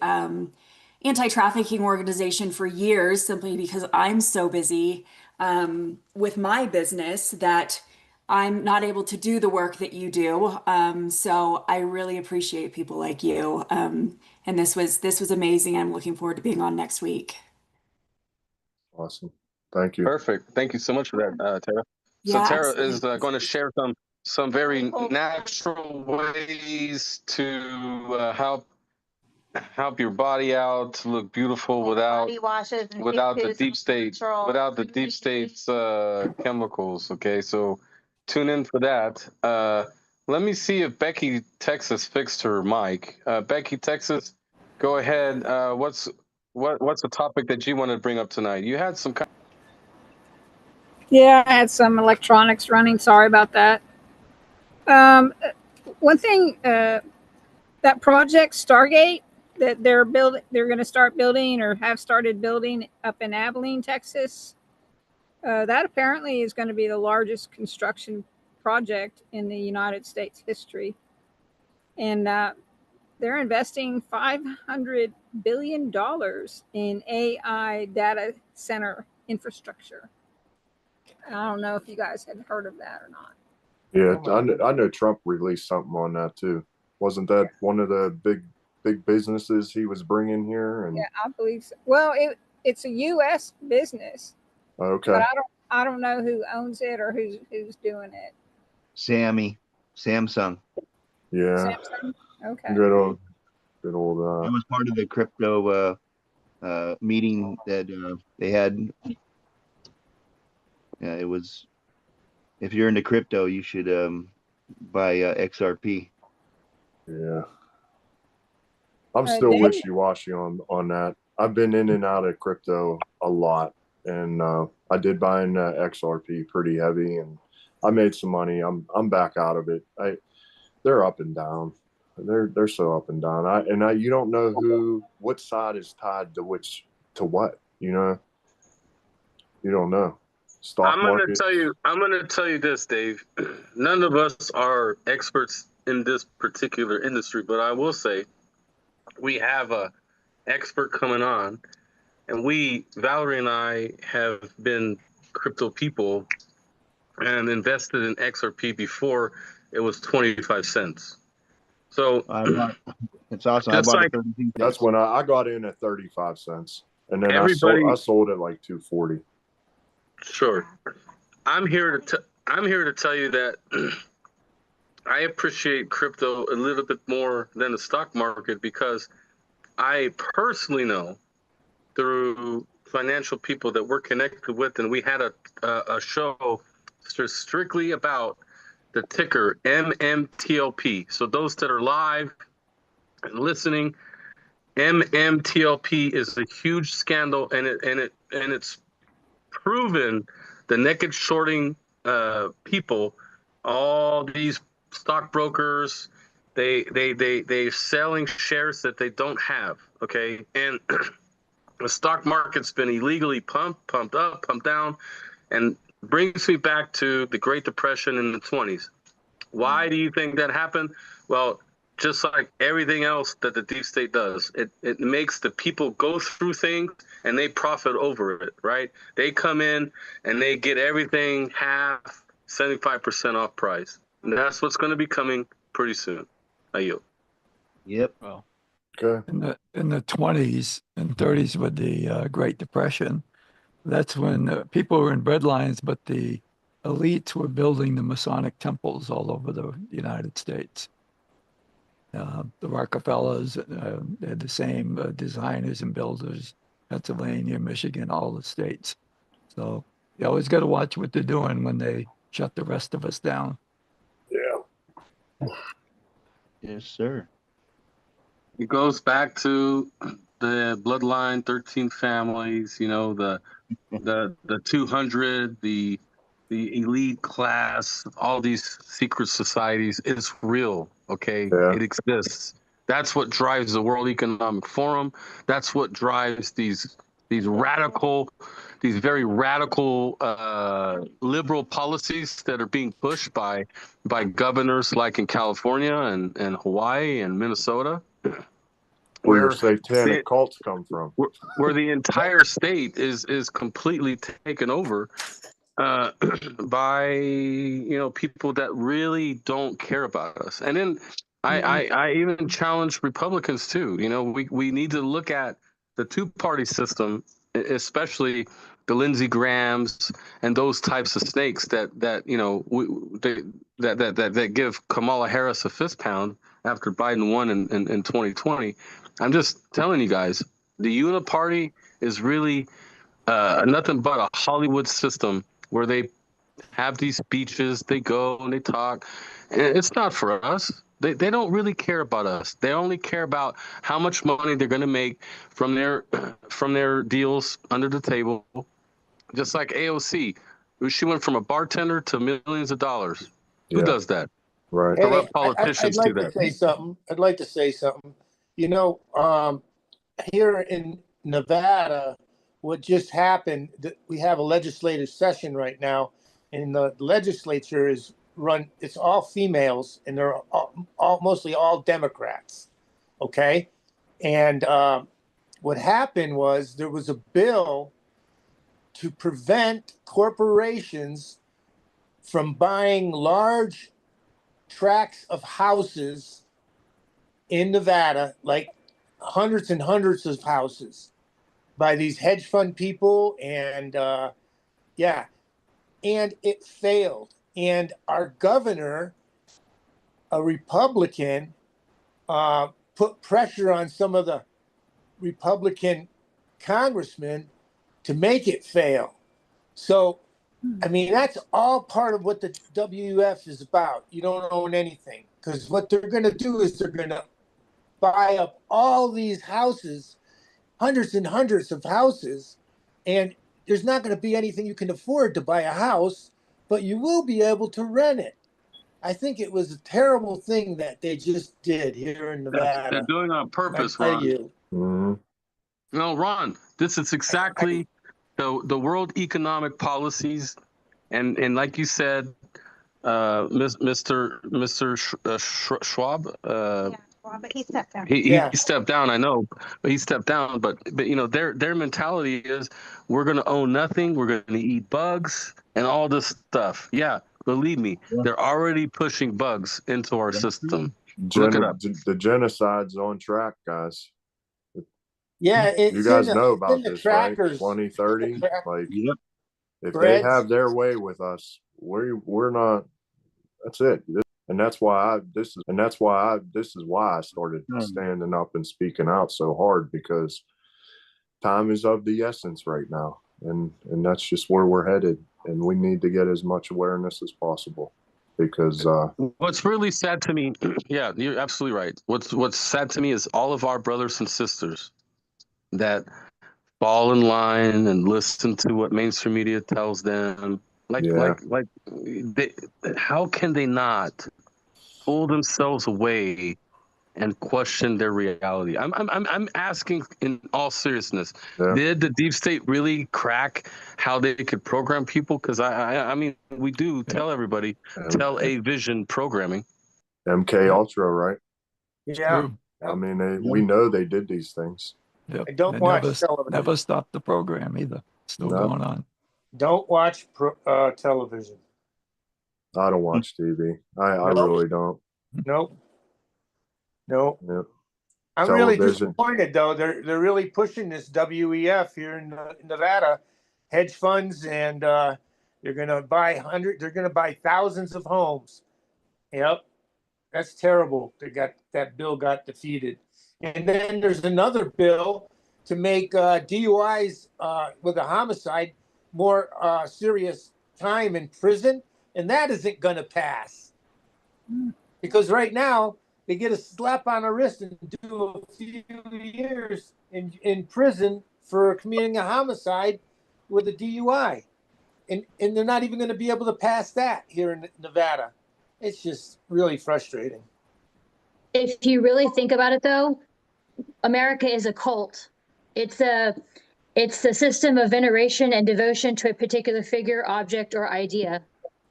anti-trafficking organization for years simply because I'm so busy with my business that I'm not able to do the work that you do. So I really appreciate people like you. And this was amazing. I'm looking forward to being on next week. Awesome. Thank you. Perfect. Thank you so much for that, Tara. So Yeah, Tara is absolutely. going to share some very natural ways to help your body out to look beautiful without Body washes and the deep shampoos, state natural. chemicals. Okay, so tune in for that. Let me see if Becky Texas fixed her mic. Becky Texas, go ahead. What's the topic that you wanted to bring up tonight? You had some. Yeah, I had some electronics running. Sorry about that. One thing, that project Stargate that they're going to start building or have started building up in Abilene, Texas. That apparently is going to be the largest construction project in the United States history. And they're investing $500 billion in AI data center infrastructure. I don't know if you guys had heard of that or not. Yeah, I know Trump released something on that too. Wasn't that one of the big businesses he was bringing here? And Yeah, I believe so. Well, it's a U.S. business, okay, but I don't know who owns it or who's doing it. Samsung. Yeah. Samsung? Okay. Good old. That was part of the crypto meeting that they had. Yeah, it was. If you're into crypto, you should buy XRP. Yeah. I'm still wishy-washy on that. I've been in and out of crypto a lot, and I did buy an XRP pretty heavy, and I made some money. I'm back out of it. They're up and down. They're so up and down. You don't know what side is tied to what. You don't know. Stock market. I'm gonna tell you this, Dave. None of us are experts in this particular industry, but I will say we have a expert coming on, and Valerie and I have been crypto people and invested in XRP before it was 25 cents. So it's awesome. I bought it. That's when I got in at 35 cents, and then I sold it like 240. Sure. I'm here to tell you that I appreciate crypto a little bit more than the stock market because I personally know through financial people that we're connected with, and we had a show strictly about the ticker MMTLP. So those that are live and listening, MMTLP is a huge scandal, and it's proven the naked shorting people, all these stockbrokers, they selling shares that they don't have. Okay, and the stock market's been illegally pumped up, pumped down, and brings me back to the Great Depression in the 20s. Why do you think that happened? Well, just like everything else that the deep state does, it makes the people go through things and they profit over it, right? They come in and they get everything half, 75% off price. And that's what's going to be coming pretty soon. I yield. Yep. Well, Okay. in the 20s and 30s with the Great Depression, that's when people were in breadlines, but the elites were building the Masonic temples all over the United States. The Rockefellers had the same designers and builders, Pennsylvania, Michigan, all the states. So you always got to watch what they're doing when they shut the rest of us down. Yeah. Yes, sir. It goes back to the bloodline, 13 families, you know, the 200, the elite class, all these secret societies. It's real, okay? Yeah. It exists. That's what drives the World Economic Forum. That's what drives these very radical liberal policies that are being pushed by governors like in California and Hawaii and Minnesota. Where your satanic cults come from. Where the entire state is completely taken over by people that really don't care about us. And then I even challenge Republicans too. We need to look at the two-party system, especially the Lindsey Grahams and those types of snakes that give Kamala Harris a fist pound after Biden won in 2020. I'm just telling you guys, the uniparty is really nothing but a Hollywood system where they have these speeches, they go and they talk. And it's not for us. They don't really care about us. They only care about how much money they're going to make from their deals under the table. Just like AOC, she went from a bartender to millions of dollars. Who does that? Right. Hey, Corrupt politicians I'd do like that. to say something. I'd like to say something. Here in Nevada, what just happened, we have a legislative session right now, and the legislature is run, it's all females, and they're mostly all Democrats, okay? And what happened was there was a bill to prevent corporations from buying large tracts of houses in Nevada, like hundreds and hundreds of houses by these hedge fund people. And and it failed. And our governor, a Republican, put pressure on some of the Republican congressmen to make it fail. So, I mean, that's all part of what the WF is about. You don't own anything, because what they're going to do is they're going to buy up all these houses, hundreds and hundreds of houses, and there's not going to be anything you can afford to buy a house, but you will be able to rent it. I think it was a terrible thing that they just did here in Nevada. They're doing it on purpose, I tell Ron. you. Mm-hmm. No, Ron, this is exactly the world economic policies, and like you said, Mr. Schwab. But he stepped down. He stepped down. I know, but he stepped down. But their mentality is we're going to own nothing. We're going to eat bugs and all this stuff. Yeah, believe me, they're already pushing bugs into our system. Look it up. The genocide's on track, guys. Yeah, You guys know about this, trackers. Right? 2030. Like, yep. If they have their way with us, we're not. That's it. And that's why this is why I started standing up and speaking out so hard, because time is of the essence right now, and that's just where we're headed, and we need to get as much awareness as possible. because What's really sad to me, yeah, you're absolutely right. What's sad to me is all of our brothers and sisters that fall in line and listen to what mainstream media tells them. yeah, They, how can they not pull themselves away and question their reality? I'm asking in all seriousness. yeah. Did the deep state really crack how they could program people? Because I mean, we do tell everybody tell a vision programming. MK Ultra, right? Yeah. I mean, we know they did these things. Yep. I don't They watch television. never stopped the program either. Still No. going on. Don't watch television. I don't watch TV. I Nope. really don't. Nope. Nope. Yep. I'm really Television. disappointed though. They're really pushing this WEF here in Nevada, hedge funds, and they're gonna buy They're gonna buy thousands of homes. Yep, that's terrible. That bill got defeated, and then there's another bill to make DUIs with a homicide more serious time in prison, and that isn't gonna pass because right now they get a slap on the wrist and do a few years in prison for committing a homicide with a DUI. And they're not even going to be able to pass that here in Nevada. It's just really frustrating. If you really think about it though, America is a cult. It's a system of veneration and devotion to a particular figure, object, or idea.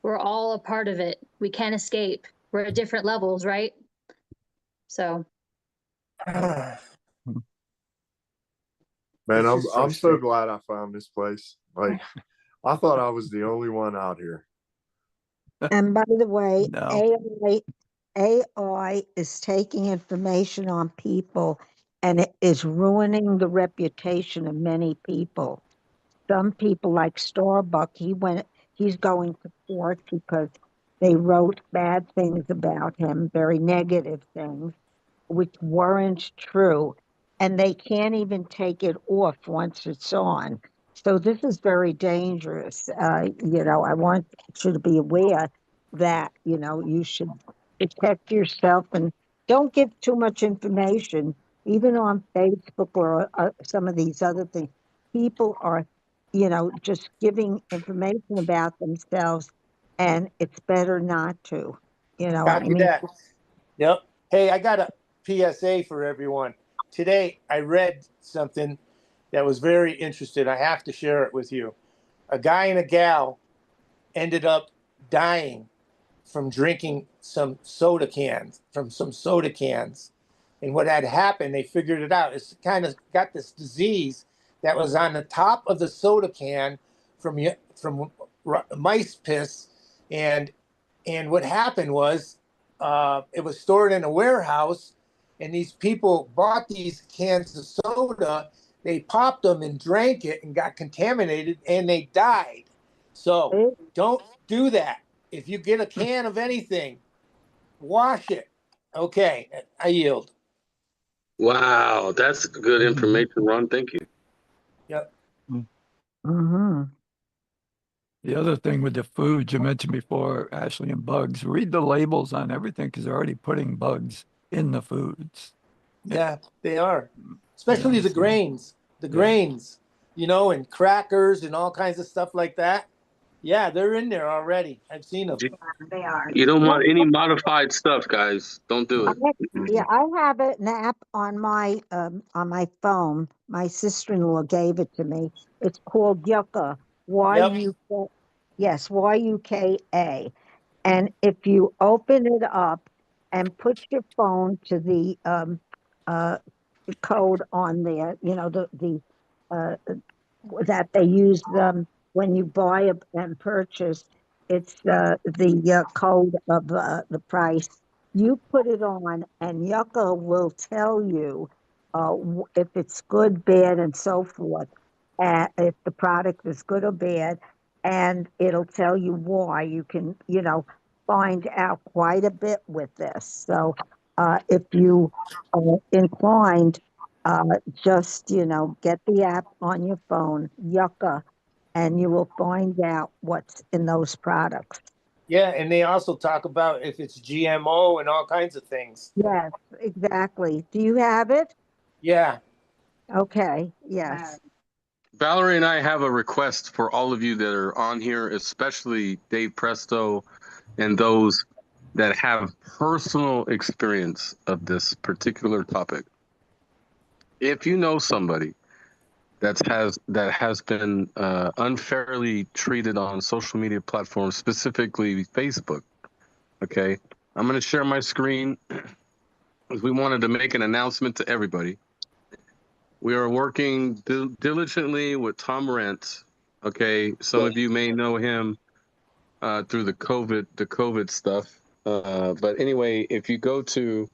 We're all a part of it. We can't escape. We're at different levels, right? So Man, I'm so glad I found this place. Like, I thought I was the only one out here. And by the way, No. AI is taking information on people and it is ruining the reputation of many people. Some people like Starbuck, he's going to court because they wrote bad things about him, very negative things, which weren't true. And they can't even take it off once it's on. So this is very dangerous. I want you to be aware that, you should protect yourself and don't give too much information, even on Facebook or some of these other things. People are, just giving information about themselves, and it's better not to, Copy that. Yep. Hey, I got a PSA for everyone. Today, I read something that was very interesting. I have to share it with you. A guy and a gal ended up dying from drinking some soda cans. And what had happened, they figured it out. It's kind of got this disease that was on the top of the soda can from mice piss. And what happened was it was stored in a warehouse, and these people bought these cans of soda. They popped them and drank it and got contaminated, and they died. So don't do that. If you get a can of anything, wash it. Okay, I yield. Wow, that's good information, Ron. Thank you. Yep. Mm-hmm. The other thing with the foods you mentioned before, Ashley, and bugs, read the labels on everything because they're already putting bugs in the foods. Yeah, they are. Especially the so- grains. The grains, and crackers and all kinds of stuff like that. Yeah, they're in there already. I've seen them. They are. You don't want any modified stuff, guys. Don't do it. I have an app on my phone. My sister-in-law gave it to me. It's called Yucca. Y-U-K. Yes, Y-U-K-A. And if you open it up and put your phone to the code on there, uh, that they use when you buy and purchase. It's the code of the price. You put it on, and Yucca will tell you if it's good, bad, and so forth. If the product is good or bad, and it'll tell you why. You can, find out quite a bit with this. So if you are inclined, just, get the app on your phone, Yucca, and you will find out what's in those products. Yeah, and they also talk about if it's GMO and all kinds of things. Yes, exactly. Do you have it? Yeah. Okay, yes. Valerie and I have a request for all of you that are on here, especially Dave Presto and those that have personal experience of this particular topic. If you know somebody that has been unfairly treated on social media platforms, specifically Facebook, okay, I'm going to share my screen because we wanted to make an announcement to everybody. We are working diligently with Tom Rent. Okay, some of you may know him through the COVID stuff. But anyway, if you go to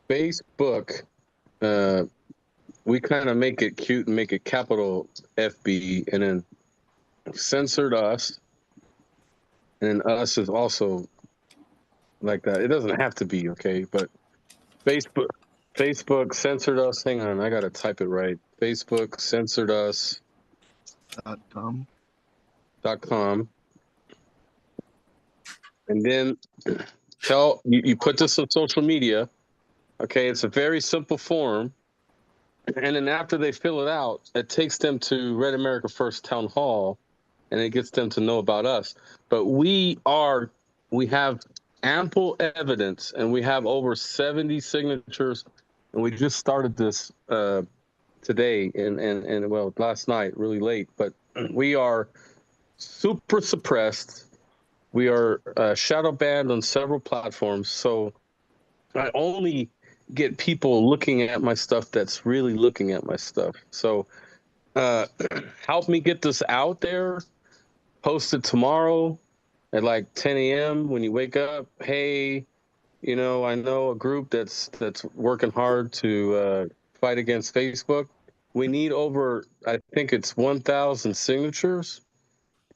Facebook, we kind of make it cute and make it capital FB, and then censored us, and us is also like that. It doesn't have to be, okay, but Facebook censored us. Hang on, I gotta type it right. Facebook censored us. .com. And then you put this on social media. Okay, it's a very simple form. And then after they fill it out, it takes them to Red America First Town Hall, and it gets them to know about us. But we have ample evidence, and we have over 70 signatures, and we just started this today and well, last night, really late. But we are super suppressed. We are shadow banned on several platforms. So I only get people looking at my stuff that's really looking at my stuff. So help me get this out there. Post it tomorrow at like 10 a.m. when you wake up. Hey, I know a group that's working hard to fight against Facebook. We need over, I think it's 1,000 signatures,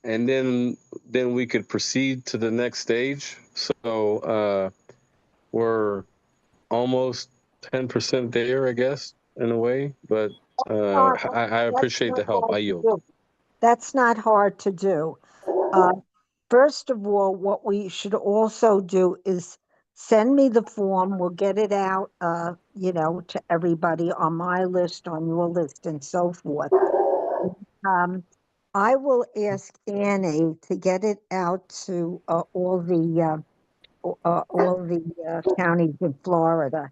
and then we could proceed to the next stage. So we're almost 10% there, I guess, in a way. But I appreciate the help. I yield. That's not hard to do. First of all, what we should also do is send me the form. We'll get it out, to everybody on my list, on your list, and so forth. I will ask Annie to get it out to all the counties in Florida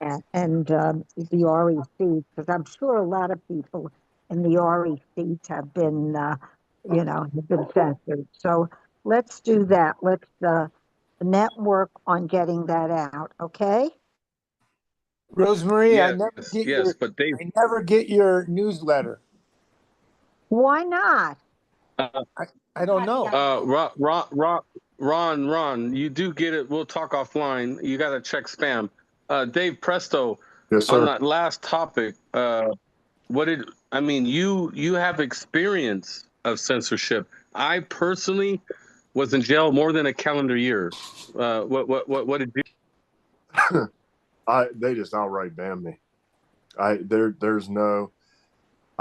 and the REC, because I'm sure a lot of people in the REC have been, have been censored. So let's do that. Let's network on getting that out. Okay. Rosemary, Yes, but I never get your newsletter. Why not? I don't know. Ron, you do get it. We'll talk offline. You got to check spam. Dave Presto, Yes, sir. on that last topic, you have experience of censorship. I personally was in jail more than a calendar year. What did you? They just outright banned me. I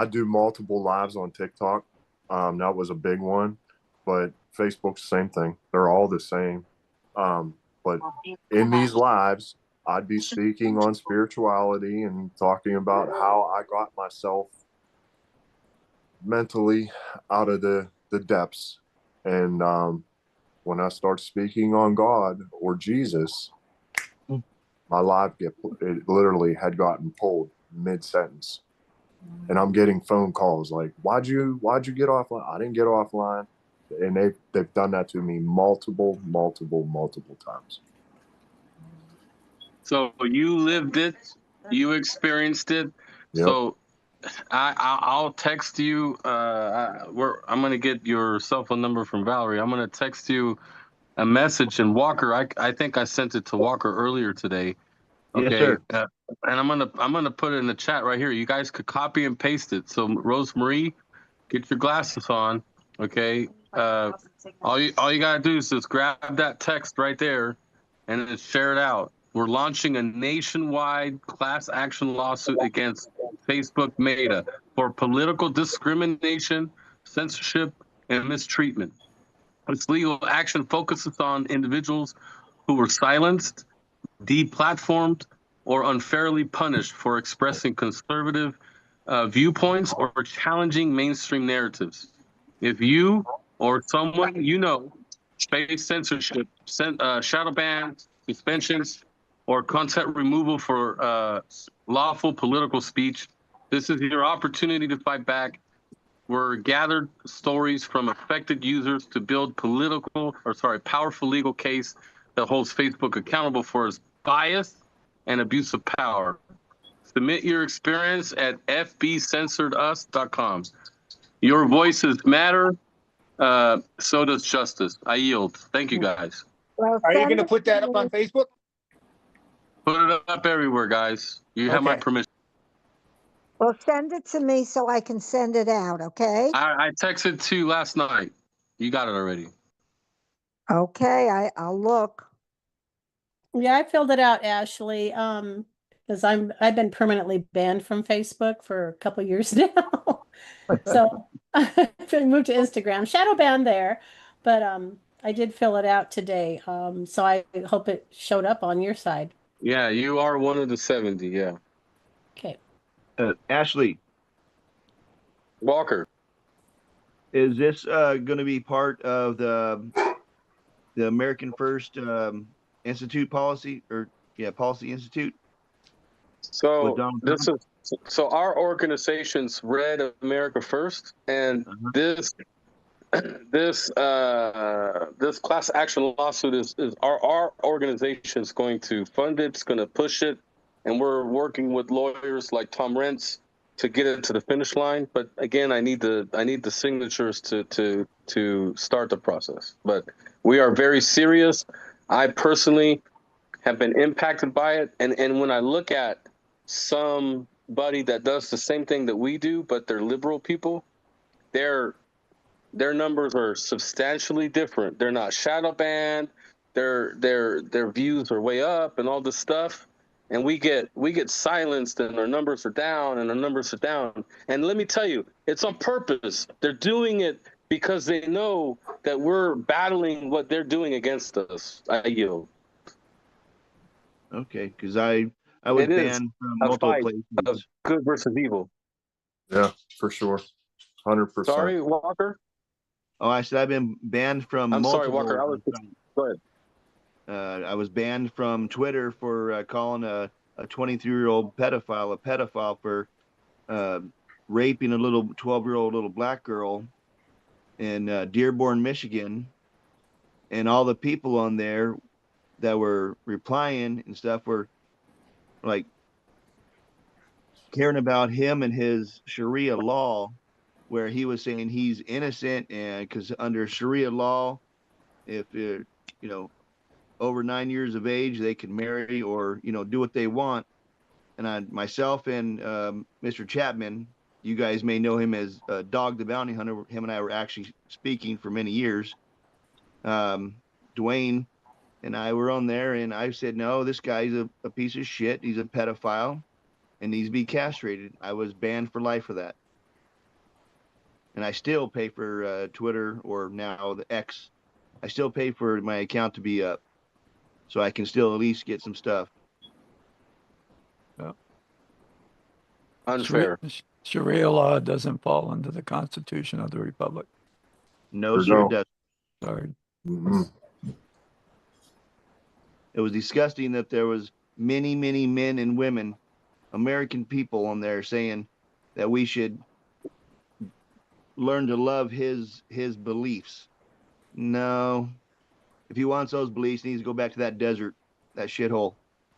do multiple lives on TikTok. That was a big one, but Facebook's the same thing. They're all the same. But in these lives, I'd be speaking on spirituality and talking about how I got myself mentally out of the depths. And when I start speaking on God or Jesus, my live it literally had gotten pulled mid-sentence. And I'm getting phone calls like, why'd you get offline? I didn't get offline. And they've done that to me multiple times. So you lived it, you experienced it. Yep. So I'll text you. I'm gonna get your cell phone number from Valerie. I'm gonna text you a message. And Walker, I think I sent it to Walker earlier today. Okay. Yes, sir. And I'm gonna put it in the chat right here. You guys could copy and paste it. So Rosemarie, get your glasses on. Okay. All you gotta do is just grab that text right there, and then share it out. We're launching a nationwide class action lawsuit against Facebook Meta for political discrimination, censorship, and mistreatment. This legal action focuses on individuals who were silenced, deplatformed, or unfairly punished for expressing conservative viewpoints or challenging mainstream narratives. If you or someone you know face censorship, shadow bans, suspensions, or content removal for lawful political speech, this is your opportunity to fight back. We're gathered stories from affected users to build powerful legal case that holds Facebook accountable for its bias and abuse of power. Submit your experience at fbcensoredus.com. Your voices matter. So does justice. I yield. Thank you, guys. Well, Are you send going to it put that to up on me. Facebook? Put it up everywhere, guys. You have my Okay. permission. Well, send it to me so I can send it out, okay? I texted to you last night. You got it already. Okay, I'll look. Yeah, I filled it out, Ashley. Because I've been permanently banned from Facebook for a couple years now. So I moved to Instagram, shadow banned there, but I did fill it out today. So I hope it showed up on your side. Yeah, you are one of the 70. Yeah. Okay. Ashley, Walker, is this going to be part of the American First Institute policy, or Policy Institute? So Donald this Trump? is so our organization's Read America First, and this this class action lawsuit is our organization is going to fund it. It's going to push it, and we're working with lawyers like Tom Rentz to get it to the finish line. But again, I need the signatures to start the process. But we are very serious. I personally have been impacted by it, and when I look at somebody that does the same thing that we do, but they're liberal people, their numbers are substantially different. They're not shadow banned. Their views are way up and all this stuff. And we get silenced, and our numbers are down, and our numbers are down. And let me tell you, it's on purpose. They're doing it because they know that we're battling what they're doing against us. I yield. Okay, because I was It is banned from a multiple fight places. of good versus evil. Yeah, for sure. 100%. Sorry, Walker. Oh, I said I've been banned from I'm sorry, multiple. Walker. Go ahead. I was banned from Twitter for calling a 23-year-old pedophile a pedophile for raping a little 12-year-old little black girl in Dearborn, Michigan, and all the people on there that were replying and stuff were like caring about him and his Sharia law, where he was saying he's innocent, and because under Sharia law, if you're over 9 years of age, they can marry or do what they want. And myself and Mr. Chapman, you guys may know him as Dog the Bounty Hunter. Him and I were actually speaking for many years. Dwayne and I were on there, and I said, no, this guy's a piece of shit. He's a pedophile and needs to be castrated. I was banned for life for that. And I still pay for Twitter, or now the X. I still pay for my account to be up, so I can still at least get some stuff. Unfair. Sharia law doesn't fall under the Constitution of the Republic. No, sir, it doesn't. Sorry. Mm-hmm. It was disgusting that there was many, many men and women, American people on there saying that we should learn to love his beliefs. No. If he wants those beliefs, he needs to go back to that desert, that shithole.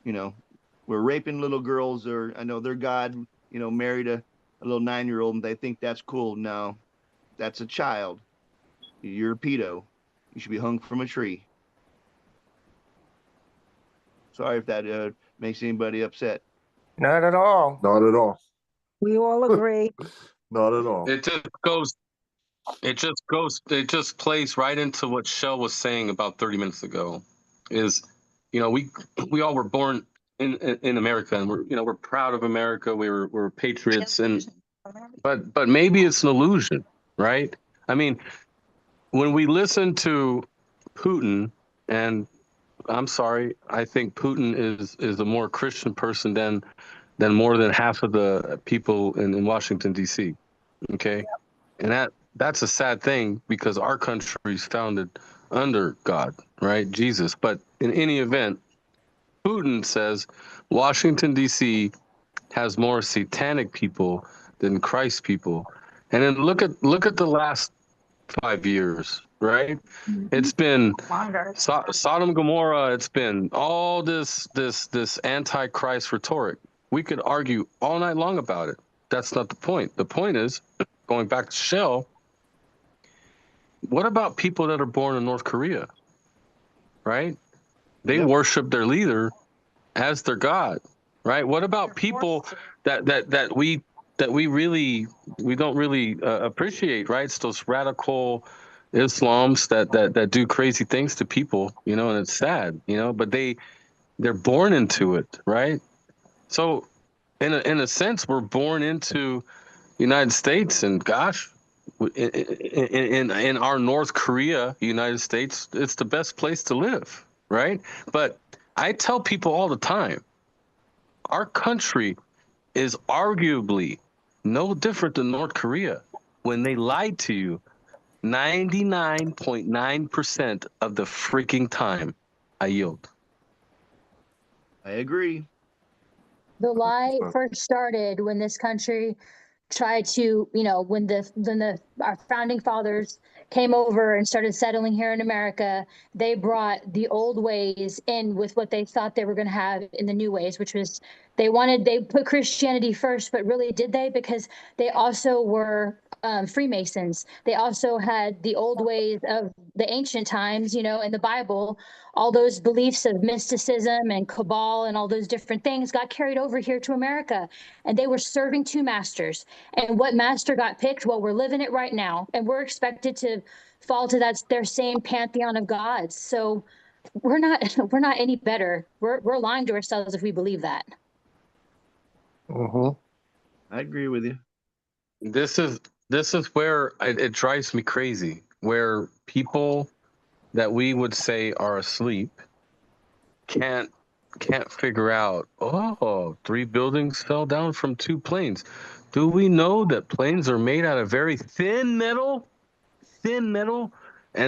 We're raping little girls, or I know their God, married a little 9-year-old, and they think that's cool. No, that's a child. You're a pedo. You should be hung from a tree. Sorry if that makes anybody upset. Not at all. Not at all. We all agree. Not at all. It just plays right into what Shell was saying about 30 minutes ago. Is, we all were born in America, and we're proud of America. We're patriots, but maybe it's an illusion, right? I mean, when we listen to Putin, and I'm sorry, I think Putin is a more Christian person than more than half of the people in Washington D.C. Okay, and that's a sad thing because our country is founded under God, right? Jesus. But in any event, Putin says Washington D.C. has more satanic people than Christ people, and then look at the last 5 years, right? It's been Sodom Gomorrah. It's been all this antichrist rhetoric. We could argue all night long about it. That's not the point. The point is, going back to Shell, what about people that are born in North Korea, right? They worship their leader as their god, right? What about people that we don't really appreciate, right? It's those radical Islams that do crazy things to people, and it's sad, but they're born into it, right? So in a sense, we're born into United States, and gosh, in our North Korea, United States, it's the best place to live, right? But I tell people all the time, our country is arguably no different than North Korea. When they lied to you 99.9% of the freaking time. I yield. I agree. The lie first started when this country tried to, when our founding fathers came over and started settling here in America, they brought the old ways in with what they thought they were going to have in the new ways, which was they put Christianity first, but really did they? Because they also were Freemasons. They also had the old ways of the ancient times, in the Bible. All those beliefs of mysticism and cabal and all those different things got carried over here to America, and they were serving two masters. And what master got picked? Well, we're living it right now, and we're expected to fall to their same pantheon of gods. So we're not any better. We're lying to ourselves if we believe that. I agree with you. This is where it drives me crazy, where people that we would say are asleep can't figure out, 3 buildings fell down from 2 planes. Do we know that planes are made out of very thin metal, and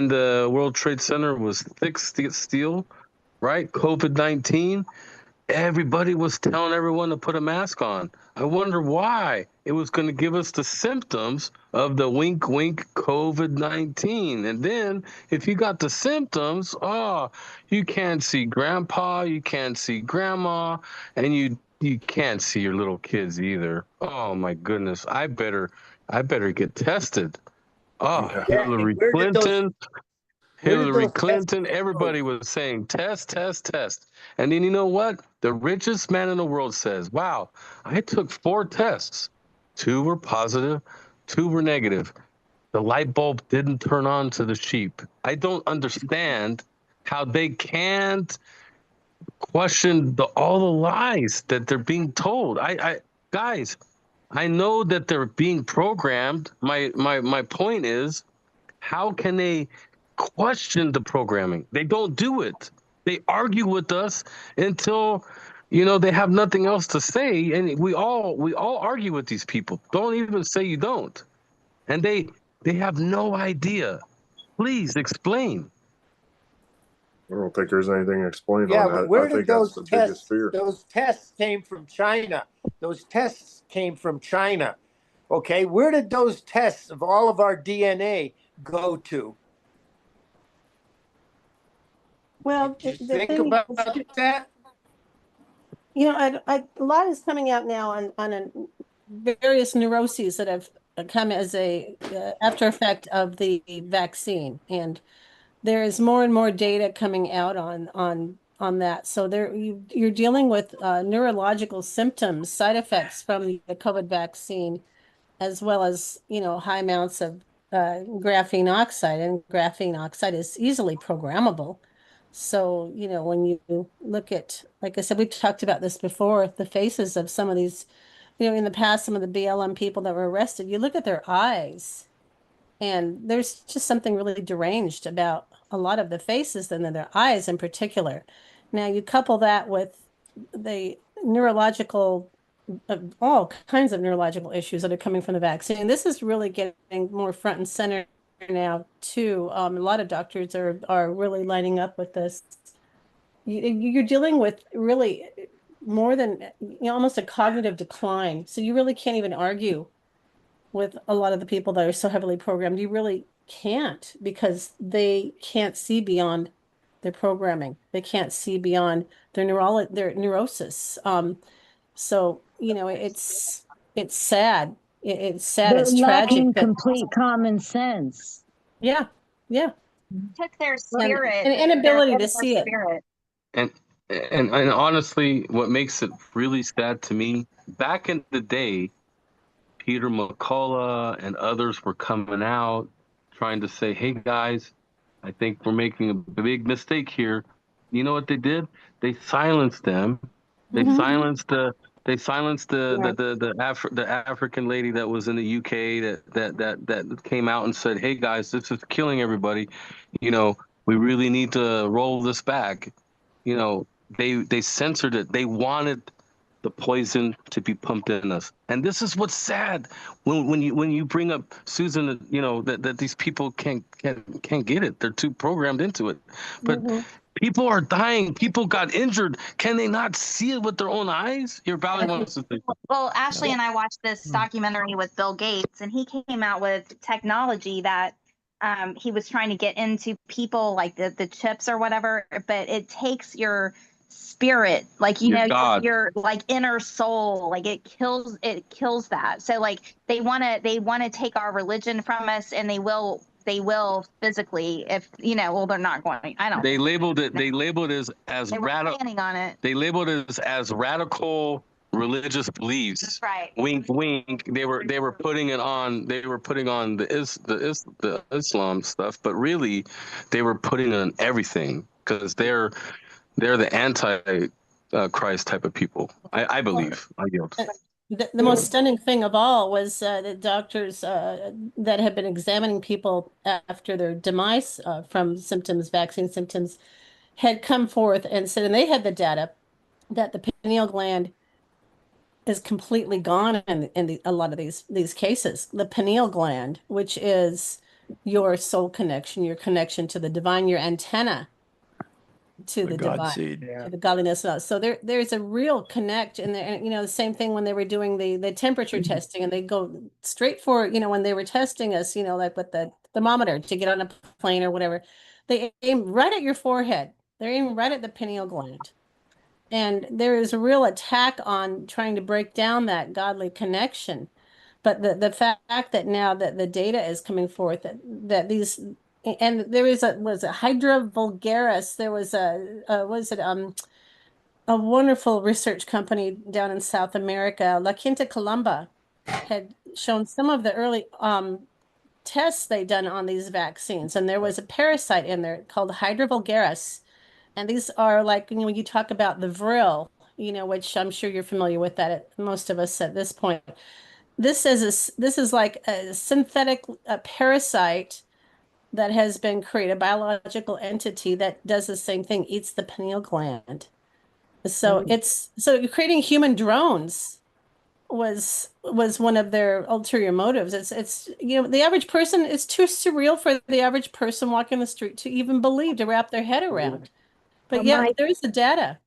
the World Trade Center was thick steel, right? COVID-19, everybody was telling everyone to put a mask on. I wonder why. It was going to give us the symptoms of the wink, wink COVID-19. And then if you got the symptoms, you can't see grandpa, you can't see grandma, and you can't see your little kids either. Oh my goodness. I better get tested. Hillary Clinton, everybody was saying test. And then you know what? The richest man in the world says, wow, I took 4 tests. 2 were positive, 2 were negative. The light bulb didn't turn on to the sheep. I don't understand how they can't question all the lies that they're being told. Guys, I know that they're being programmed. My point is, how can they question the programming? They don't do it. They argue with us until they have nothing else to say, and we all argue with these people. Don't even say you don't. And they have no idea. Please explain. I don't think there's anything to explain Yeah, on but that. where I think did that's those the biggest fear. Those tests came from China. Those tests came from China. Okay, where did those tests of all of our DNA go to? Well, Did you think about that? A lot is coming out now on various neuroses that have come as a after effect of the vaccine, and there is more and more data coming out on that. So you're dealing with neurological symptoms, side effects from the COVID vaccine, as well as high amounts of graphene oxide, and graphene oxide is easily programmable. So, when you look at, like I said, we've talked about this before, the faces of some of these, in the past, some of the BLM people that were arrested, you look at their eyes And there's just something really deranged about a lot of the faces and then their eyes in particular. Now you couple that with the neurological, all kinds of neurological issues that are coming from the vaccine. This is really getting more front and center now too. A lot of doctors are really lining up with this. You're dealing with really more than, almost a cognitive decline. So you really can't even argue with a lot of the people that are so heavily programmed. You really can't, because they can't see beyond their programming. They can't see beyond their neurosis. So it's sad. It's sad. They're It's tragic. lacking complete common sense. Yeah, yeah. Took their spirit, and inability to their see it. spirit. And honestly, what makes it really sad to me, back in the day, Peter McCullough and others were coming out trying to say, hey guys, I think we're making a big mistake here. You know what they did? They silenced them. They silenced the African lady that was in the UK that came out and said, hey guys, this is killing everybody. We really need to roll this back. They censored it. They wanted the poison to be pumped in us. And this is what's sad when you bring up, Susan, that these people can't get it. They're too programmed into it. But people are dying. People got injured. Can they not see it with their own eyes? Your Valerie wants to think. Well, Ashley and I watched this documentary with Bill Gates, and he came out with technology that he was trying to get into people, like the chips or whatever, but it takes your spirit, like your like inner soul, like it kills that. So like they want to take our religion from us, and they will physically, if well, they're not going. I don't. They labeled it as radical. Planning on it. They labeled it as radical religious beliefs. That's right. Wink, wink. They were putting it on. They were putting on the Islam stuff, but really, they were putting on everything, because they're the anti Christ type of people. I believe. I yield. The most stunning thing of all was the doctors that have been examining people after their demise from vaccine symptoms, had come forth and said, and they had the data, that the pineal gland is completely gone in a lot of these cases. The pineal gland, which is your soul connection, your connection to the divine, your antenna to the divine, to the godliness. So there's a real connect in there. And the same thing when they were doing the temperature testing, and they go straight for, when they were testing us, like with the thermometer to get on a plane or whatever, they aim right at your forehead. They're aiming right at the pineal gland. And there is a real attack on trying to break down that godly connection. But the fact that now that the data is coming forth, that these, and there was a Hydra vulgaris, there was a wonderful research company down in South America, La Quinta Columba, had shown some of the early tests they'd done on these vaccines. And there was a parasite in there called Hydra vulgaris. And these are like, when you talk about the vril, which I'm sure you're familiar with that, most of us at this point. This is like a synthetic parasite that has been created, a biological entity that does the same thing, eats the pineal gland. So so creating human drones was one of their ulterior motives. It's the average person, it's too surreal for the average person walking the street to even believe, to wrap their head around. But yeah, there's the data.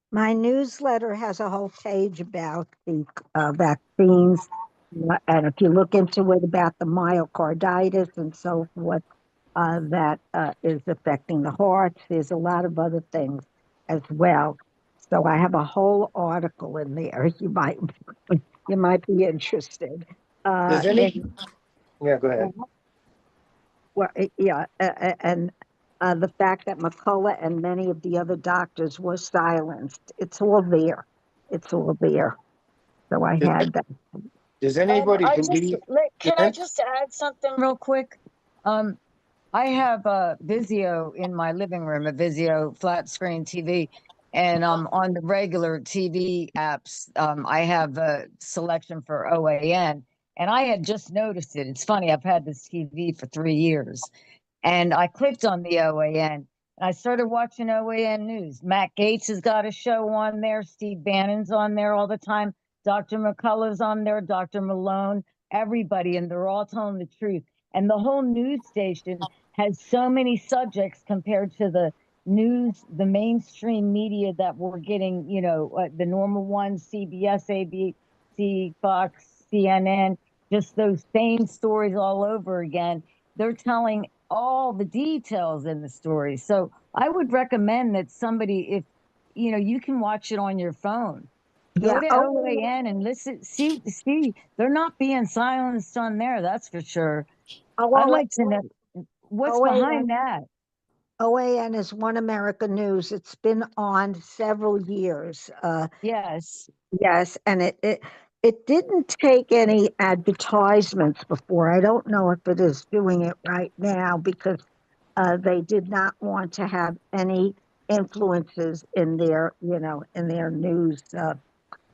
My newsletter has a whole page about the vaccines. And if you look into it, about the myocarditis and so forth, that is affecting the heart. There's a lot of other things as well. So I have a whole article in there. You might be interested. Yeah, go ahead. Well, yeah, and the fact that McCullough and many of the other doctors were silenced. It's all there. It's all there. So I had that. Does anybody can I just add something real quick? I have a Vizio in my living room, a Vizio flat screen TV. And on the regular TV apps, I have a selection for OAN. And I had just noticed it. It's funny, I've had this TV for 3 years. And I clicked on the OAN. And I started watching OAN News. Matt Gaetz has got a show on there. Steve Bannon's on there all the time. Dr. McCullough's on there. Dr. Malone, everybody. And they're all telling the truth. And the whole news station has so many subjects compared to the news, the mainstream media that we're getting, you know, the normal ones, CBS, ABC, Fox, CNN, just those same stories all over again. They're telling all the details in the story. So I would recommend that somebody, if, you know, you can watch it on your phone. Go to OAN and listen, see, they're not being silenced on there, that's for sure. I'd like to know what's behind that. OAN is One America News. It's been on several years. Yes. Yes, and it didn't take any advertisements before. I don't know if it is doing it right now because they did not want to have any influences in their, you know, in their news. So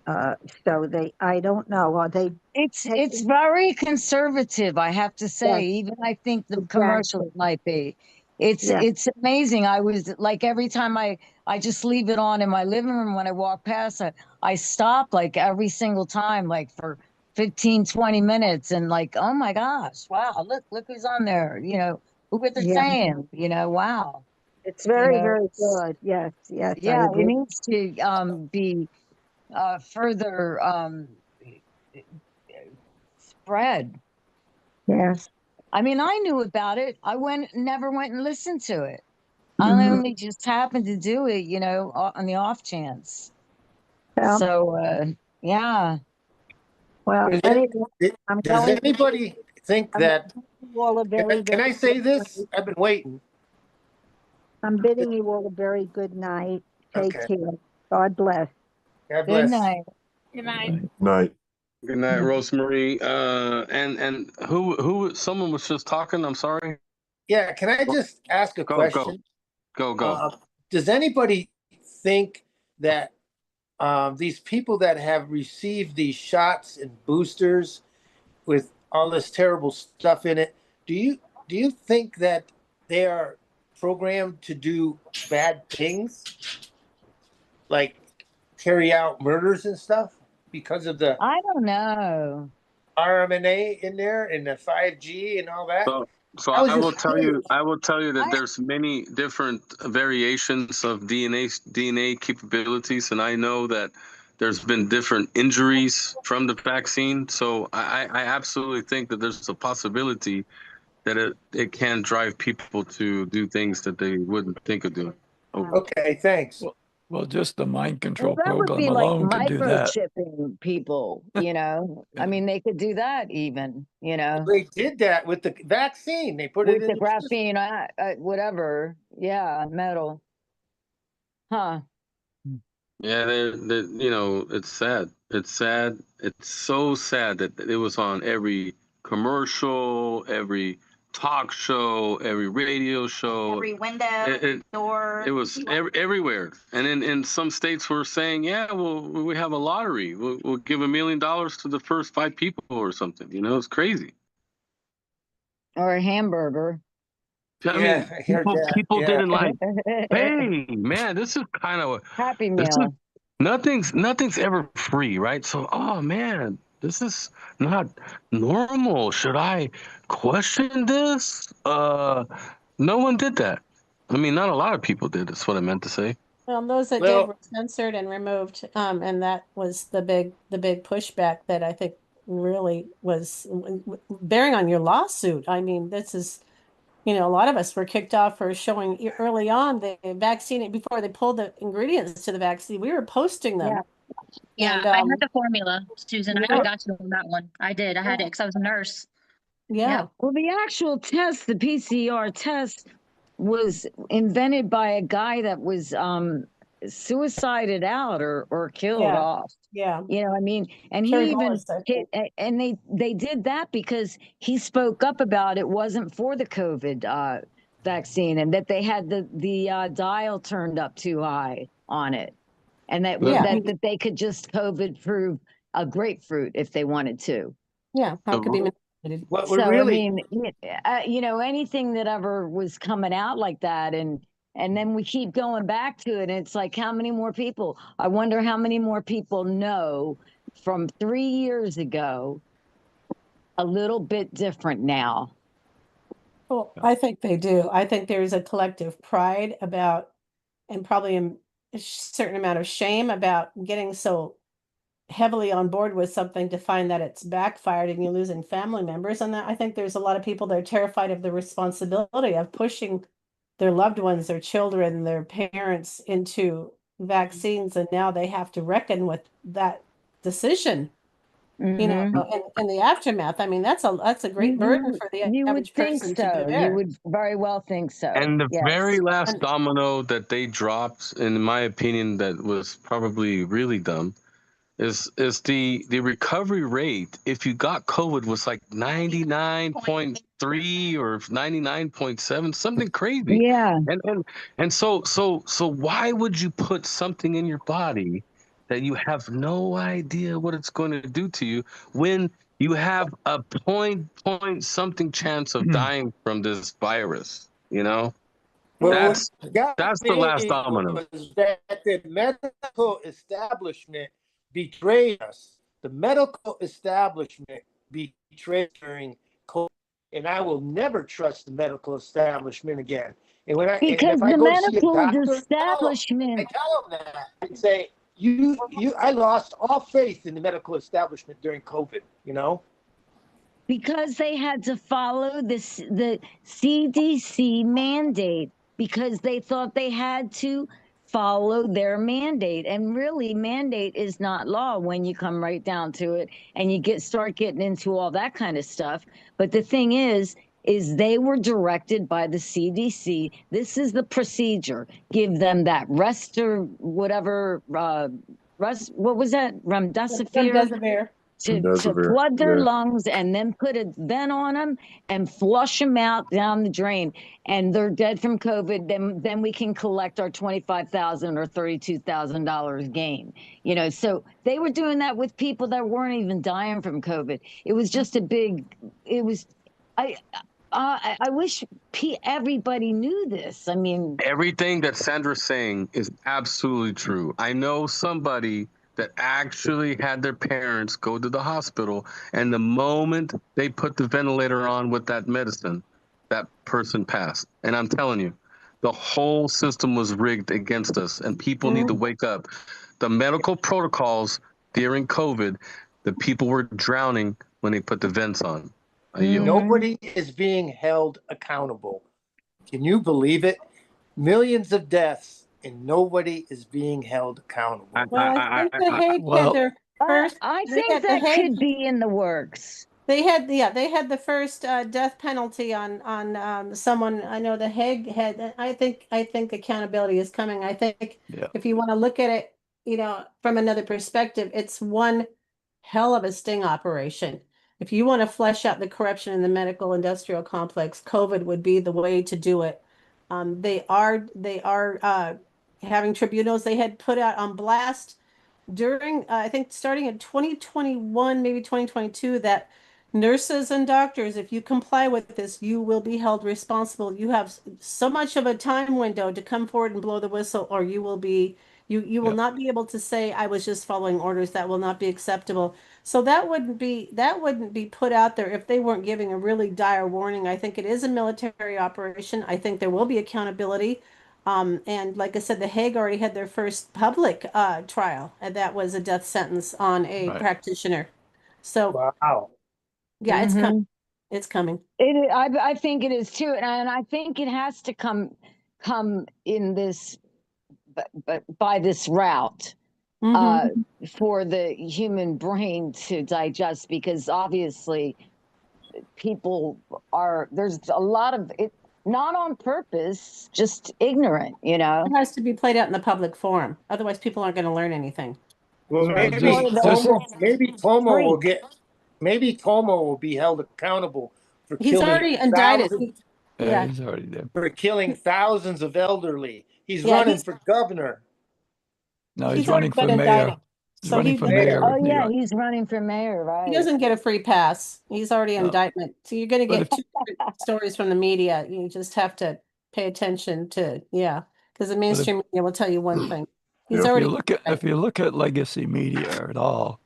I don't know. Are they? It's very conservative, I have to say. Yes. Even I think the Exactly. commercials might be. It's amazing. I was like, every time I just leave it on in my living room when I walk past, I stop like every single time, like for 15, 20 minutes, and like, oh my gosh, wow, look who's on there. You know, look what they're saying, you know, wow. It's very, You know, very good. Yes, yes, I yeah, it agree. needs to be further spread. Yes. I mean, I knew about it. I never went and listened to it. I Mhm. only just happened to do it, you know, on the off chance. Yeah. So, yeah. Well, Is anyway, I'm Does going. anybody think I'm that? bidding you all a very, Can I very say good this? night. I've been waiting. I'm bidding you all a very good night. Take Okay. care. God bless. God Good bless. night. Good night. Night. Good night, Rosemary. And who? Someone was just talking. I'm sorry. Yeah, can I just ask a question? Go. Does anybody think that these people that have received these shots and boosters with all this terrible stuff in it, do you think that they are programmed to do bad things, like carry out murders and stuff because of the I don't know. RMNA in there and the 5G and all that? So I was I will just tell you. curious. I will tell you that there's many different variations of DNA capabilities, and I know that there's been different injuries from the vaccine. So I absolutely think that there's a possibility that it can drive people to do things that they wouldn't think of doing. Okay, thanks. Well, just the mind control Well, that would program be like alone can do that. microchipping people, you know. I mean, they could do that even, you know. They did that with the vaccine. They put With it the in graphene, whatever. Yeah, metal. Huh. Yeah, you know, it's sad. It's sad. It's so sad that it was on every commercial, every talk show, every radio show. Every window, door. It was everywhere. And in some states were saying, yeah, we have a lottery. We'll give $1 million to the first 5 people or something. You know, it's crazy. Or a hamburger. I mean, I heard that. people Yeah. didn't like, hey, man, this is kind of Happy Meal. nothing's ever free, right? So, oh man, this is not normal. Should I question this? No one did that. I mean, not a lot of people did. That's what I meant to say. Well, those that did were censored and removed, and that was the big pushback that I think really was bearing on your lawsuit. I mean, this is, you know, a lot of us were kicked off for showing early on the vaccine before they pulled the ingredients to the vaccine. We were posting them. Yeah, And, I had the formula, Susan. I yeah. got you on that one. I did. I had it because I was a nurse. Yeah. Well, the actual test, the PCR test, was invented by a guy that was suicided out or killed off. Yeah. You know, I mean, and Terry he even Wallace, I think. and they did that because he spoke up about it wasn't for the COVID vaccine, and that they had the dial turned up too high on it, and that Yeah. that they could just COVID proof a grapefruit if they wanted to. Yeah, how it could be The- manipulated. What we're So, I really, mean, you know, anything that ever was coming out like that, and then we keep going back to it. And it's like, how many more people? I wonder how many more people know from 3 years ago, a little bit different now. Well, I think they do. I think there's a collective pride about, and probably a certain amount of shame about getting so heavily on board with something to find that it's backfired and you're losing family members. And I think there's a lot of people that are terrified of the responsibility of pushing their loved ones, their children, their parents into vaccines, and now they have to reckon with that decision. You know, and the aftermath. I mean, that's a great burden for the You would average think person to so. be You there. would very well think so. And the very Yes. last domino that they dropped, in my opinion, that was probably really dumb, is the recovery rate. If you got COVID, was like 99.3 or 99.7, something crazy. Yeah. And so why would you put something in your body that you have no idea what it's going to do to you when you have a point something chance of dying from this virus? You know, well, that's what got the last me domino. was that the medical establishment betrayed us. The medical establishment betrayed during COVID, and I will never trust the medical establishment again. And when Because if I the go to see a medical doctor, establishment. I tell them that and say, I lost all faith in the medical establishment during COVID. You know. Because they had to follow the CDC mandate, because they thought they had to follow their mandate. And really, mandate is not law when you come right down to it, and you start getting into all that kind of stuff. But the thing is they were directed by the CDC. This is the procedure. Give them that rest or whatever, what was that? Remdesivir. To flood their lungs and then put a vent on them and flush them out down the drain, and they're dead from COVID. Then we can collect our $25,000 or $32,000 gain. You know, so they were doing that with people that weren't even dying from COVID. It was just a big. It was. I wish everybody knew this. I mean, Everything that Sandra's saying is absolutely true. I know somebody that actually had their parents go to the hospital, and the moment they put the ventilator on with that medicine, that person passed. And I'm telling you, the whole system was rigged against us, and people need to wake up. The medical protocols during COVID, the people were drowning when they put the vents on. Nobody is being held accountable. Can you believe it? Millions of deaths and nobody is being held accountable. Well, I think the Hague had their first. I think that could be in the works. They had the first death penalty on someone. I know the Hague had. I think accountability is coming. I think if you want to look at it, you know, from another perspective, it's one hell of a sting operation. If you want to flesh out the corruption in the medical industrial complex, COVID would be the way to do it. They are having tribunals. They had put out on blast during, I think starting in 2021, maybe 2022, that nurses and doctors, if you comply with this, you will be held responsible. You have so much of a time window to come forward and blow the whistle, or you will be, you will not be able to say, I was just following orders. That will not be acceptable. So that wouldn't be put out there if they weren't giving a really dire warning. I think it is a military operation. I think there will be accountability. And like I said, the Hague already had their first public trial, and that was a death sentence on a practitioner. So wow. Yeah, it's coming. It's coming. I think it is too, and I think it has to come in this, but by this route for the human brain to digest, because obviously people there's a lot of it. Not on purpose, just ignorant, you know. It has to be played out in the public forum. Otherwise, people aren't going to learn anything. Well, maybe Cuomo will get. Maybe Cuomo will be held accountable for He's killing already indicted. He's already there. For killing thousands of elderly. He's running for governor. No, he's running for mayor. He's So running he for mayor Oh of New yeah, York. he's running for mayor, right? doesn't get a free pass. He's already No. indictment. So you're going to But get two different stories from the media. You just have to pay attention to, because the mainstream media will tell you one thing. He's Yep. already. If you look at legacy media at all,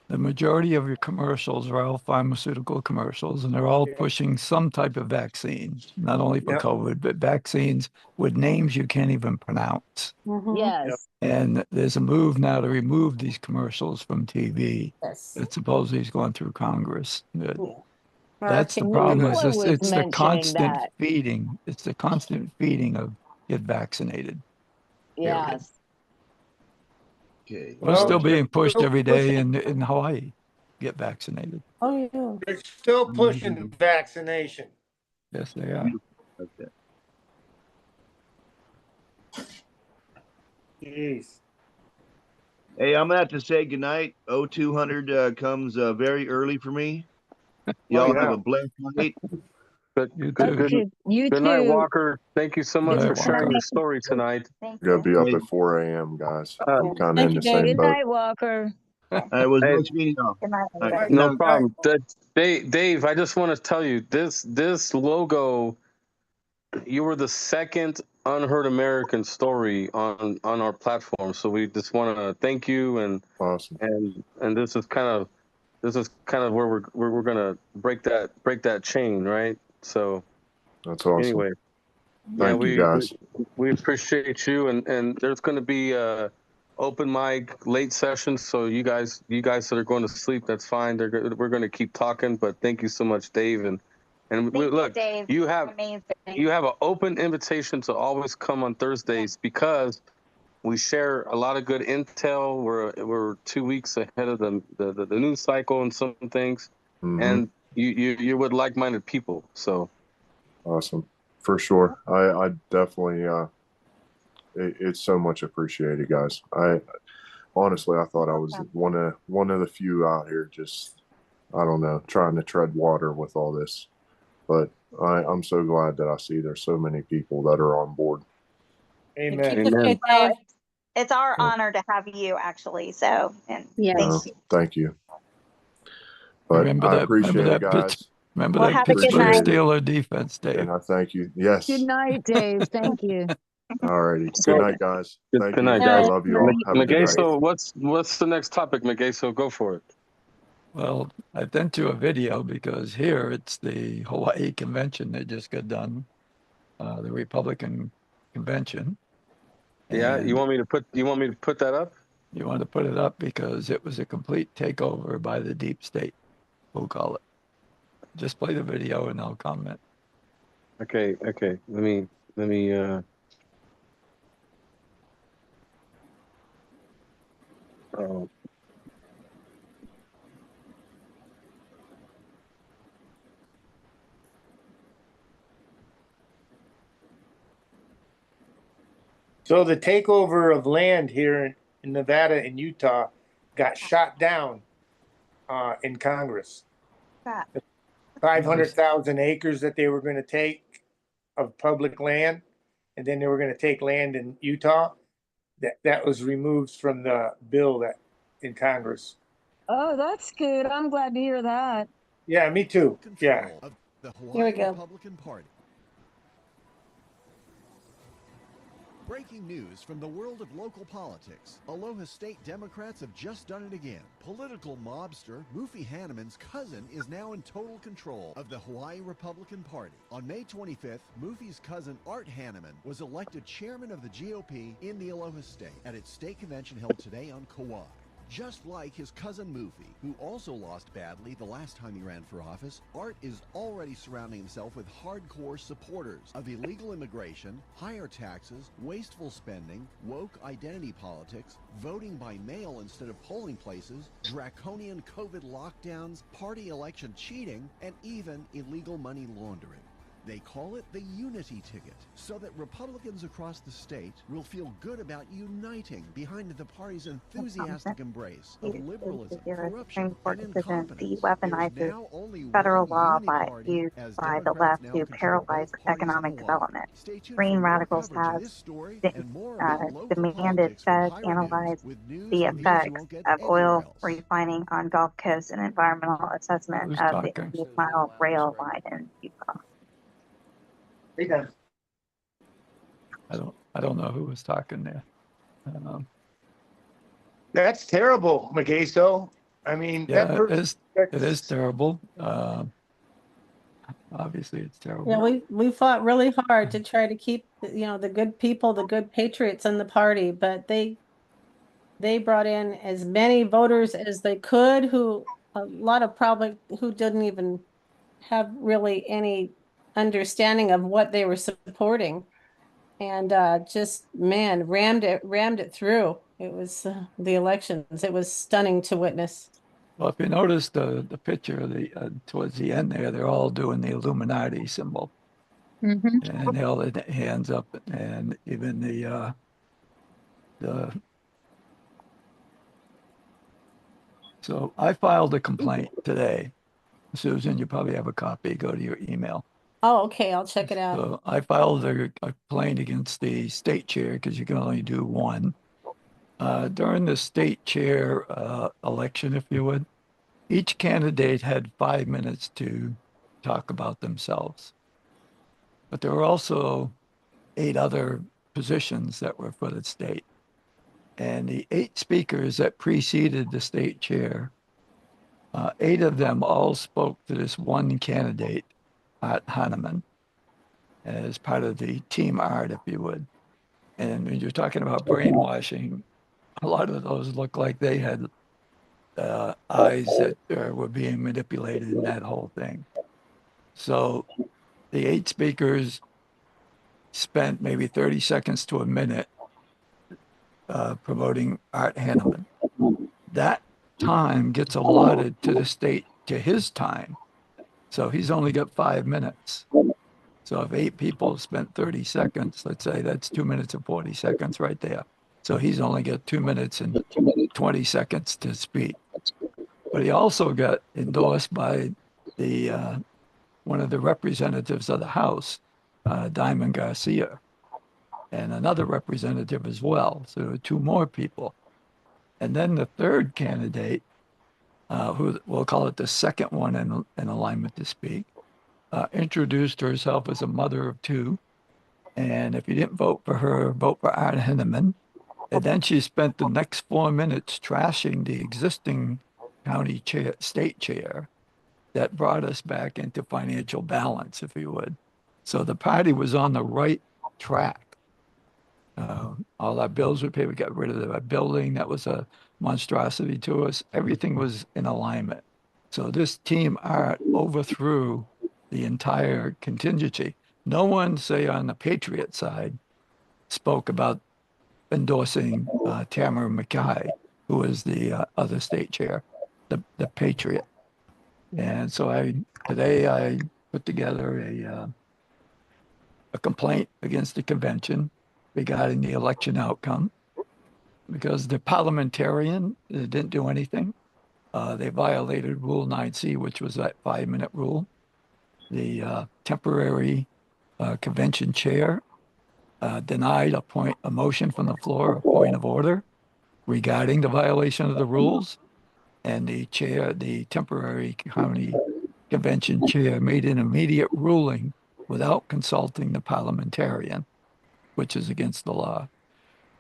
the majority of your commercials are all pharmaceutical commercials, and they're all pushing some type of vaccine, not only for Yep. COVID, but vaccines with names you can't even pronounce. Yes. And there's a move now to remove these commercials from TV. Yes. That supposedly is going through Congress. That's the Can you- problem. No Is one was it's the mentioning constant that. feeding. It's the constant feeding of get vaccinated. Period. Yes. Okay. We're still being pushed still every day in Hawaii. Get vaccinated. Oh, yeah. They're still pushing vaccination. Yes, they are. Okay. Jeez. Hey, I'm gonna have to say goodnight. 0200 comes very early for me. Y'all yeah. have a blessed night. Good, You good, too. good, You good night, too. Walker. Thank you so much night, for sharing Walker. your story tonight. Thank Gotta you. be up Hey, at 4 a.m., guys. Uh, I'm kind of Thank in you, the same Good boat. night, Walker. it was Hey, nice meeting y'all. Good night, All right, everybody. good no night. problem. Dave, I just want to tell you this logo. You were the second unheard American story on our platform, so we just want to thank you Awesome. and this is kind of where we're gonna break that chain, right? So That's awesome. anyway, Thank you, guys. we appreciate you, and there's going to be a open mic late sessions. So you guys that are going to sleep, that's fine. We're going to keep talking, but thank you so much, Dave, and look, Dave. you have Amazing. an open invitation to always come on Thursdays because we share a lot of good intel. We're 2 weeks ahead of the news cycle and some things, and you're with like-minded people. So Awesome. For sure. I definitely, it's so much appreciated, guys. Honestly, I thought I was one of the few out here just, I don't know, trying to tread water with all this. But I'm so glad that I see there's so many people that are on board. Amen. Well, it's our honor to have you, actually. So, and thank you. Thank you. But I appreciate it, guys. Remember Well, that have a good Pittsburgh night. Steeler defense, Dave. And I thank you. Yes. Good night, Dave. Thank you. All righty. Good night, guys. Thank good you. night, I guys. love you all. Have a good night. So what's the next topic, Magaso? Go for it. Well, I sent you a video because here it's the Hawaii convention that just got done, the Republican convention. Yeah, And you want me to put that up? you want to put it up because it was a complete takeover by the deep state, we'll call it. Just play the video and I'll comment. Okay. Let me oh. So the takeover of land here in Nevada and Utah got shot down in Congress. 500,000 acres that they were going to take of public land, and then they were going to take land in Utah. That was removed from the bill that in Congress. Oh, that's good. I'm glad to hear that. Yeah, me too. Yeah. Here we go. Republican Party. Breaking news from the world of local politics. Aloha State Democrats have just done it again. Political mobster Mufi Hanneman's cousin is now in total control of the Hawaii Republican Party. On May 25th, Mufi's cousin Art Hanneman was elected chairman of the GOP in the Aloha State at its state convention held today on Kauai. Just like his cousin Mufi, who also lost badly the last time he ran for office, Art is already surrounding himself with hardcore supporters of illegal immigration, higher taxes, wasteful spending, woke identity politics, voting by mail instead of polling places, draconian COVID lockdowns, party election cheating, and even illegal money laundering. They call it the Unity Ticket, so that Republicans across the state will feel good about uniting behind the party's enthusiastic embrace of liberalism, corruption, and incompetence. Deweaponizes federal law by use by the left to paralyze economic development. Green radicals have demanded Fed analyze the effects of oil refining on Gulf Coast and environmental assessment of the 8-mile rail line in Utah. I don't know who was talking there. That's terrible, Magaso. I mean, Yeah, that it is terrible. Obviously, it's terrible. Yeah, we fought really hard to try to keep the good people, the good patriots in the party, but they brought in as many voters as they could, who a lot of probably who didn't even have really any understanding of what they were supporting, and just rammed it through. It was the elections. It was stunning to witness. Well, if you notice the picture, towards the end there, they're all doing the Illuminati symbol, and they all had their hands up, and even the So I filed a complaint today. Susan, you probably have a copy. Go to your email. Oh, okay. I'll check it out. So I filed a complaint against the state chair because you can only do one. During the state chair election, if you would, each candidate had 5 minutes to talk about themselves. But there were also 8 other positions that were for the state. And the 8 speakers that preceded the state chair, 8 of them all spoke to this one candidate, Art Hanneman, as part of the team Art, if you would. And when you're talking about brainwashing, a lot of those look like they had eyes that were being manipulated in that whole thing. So the 8 speakers spent maybe 30 seconds to a minute promoting Art Hanneman. That time gets allotted to the state, to his time. So he's only got 5 minutes. So if 8 people spent 30 seconds, let's say that's 2 minutes and 40 seconds right there. So he's only got 2 minutes and 20 seconds to speak. But he also got endorsed by the one of the representatives of the House, Diamond Garcia, and another representative as well. So there were 2 more people. And then the third candidate, who we'll call it the second one in alignment to speak, introduced herself as a mother of 2. And if you didn't vote for her, vote for Art Hanneman. And then she spent the next 4 minutes trashing the existing county chair, state chair, that brought us back into financial balance, if you would. So the party was on the right track. All our bills were paid. We got rid of the building. That was a monstrosity to us. Everything was in alignment. So this team Art overthrew the entire contingency. No one, say, on the Patriot side spoke about endorsing Tamara McKay, who was the other state chair, the Patriot. And so today I put together a complaint against the convention regarding the election outcome, because the parliamentarian didn't do anything. They violated Rule 9C, which was that 5-minute rule. The temporary convention chair denied a motion from the floor, a point of order regarding the violation of the rules. And the temporary county convention chair made an immediate ruling without consulting the parliamentarian, which is against the law,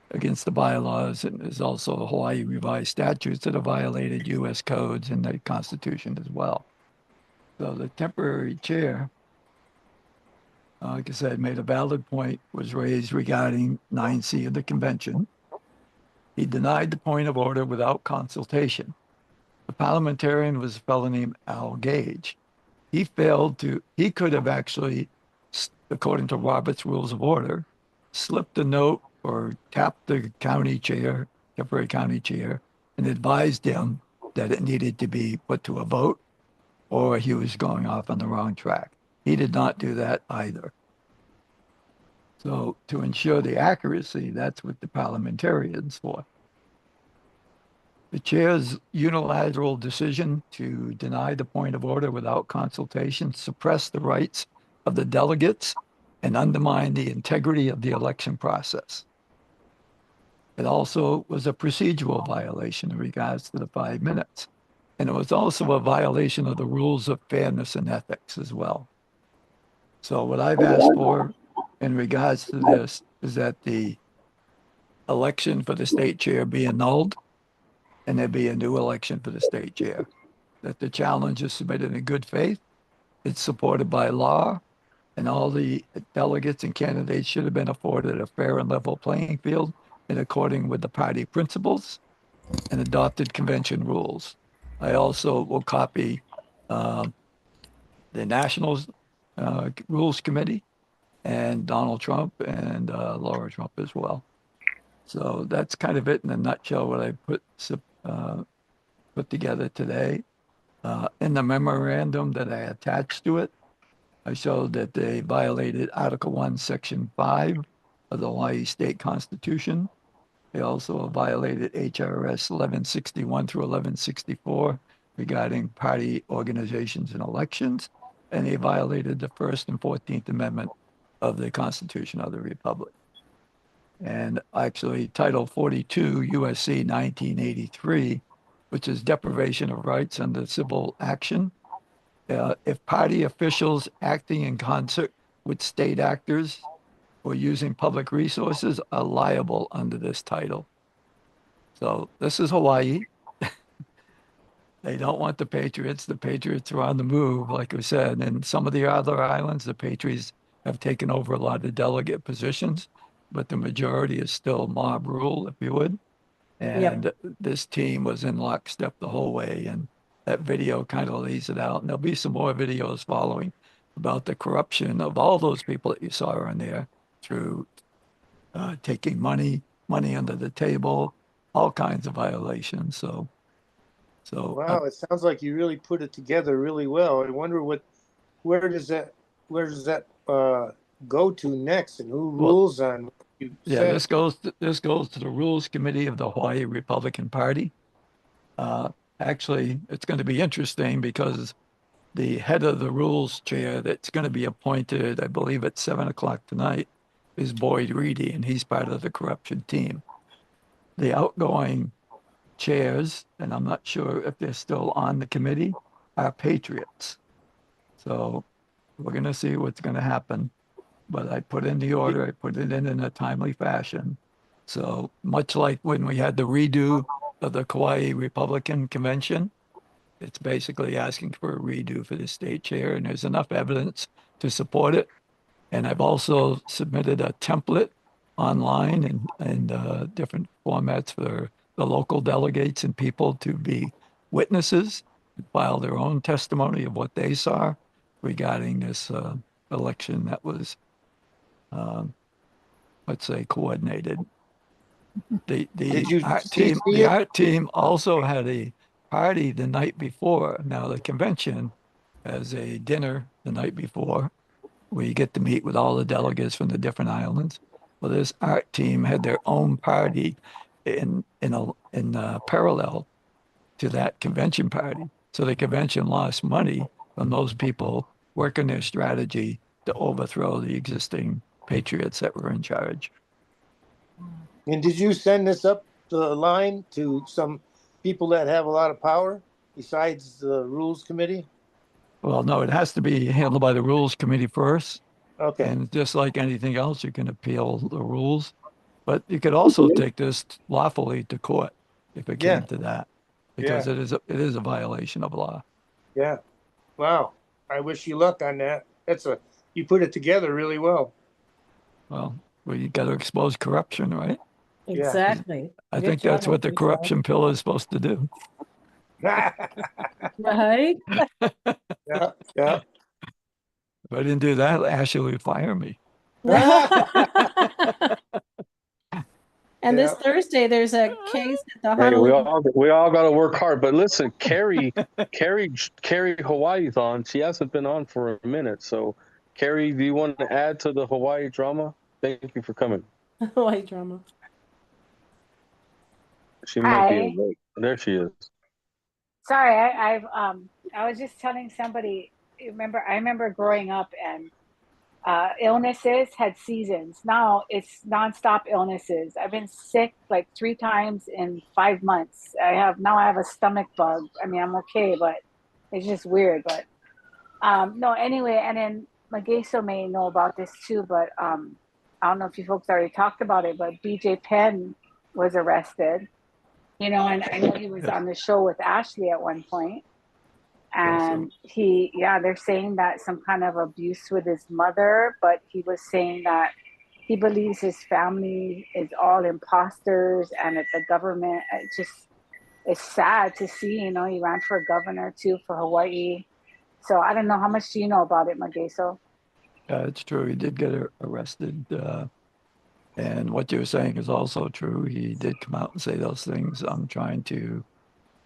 against the bylaws. And there's also Hawaii revised statutes that have violated U.S. codes and the Constitution as well. So the temporary chair, like I said, made a valid point, was raised regarding 9C of the convention. He denied the point of order without consultation. The parliamentarian was a fellow named Al Gage. He could have actually, according to Robert's Rules of Order, slipped a note or tapped the county chair, temporary county chair, and advised him that it needed to be put to a vote, or he was going off on the wrong track. He did not do that either. So to ensure the accuracy, that's what the parliamentarians for. The chair's unilateral decision to deny the point of order without consultation suppressed the rights of the delegates and undermined the integrity of the election process. It also was a procedural violation in regards to the 5 minutes. And it was also a violation of the rules of fairness and ethics as well. So what I've asked for in regards to this is that the election for the state chair be annulled and there be a new election for the state chair. That the challenge is submitted in good faith, it's supported by law, and all the delegates and candidates should have been afforded a fair and level playing field in accordance with the party principles and adopted convention rules. I also will copy the National Rules Committee and Donald Trump and Laura Trump as well. So that's kind of it in a nutshell what I put together today. In the memorandum that I attached to it, I showed that they violated Article 1, Section 5 of the Hawaii State Constitution. They also violated HRS 1161 through 1164 regarding party organizations and elections, and they violated the First and 14th Amendment of the Constitution of the Republic. And actually, Title 42 USC 1983, which is deprivation of rights under civil action. If party officials acting in concert with state actors or using public resources are liable under this title. So this is Hawaii. They don't want the Patriots. The Patriots are on the move, like we said. And some of the other islands, the Patriots have taken over a lot of delegate positions, but the majority is still mob rule, if you would. And this team was in lockstep the whole way. And that video kind of lays it out. And there'll be some more videos following about the corruption of all those people that you saw on there through taking money under the table, all kinds of violations. So wow, it sounds like you really put it together really well. I wonder where does that go to next, and who rules on what you said? This goes to the Rules Committee of the Hawaii Republican Party. Actually, it's going to be interesting because the head of the rules chair that's going to be appointed, I believe at 7:00 tonight, is Boyd Reedy, and he's part of the corruption team. The outgoing chairs, and I'm not sure if they're still on the committee, are patriots. So we're going to see what's going to happen. But I put in the order, I put it in a timely fashion. So much like when we had the redo of the Kauai Republican Convention, it's basically asking for a redo for the state chair, and there's enough evidence to support it. And I've also submitted a template online and different formats for the local delegates and people to be witnesses and file their own testimony of what they saw regarding this election that was, let's say, coordinated. The art team also had a party the night before. Now the convention has a dinner the night before where you get to meet with all the delegates from the different islands. Well, this art team had their own party in parallel to that convention party. So the convention lost money from those people working their strategy to overthrow the existing patriots that were in charge. And did you send this up the line to some people that have a lot of power besides the Rules Committee? Well, no, it has to be handled by the Rules Committee first. Okay. And just like anything else, you can appeal the rules. But you could also take this lawfully to court if it came to that, because it is a violation of law. Yeah. Wow. I wish you luck on that. You put it together really well. Well, you got to expose corruption, right? Exactly. I think that's what the corruption pill is supposed to do. Right? Yeah. If I didn't do that, Ashley would fire me. And this Yeah. Thursday, there's a case at the Hey, we Honolulu. all got to work hard. But listen, Carrie Hawaii's on. She hasn't been on for a minute. So, Carrie, do you want to add to the Hawaii drama? Thank you for coming. Hawaii drama. She might be Hi. awake. There she is. Sorry, I was just telling somebody. I remember growing up and illnesses had seasons. Now it's nonstop illnesses. I've been sick like 3 times in 5 months. I have a stomach bug. I mean, I'm okay, but it's just weird. But no, anyway, and then Mageso may know about this too, but I don't know if you folks already talked about it, but BJ Penn was arrested. You know, and I know he was on the show with Ashley at one point. And they're saying that some kind of abuse with his mother, but he was saying that he believes his family is all imposters and that the government, it's sad to see, you know, he ran for governor too for Hawaii. So I don't know, how much do you know about it, Mageso? It's true. He did get arrested. And what you're saying is also true. He did come out and say those things. I'm trying to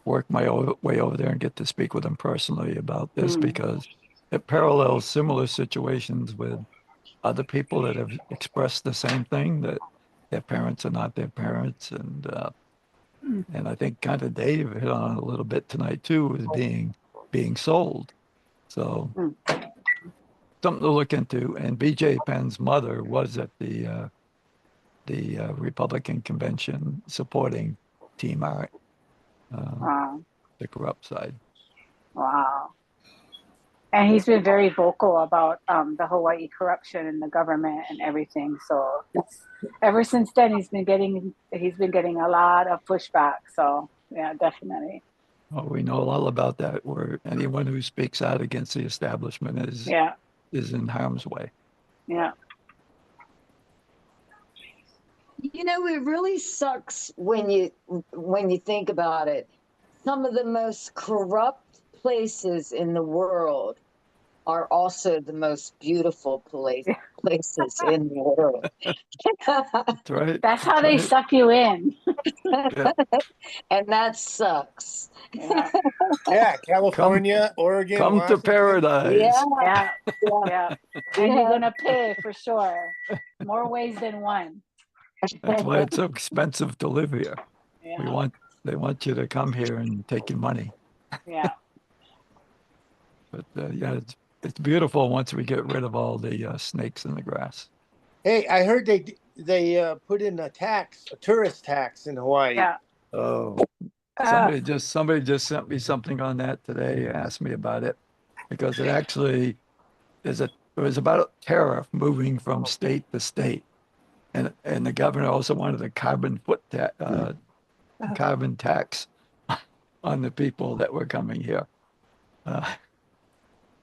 work my way over there and get to speak with him personally about this because it parallels similar situations with other people that have expressed the same thing, that their parents are not their parents. And I think kind of Dave hit on it a little bit tonight too, with being sold. So something to look into. And BJ Penn's mother was at the Republican convention supporting Team Art, Wow. the corrupt side. Wow. And he's been very vocal about the Hawaii corruption in the government and everything. So ever since then, he's been getting a lot of pushback. So yeah, definitely. Well, we know all about that, where anyone who speaks out against the establishment is in harm's way. Yeah. You know, it really sucks when you think about it. Some of the most corrupt places in the world are also the most beautiful places in the world. That's right. That's how they suck you in. And that sucks. Yeah, California, Oregon, Come Washington. to paradise. Yeah. And you're gonna pay for sure. More ways than one. That's why it's so expensive to live here. Yeah. They want you to come here and take your money. Yeah. But it's beautiful once we get rid of all the snakes in the grass. Hey, I heard they put in a tourist tax in Hawaii. Yeah. Oh, somebody just sent me something on that today. Asked me about it because it actually it was about tariff moving from state to state, and the governor also wanted a carbon tax on the people that were coming here.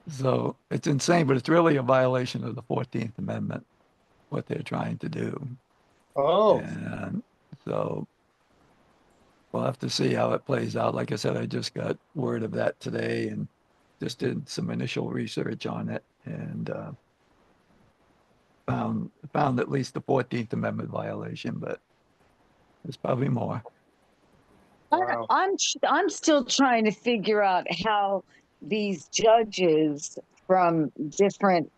So it's insane, but it's really a violation of the 14th Amendment, what they're trying to do. Oh. And so we'll have to see how it plays out. Like I said, I just got word of that today and just did some initial research on it and found at least the 14th Amendment violation, but there's probably more. Wow. I'm still trying to figure out how these judges from different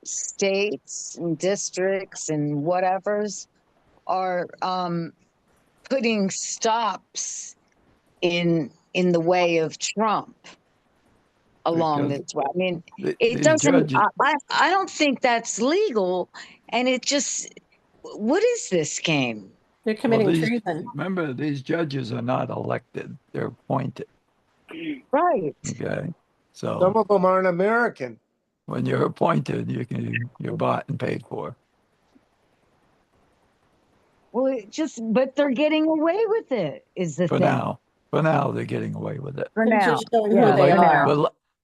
states and districts and whatevers are putting stops in the way of Trump along this way. I mean, it doesn't. I don't think that's legal, and it just. What is this game? They're committing treason. Remember, these judges are not elected; they're appointed. Right. Okay. So some of them aren't American. When you're appointed, you're bought and paid for. Well, but they're getting away with it. Is the thing. For now, they're getting away with it. For now,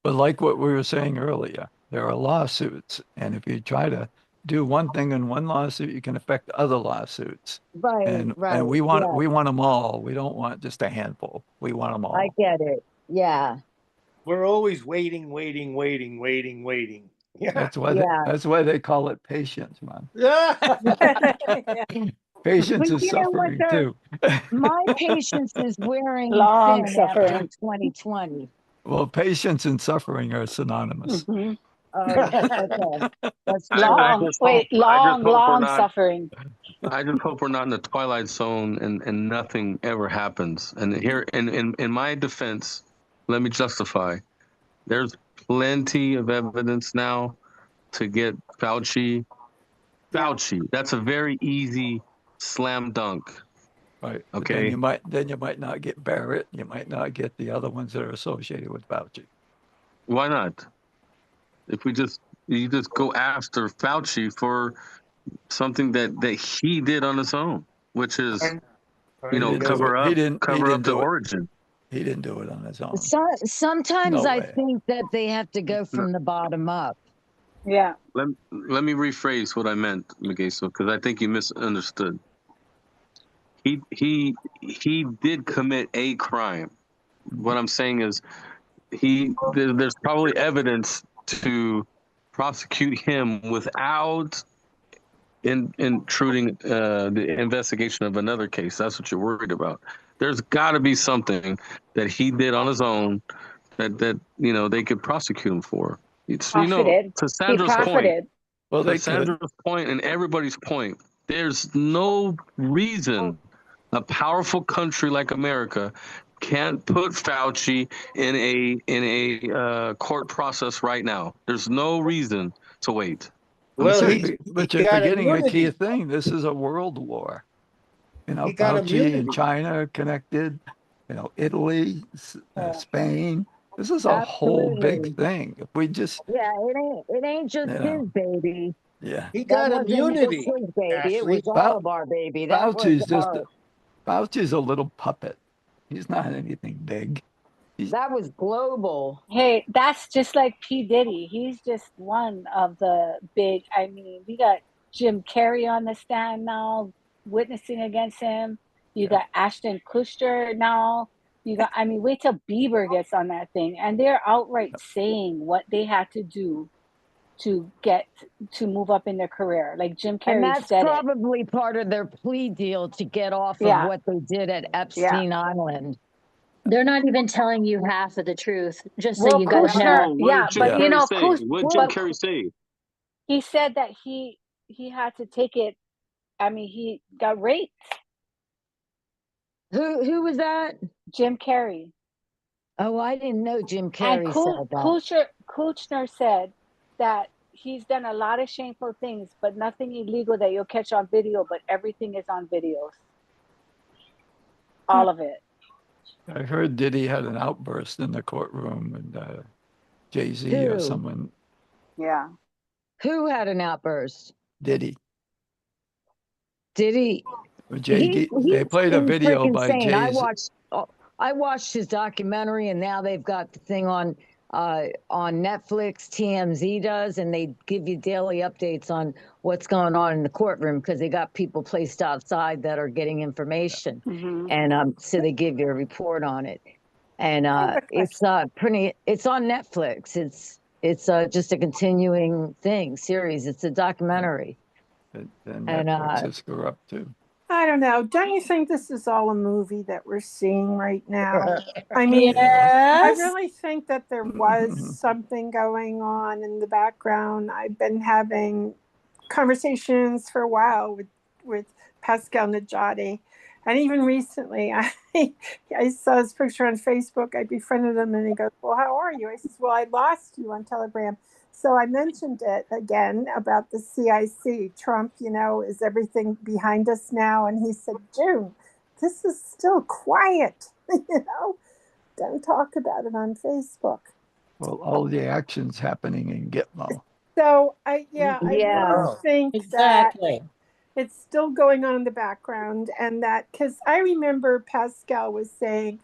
but like what we were saying earlier, there are lawsuits, and if you try to do one thing in one lawsuit, you can affect other lawsuits. Right. And we want them all. We don't want just a handful. We want them all. I get it. Yeah. We're always waiting. Yeah. That's why they call it patience, man. Patience But is you know what, suffering though? too. My patience is wearing Long thin after suffering. 2020. Well, patience and suffering are synonymous. Hmm. Oh, okay. That's I, true. I Long, just hope wait, I just long, hope we're long not suffering. I just hope we're not in the twilight zone and nothing ever happens. And here in my defense, let me justify. There's plenty of evidence now to get Fauci. Fauci. That's a very easy slam dunk. Right. But Okay. then you might not get Barrett. You might not get the other ones that are associated with Fauci. Why not? If you just go after Fauci for something that he did on his own, which is cover He up didn't the do it. origin. He didn't do it on his own. Sometimes No I way. think that they have to go from the bottom up. Yeah. Let me rephrase what I meant, Miguel, because I think you misunderstood. He did commit a crime. What I'm saying is there's probably evidence to prosecute him without intruding the investigation of another case. That's what you're worried about. There's got to be something that he did on his own that they could prosecute him for. It's Profited. to He Sandra's point. profited. Well, To Sandra's point and everybody's point, there's no reason a powerful country like America can't put Fauci in a court process right now. There's no reason to wait. Well, But you're got forgetting a key immunity. thing. This is a world war. He got Fauci immunity. and China are connected. Italy, Spain. This is a whole big Absolutely. thing. If we just, Yeah, it ain't just his baby. yeah. He That got wasn't immunity, just his baby. It Ashley. was all of our baby. That was Fauci's a little puppet. He's not anything big. that was global. Hey, that's just like P. Diddy. He's just one of the big. I mean, we got Jim Carrey on the stand now, witnessing against him. You got Ashton Kutcher now. You got. I mean, wait till Bieber gets on that thing, and they're outright saying what they had to do to get to move up in their career. Like Jim And Carrey that's said it. probably part of their plea deal to get off of Yeah. what they did at Epstein Island. They're not even telling you half of the truth, just so Well, you guys Kushner, know. yeah, but you know, What Jim Carrey say? He said that he had to take it. I mean, he got raped. Who was that? Jim Carrey. Oh, I didn't know Jim And Carrey said that. Kushner said that he's done a lot of shameful things, but nothing illegal that you'll catch on video, but everything is on videos. All of it. I heard Diddy had an outburst in the courtroom, and Jay-Z or someone. Yeah. Who had an outburst? Diddy. Did he? They played a video by Jay-Z. I watched his documentary, and now they've got the thing on Netflix. TMZ does, and they give you daily updates on what's going on in the courtroom because they got people placed outside that are getting information, and so they give you a report on it. And it's pretty. It's on Netflix. It's just a continuing series. It's a documentary. And Netflix is corrupt too. I don't know. Don't you think this is all a movie that we're seeing right now? I mean, I really think that there was something going on in the background. I've been having conversations for a while with Pascal Najati. And even recently, I saw his picture on Facebook. I befriended him and he goes, well, how are you? I says, well, I lost you on Telegram. So I mentioned it again about the CIC. Trump, is everything behind us now? And he said, June, this is still quiet. Don't talk about it on Facebook. Well, all the action's happening in Gitmo. So I really think that it's still going on in the background, and that because I remember Pascal was saying